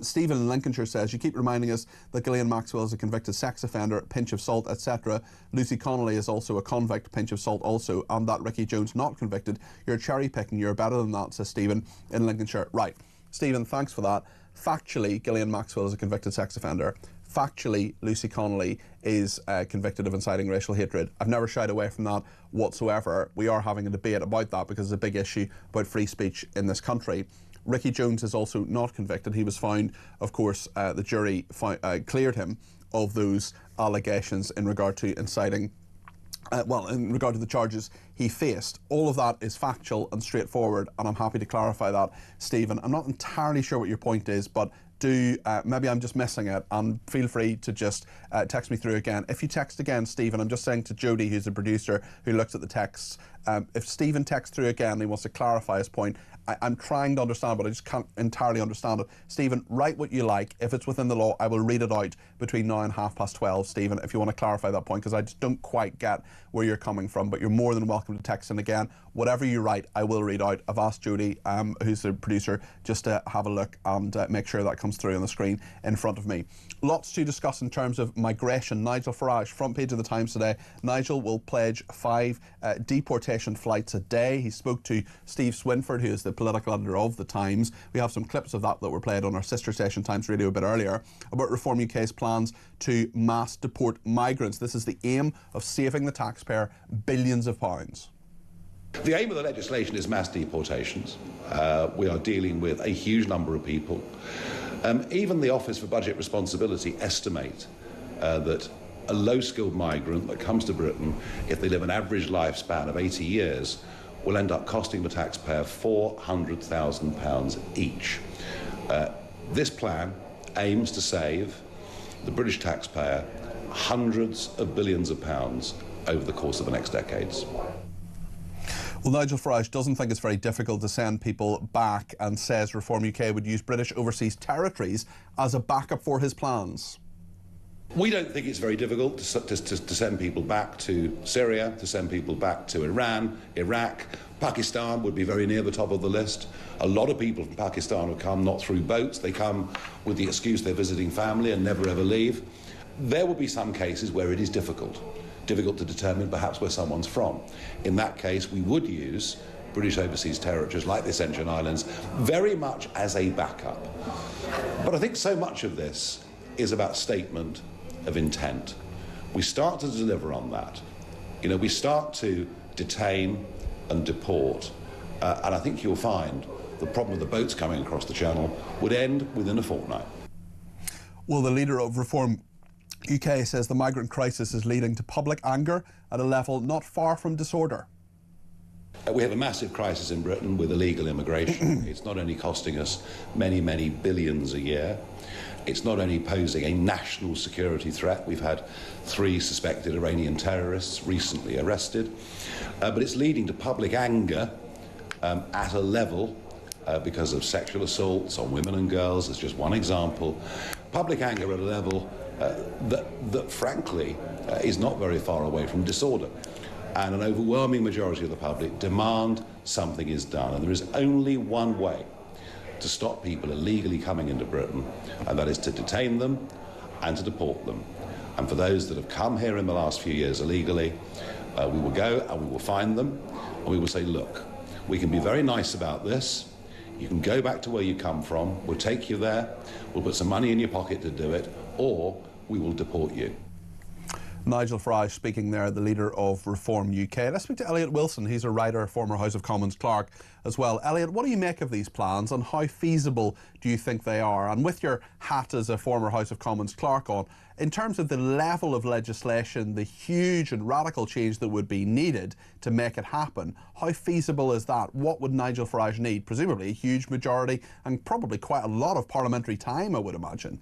Stephen in Lincolnshire says, you keep reminding us that Ghislaine Maxwell is a convicted sex offender, pinch of salt, etc. Lucy Connelly is also a convict, pinch of salt also, and that Ricky Jones not convicted. You're cherry picking, you're better than that, says Stephen in Lincolnshire. Right, Stephen, thanks for that. Factually, Ghislaine Maxwell is a convicted sex offender. Factually, Lucy Connelly is convicted of inciting racial hatred. I've never shied away from that whatsoever. We are having a debate about that because it's a big issue about free speech in this country. Ricky Jones is also not convicted. He was found, of course, the jury cleared him of those allegations in regard to inciting, in regard to the charges he faced. All of that is factual and straightforward, and I'm happy to clarify that, Stephen. I'm not entirely sure what your point is, but maybe I'm just missing it, and feel free to just text me through again. If you text again, Stephen, I'm just saying to Jody, who's the producer who looks at the texts, if Stephen texts through again and he wants to clarify his point, I'm trying to understand, but I just can't entirely understand it. Stephen, write what you like. If it's within the law, I will read it out between now and 12:30, Stephen, if you want to clarify that point, because I just don't quite get where you're coming from, but you're more than welcome to text in again. Whatever you write, I will read out. I've asked Judy, who's the producer, just to have a look and make sure that comes through on the screen in front of me. Lots to discuss in terms of migration. Nigel Farage, front page of the Times today. Nigel will pledge 5 deportation flights a day. He spoke to Steve Swinford, who is the political editor of the Times. We have some clips of that were played on our sister station Times Radio a bit earlier, about Reform UK's plans to mass deport migrants. This is the aim of saving the taxpayer billions of pounds. The aim of the legislation is mass deportations. We are dealing with a huge number of people. Even the Office for Budget Responsibility estimate that a low-skilled migrant that comes to Britain, if they live an average lifespan of 80 years, will end up costing the taxpayer £400,000 each. This plan aims to save the British taxpayer hundreds of billions of pounds over the course of the next decades. Well, Nigel Farage doesn't think it's very difficult to send people back and says Reform UK would use British overseas territories as a backup for his plans. We don't think it's very difficult to send people back to Syria, to send people back to Iran, Iraq. Pakistan would be very near the top of the list. A lot of people from Pakistan have come not through boats. They come with the excuse they're visiting family and never ever leave. There will be some cases where it is difficult to determine perhaps where someone's from. In that case, we would use British overseas territories like the Ascension Islands very much as a backup. But I think so much of this is about statement of intent. We start to deliver on that. You know, we start to detain and deport, and I think you'll find the problem with the boats coming across the channel would end within a fortnight. Well, the leader of Reform UK says the migrant crisis is leading to public anger at a level not far from disorder. We have a massive crisis in Britain with illegal immigration. It's not only costing us many, many billions a year, it's not only posing a national security threat. We've had 3 suspected Iranian terrorists recently arrested, but it's leading to public anger at a level because of sexual assaults on women and girls, as just one example. Public anger at a level that frankly is not very far away from disorder. And an overwhelming majority of the public demand something is done. And there is only one way to stop people illegally coming into Britain, and that is to detain them and to deport them. And for those that have come here in the last few years illegally, we will go and we will find them, and we will say, look, we can be very nice about this. You can go back to where you come from. We'll take you there. We'll put some money in your pocket to do it, or we will deport you. Nigel Farage speaking there, the leader of Reform UK. Let's speak to Elliot Wilson. He's a writer, former House of Commons clerk as well. Elliot, what do you make of these plans and how feasible do you think they are? And with your hat as a former House of Commons clerk on, in terms of the level of legislation, the huge and radical change that would be needed to make it happen, how feasible is that? What would Nigel Farage need? Presumably a huge majority and probably quite a lot of parliamentary time, I would imagine.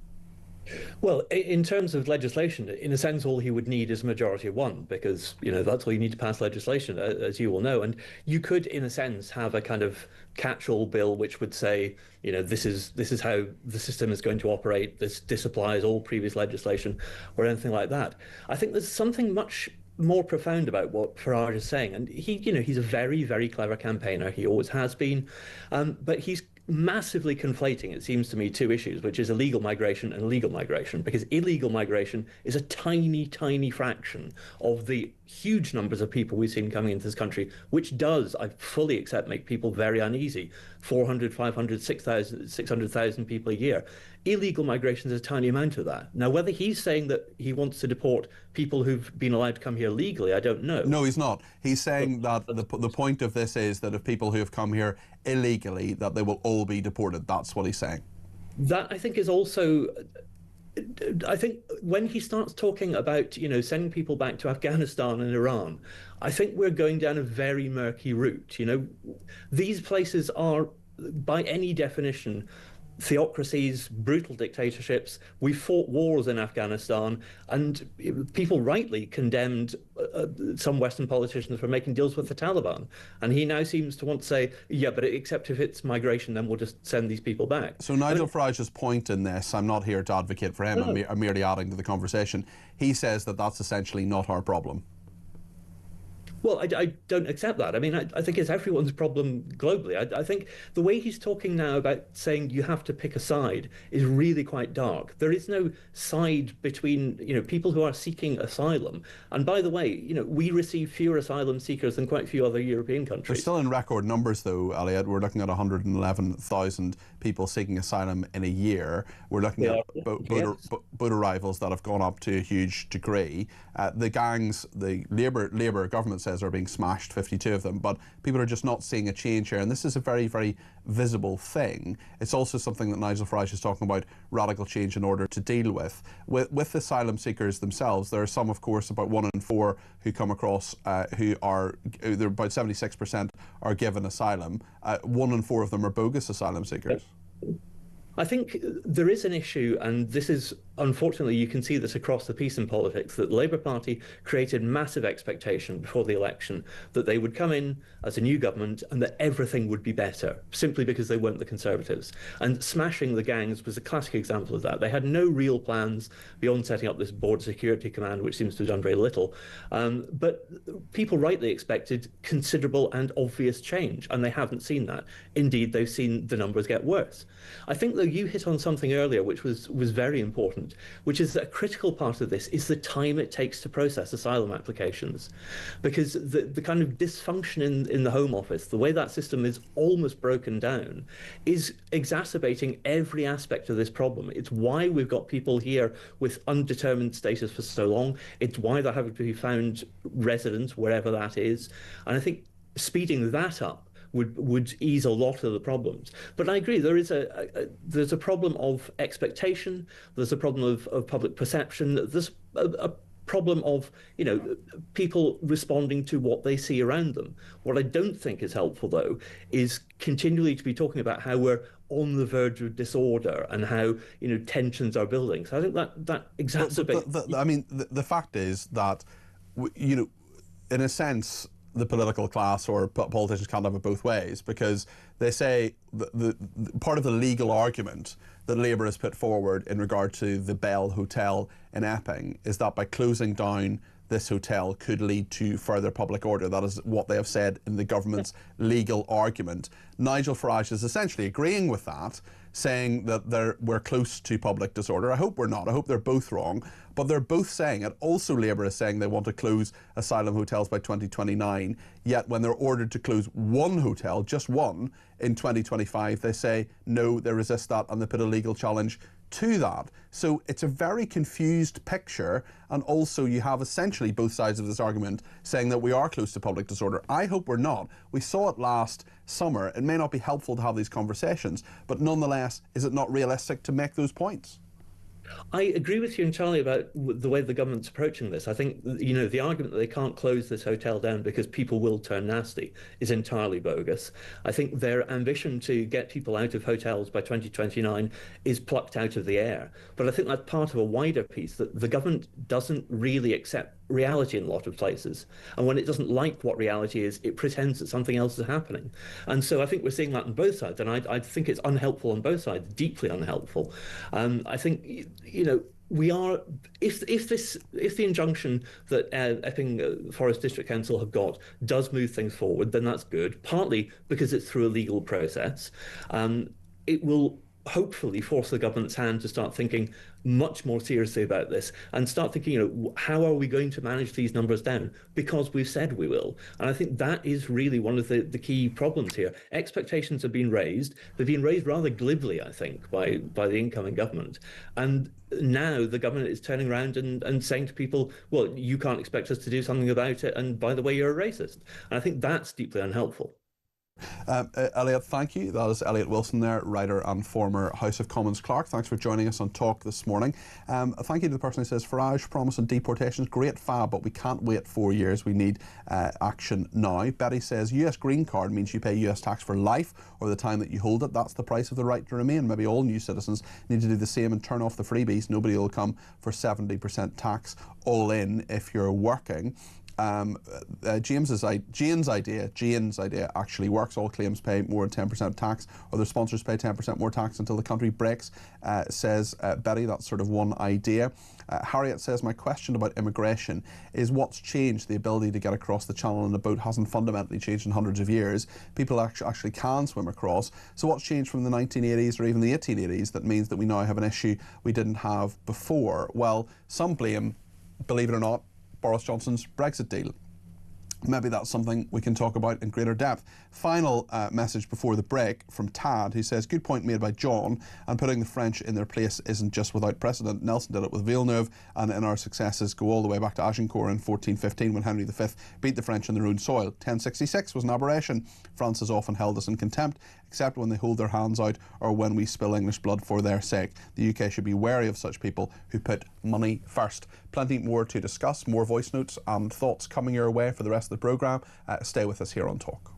Well, in terms of legislation, in a sense, all he would need is a majority of 1, because, you know, that's all you need to pass legislation, as you all know. And you could, in a sense, have a kind of catch-all bill which would say, you know, this is how the system is going to operate. This applies all previous legislation, or anything like that. I think there's something much more profound about what Farage is saying, and he's a very, very clever campaigner. He always has been, but he's massively conflating, it seems to me, 2 issues, which is illegal migration and legal migration, because illegal migration is a tiny, tiny fraction of the huge numbers of people we've seen coming into this country, which does, I fully accept, make people very uneasy. 400, 500, 600,000 people a year. Illegal migration is a tiny amount of that. Now, whether he's saying that he wants to deport people who've been allowed to come here legally, I don't know. No, he's not. He's saying that the point of this is that if people who have come here illegally, that they will all be deported. That's what he's saying. That, I think, is also... I think when he starts talking about, you know, sending people back to Afghanistan and Iran, I think we're going down a very murky route. You know, these places are, by any definition, theocracies, brutal dictatorships. We fought wars in Afghanistan, and people rightly condemned some Western politicians were making deals with the Taliban. And he now seems to want to say, yeah, but except if it's migration, then we'll just send these people back. So Nigel Farage's point in this, I'm not here to advocate for him, I'm merely adding to the conversation. He says that that's essentially not our problem. Well, I don't accept that. I mean, I think it's everyone's problem globally. I think the way he's talking now about saying you have to pick a side is really quite dark. There is no side between, people who are seeking asylum. And by the way, we receive fewer asylum seekers than quite a few other European countries. We're still in record numbers, though, Elliot. We're looking at 111,000 people seeking asylum in a year. We're looking at boat arrivals that have gone up to a huge degree. The gangs, the Labour government says are being smashed, 52 of them, but people are just not seeing a change here, and this is a very, very visible thing. It's also something that Nigel Farage is talking about, radical change in order to deal with. With asylum seekers themselves, there are some, of course, about 1 in 4 who come across who are, about 76% are given asylum. 1 in 4 of them are bogus asylum seekers. I think there is an issue, and this is, unfortunately, you can see this across the piece in politics, that the Labour Party created massive expectation before the election that they would come in as a new government and that everything would be better, simply because they weren't the Conservatives. And smashing the gangs was a classic example of that. They had no real plans beyond setting up this Border Security Command, which seems to have done very little. But people rightly expected considerable and obvious change, and they haven't seen that. Indeed, they've seen the numbers get worse. I think, though, you hit on something earlier which was very important, which is that a critical part of this is the time it takes to process asylum applications. Because the kind of dysfunction in the Home Office, the way that system is almost broken down, is exacerbating every aspect of this problem. It's why we've got people here with undetermined status for so long. It's why they're having to be found residents, wherever that is. And I think speeding that up would ease a lot of the problems. But I agree, there's a problem of expectation, there's a problem of public perception, there's a problem of people responding to what they see around them. What I don't think is helpful, though, is continually to be talking about how we're on the verge of disorder and how tensions are building. So I think that exacerbates. I mean, the fact is that in a sense, the political class or politicians can't have it both ways, because they say the part of the legal argument that Labour has put forward in regard to the Bell Hotel in Epping is that by closing down this hotel could lead to further public order. That is what they have said in the government's legal argument. Nigel Farage is essentially agreeing with that, saying that we're close to public disorder. I hope we're not. I hope they're both wrong. But they're both saying it. Also, Labour is saying they want to close asylum hotels by 2029. Yet when they're ordered to close one hotel, just one, in 2025, they say no, they resist that and they put a legal challenge to that. So it's a very confused picture, and also you have essentially both sides of this argument saying that we are close to public disorder. I hope we're not. We saw it last summer. It may not be helpful to have these conversations, but nonetheless, is it not realistic to make those points? I agree with you entirely about the way the government's approaching this. I think, the argument that they can't close this hotel down because people will turn nasty is entirely bogus. I think their ambition to get people out of hotels by 2029 is plucked out of the air. But I think that's part of a wider piece, that the government doesn't really accept reality in a lot of places. And when it doesn't like what reality is, it pretends that something else is happening. And so I think we're seeing that on both sides. And I think it's unhelpful on both sides, deeply unhelpful. I think, we are, if the injunction that Epping Forest District Council have got does move things forward, then that's good, partly because it's through a legal process. It will hopefully force the government's hand to start thinking much more seriously about this and start thinking, how are we going to manage these numbers down? Because we've said we will. And I think that is really one of the key problems here. Expectations have been raised. They've been raised rather glibly, I think, by the incoming government. And now the government is turning around and saying to people, well, you can't expect us to do something about it. And by the way, you're a racist. And I think that's deeply unhelpful. Elliot, thank you. That is Elliot Wilson there, writer and former House of Commons clerk. Thanks for joining us on Talk this morning. Thank you to the person who says, Farage promise on deportations, great fab, but we can't wait 4 years. We need action now. Betty says, US green card means you pay US tax for life or the time that you hold it. That's the price of the right to remain. Maybe all new citizens need to do the same and turn off the freebies. Nobody will come for 70% tax all in if you're working. Jane's idea actually works. All claims pay more than 10% tax, or their sponsors pay 10% more tax until the country breaks, says Betty. That's sort of one idea. Harriet says, my question about immigration is what's changed. The ability to get across the channel in a boat hasn't fundamentally changed in hundreds of years. People actually can swim across. So what's changed from the 1980s or even the 1880s that means that we now have an issue we didn't have before? Well, some blame, believe it or not, Boris Johnson's Brexit deal. Maybe that's something we can talk about in greater depth. Final message before the break from Tad, who says, good point made by John, and putting the French in their place isn't just without precedent. Nelson did it with Villeneuve, and in our successes go all the way back to Agincourt in 1415 when Henry V beat the French on their own soil. 1066 was an aberration. France has often held us in contempt, except when they hold their hands out or when we spill English blood for their sake. The UK should be wary of such people who put money first. Plenty more to discuss, more voice notes and thoughts coming your way for the rest of the programme. Stay with us here on Talk.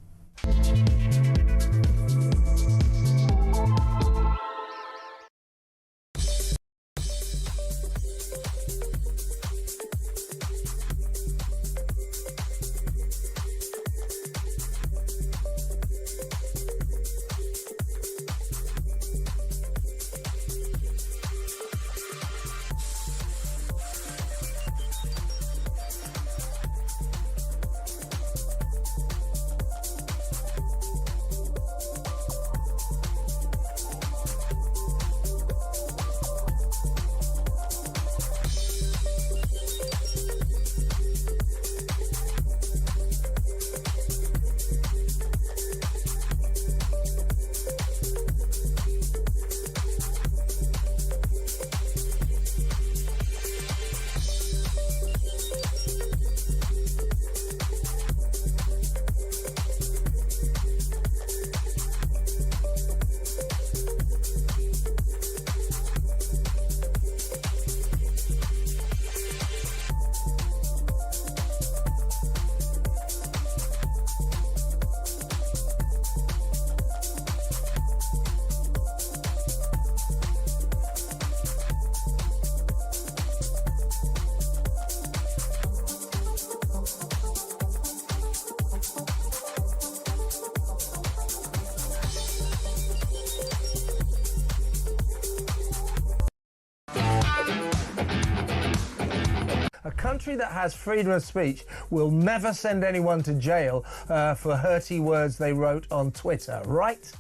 A country that has freedom of speech will never send anyone to jail for hurty words they wrote on Twitter, right?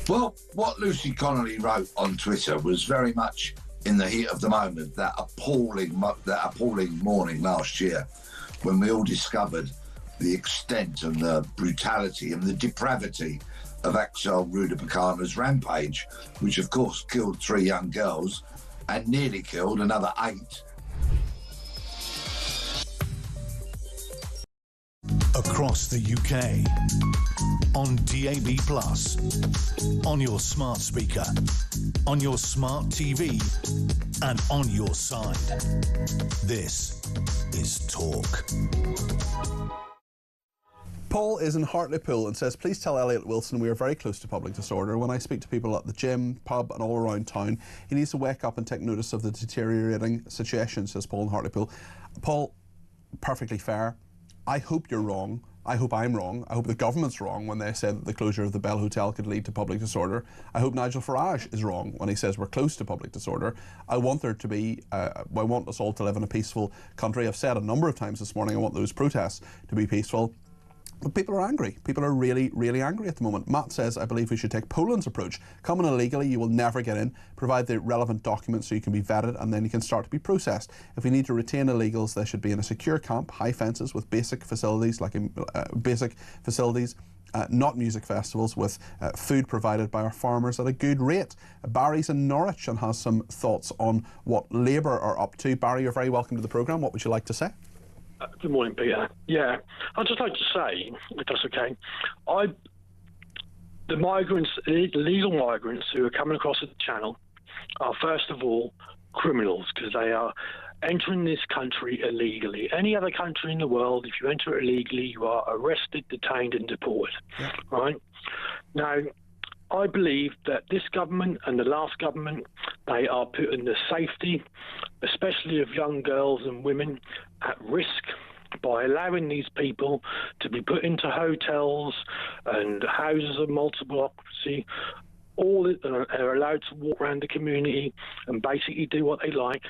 Well, what Lucy Connelly wrote on Twitter was very much in the heat of the moment, that appalling morning last year when we all discovered the extent and the brutality and the depravity of Axel Rudabakana's rampage, which of course killed 3 young girls and nearly killed another 8. Across the UK, on DAB+, on your smart speaker, on your smart TV, and on your side. This is Talk. Paul is in Hartlepool and says, please tell Elliot Wilson we are very close to public disorder. When I speak to people at the gym, pub and all around town, he needs to wake up and take notice of the deteriorating situation, says Paul in Hartlepool. Paul, perfectly fair. I hope you're wrong. I hope I'm wrong. I hope the government's wrong when they said that the closure of the Bell Hotel could lead to public disorder. I hope Nigel Farage is wrong when he says we're close to public disorder. I want there to be, I want us all to live in a peaceful country. I've said a number of times this morning I want those protests to be peaceful. But people are angry. People are really, really angry at the moment. Matt says, I believe we should take Poland's approach. Coming illegally, you will never get in. Provide the relevant documents so you can be vetted and then you can start to be processed. If we need to retain illegals, they should be in a secure camp, high fences with basic facilities, not music festivals, with food provided by our farmers at a good rate. Barry's in Norwich and has some thoughts on what Labour are up to. Barry, you're very welcome to the programme. What would you like to say? Good morning, Peter. Yeah, I'd just like to say, if that's okay, the migrants, illegal migrants who are coming across the channel are first of all criminals because they are entering this country illegally. Any other country in the world, if you enter illegally, you are arrested, detained and deported, right? Now, I believe that this government and the last government, they are putting the safety, especially of young girls and women, at risk by allowing these people to be put into hotels and houses of multiple occupancy. All are allowed to walk around the community and basically do what they like.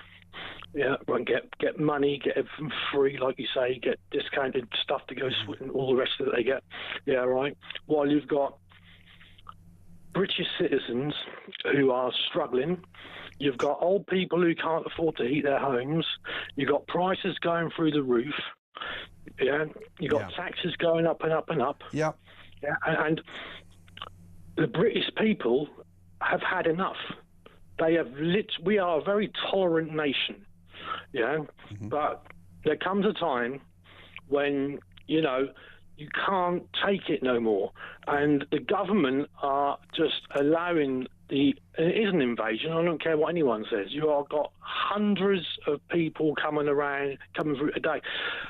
Yeah, and get money, get everything free, like you say, get discounted stuff to go and all the rest of it they get. Yeah, right. While you've got British citizens who are struggling, you've got old people who can't afford to heat their homes, you've got prices going through the roof, yeah, you've got taxes going up and up and up. Yeah. Yeah, and the British people have had enough. We are a very tolerant nation, yeah, but there comes a time when, you know, you can't take it no more. And the government are just allowing it is an invasion. I don't care what anyone says. You have got hundreds of people coming through today.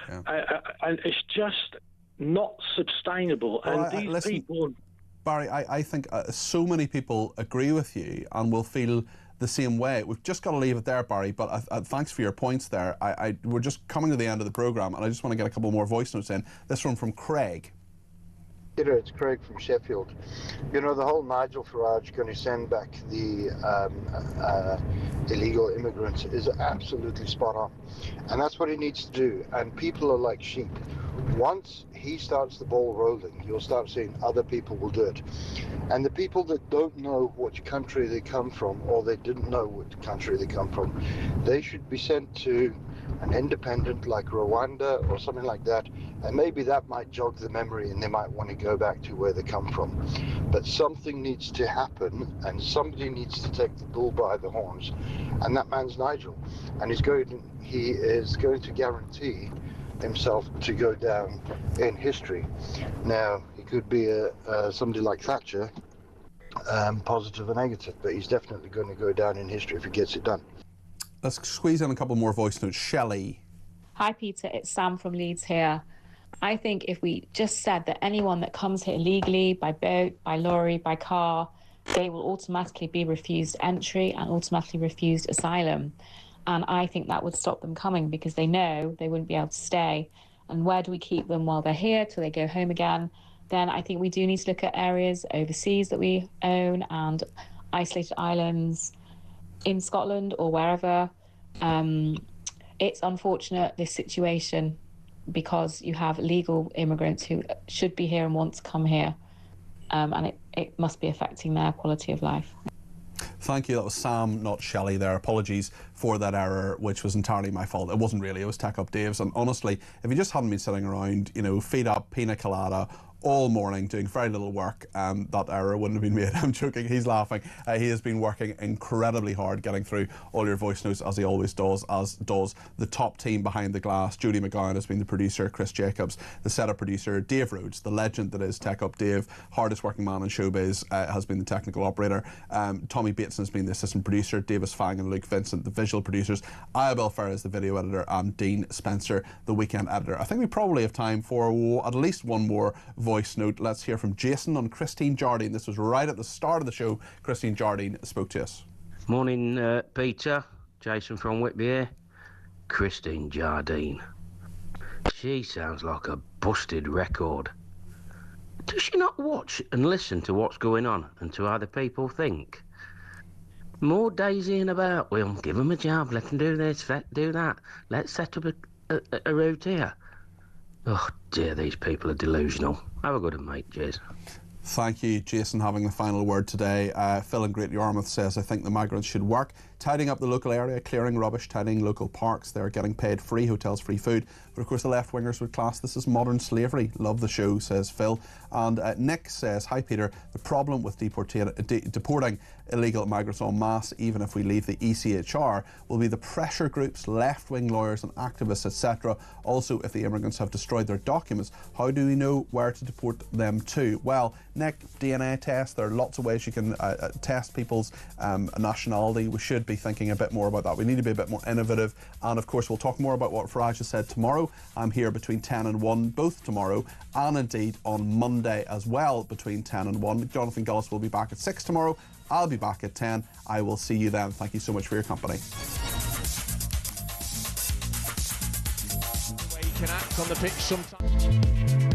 Yeah. And it's just not sustainable. Well, and these people... Barry, I think so many people agree with you and will feel the same way. We've just got to leave it there, Barry, but thanks for your points there. We're just coming to the end of the programme, and I just want to get a couple more voice notes in. This one from Craig. Peter, it's Craig from Sheffield. You know, the whole Nigel Farage going to send back the illegal immigrants is absolutely spot on. And that's what he needs to do. And people are like sheep. Once he starts the ball rolling, you'll start seeing other people will do it. And the people that don't know which country they come from, or they didn't know which country they come from, they should be sent to an independent like Rwanda or something like that, and maybe that might jog the memory and they might want to go back to where they come from. But something needs to happen, and somebody needs to take the bull by the horns, and that man's Nigel, and he is going to guarantee himself to go down in history. Now, he could be somebody like Thatcher, positive or negative, but he's definitely going to go down in history if he gets it done. Let's squeeze in a couple more voice notes. Shelley. Hi, Peter. It's Sam from Leeds here. I think if we just said that anyone that comes here illegally, by boat, by lorry, by car, they will automatically be refused entry and automatically refused asylum. And I think that would stop them coming, because they know they wouldn't be able to stay. And where do we keep them while they're here till they go home again? Then I think we do need to look at areas overseas that we own and isolated islands in Scotland or wherever. It's unfortunate, this situation, because you have legal immigrants who should be here and want to come here, and it must be affecting their quality of life. Thank you. That was Sam, not Shelley there. Apologies for that error, which was entirely my fault. It wasn't really. It was Tech Up Dave's. And honestly, if you just hadn't been sitting around, you know, feet up, pina colada, all morning doing very little work, that error wouldn't have been made. I'm joking, he's laughing. He has been working incredibly hard getting through all your voice notes, as he always does, as does the top team behind the glass. Judy McGowan has been the producer, Chris Jacobs the setup producer, Dave Rhodes, the legend that is Tech Up Dave, hardest working man in showbiz, has been the technical operator. Tommy Bateson has been the assistant producer, Davis Fang and Luke Vincent the visual producers, Ayabel Ferris the video editor, and Dean Spencer the weekend editor. I think we probably have time for at least one more voice note. Let's hear from Jason on Christine Jardine. This was right at the start of the show. Christine Jardine spoke to us. Morning, Peter. Jason from Whitby here. Christine Jardine. She sounds like a busted record. Does she not watch and listen to what's going on and to how the people think? More daisy about. We'll give them a job. Let them do this, do that. Let's set up a route here. Oh dear, these people are delusional. Have a good one, mate. Cheers. Thank you, Jason, having the final word today. Phil in Great Yarmouth says, I think the migrants should work tidying up the local area, clearing rubbish, tidying local parks. They're getting paid free hotels, free food. But of course the left-wingers would class this as modern slavery. Love the show, says Phil. And Nick says, hi Peter, the problem with deporting illegal migrants en masse, even if we leave the ECHR, will be the pressure groups, left-wing lawyers and activists, etc. Also, if the immigrants have destroyed their documents, how do we know where to deport them to? Well, Nick, DNA test. There are lots of ways you can test people's nationality. We should be thinking a bit more about that. We need to be a bit more innovative. And of course, we'll talk more about what Farage has said tomorrow. I'm here between 10 and 1, both tomorrow, and indeed on Monday as well, between 10 and 1. Jonathan Gullis will be back at 6 tomorrow. I'll be back at 10. I will see you then. Thank you so much for your company. can act on the pitch sometimes.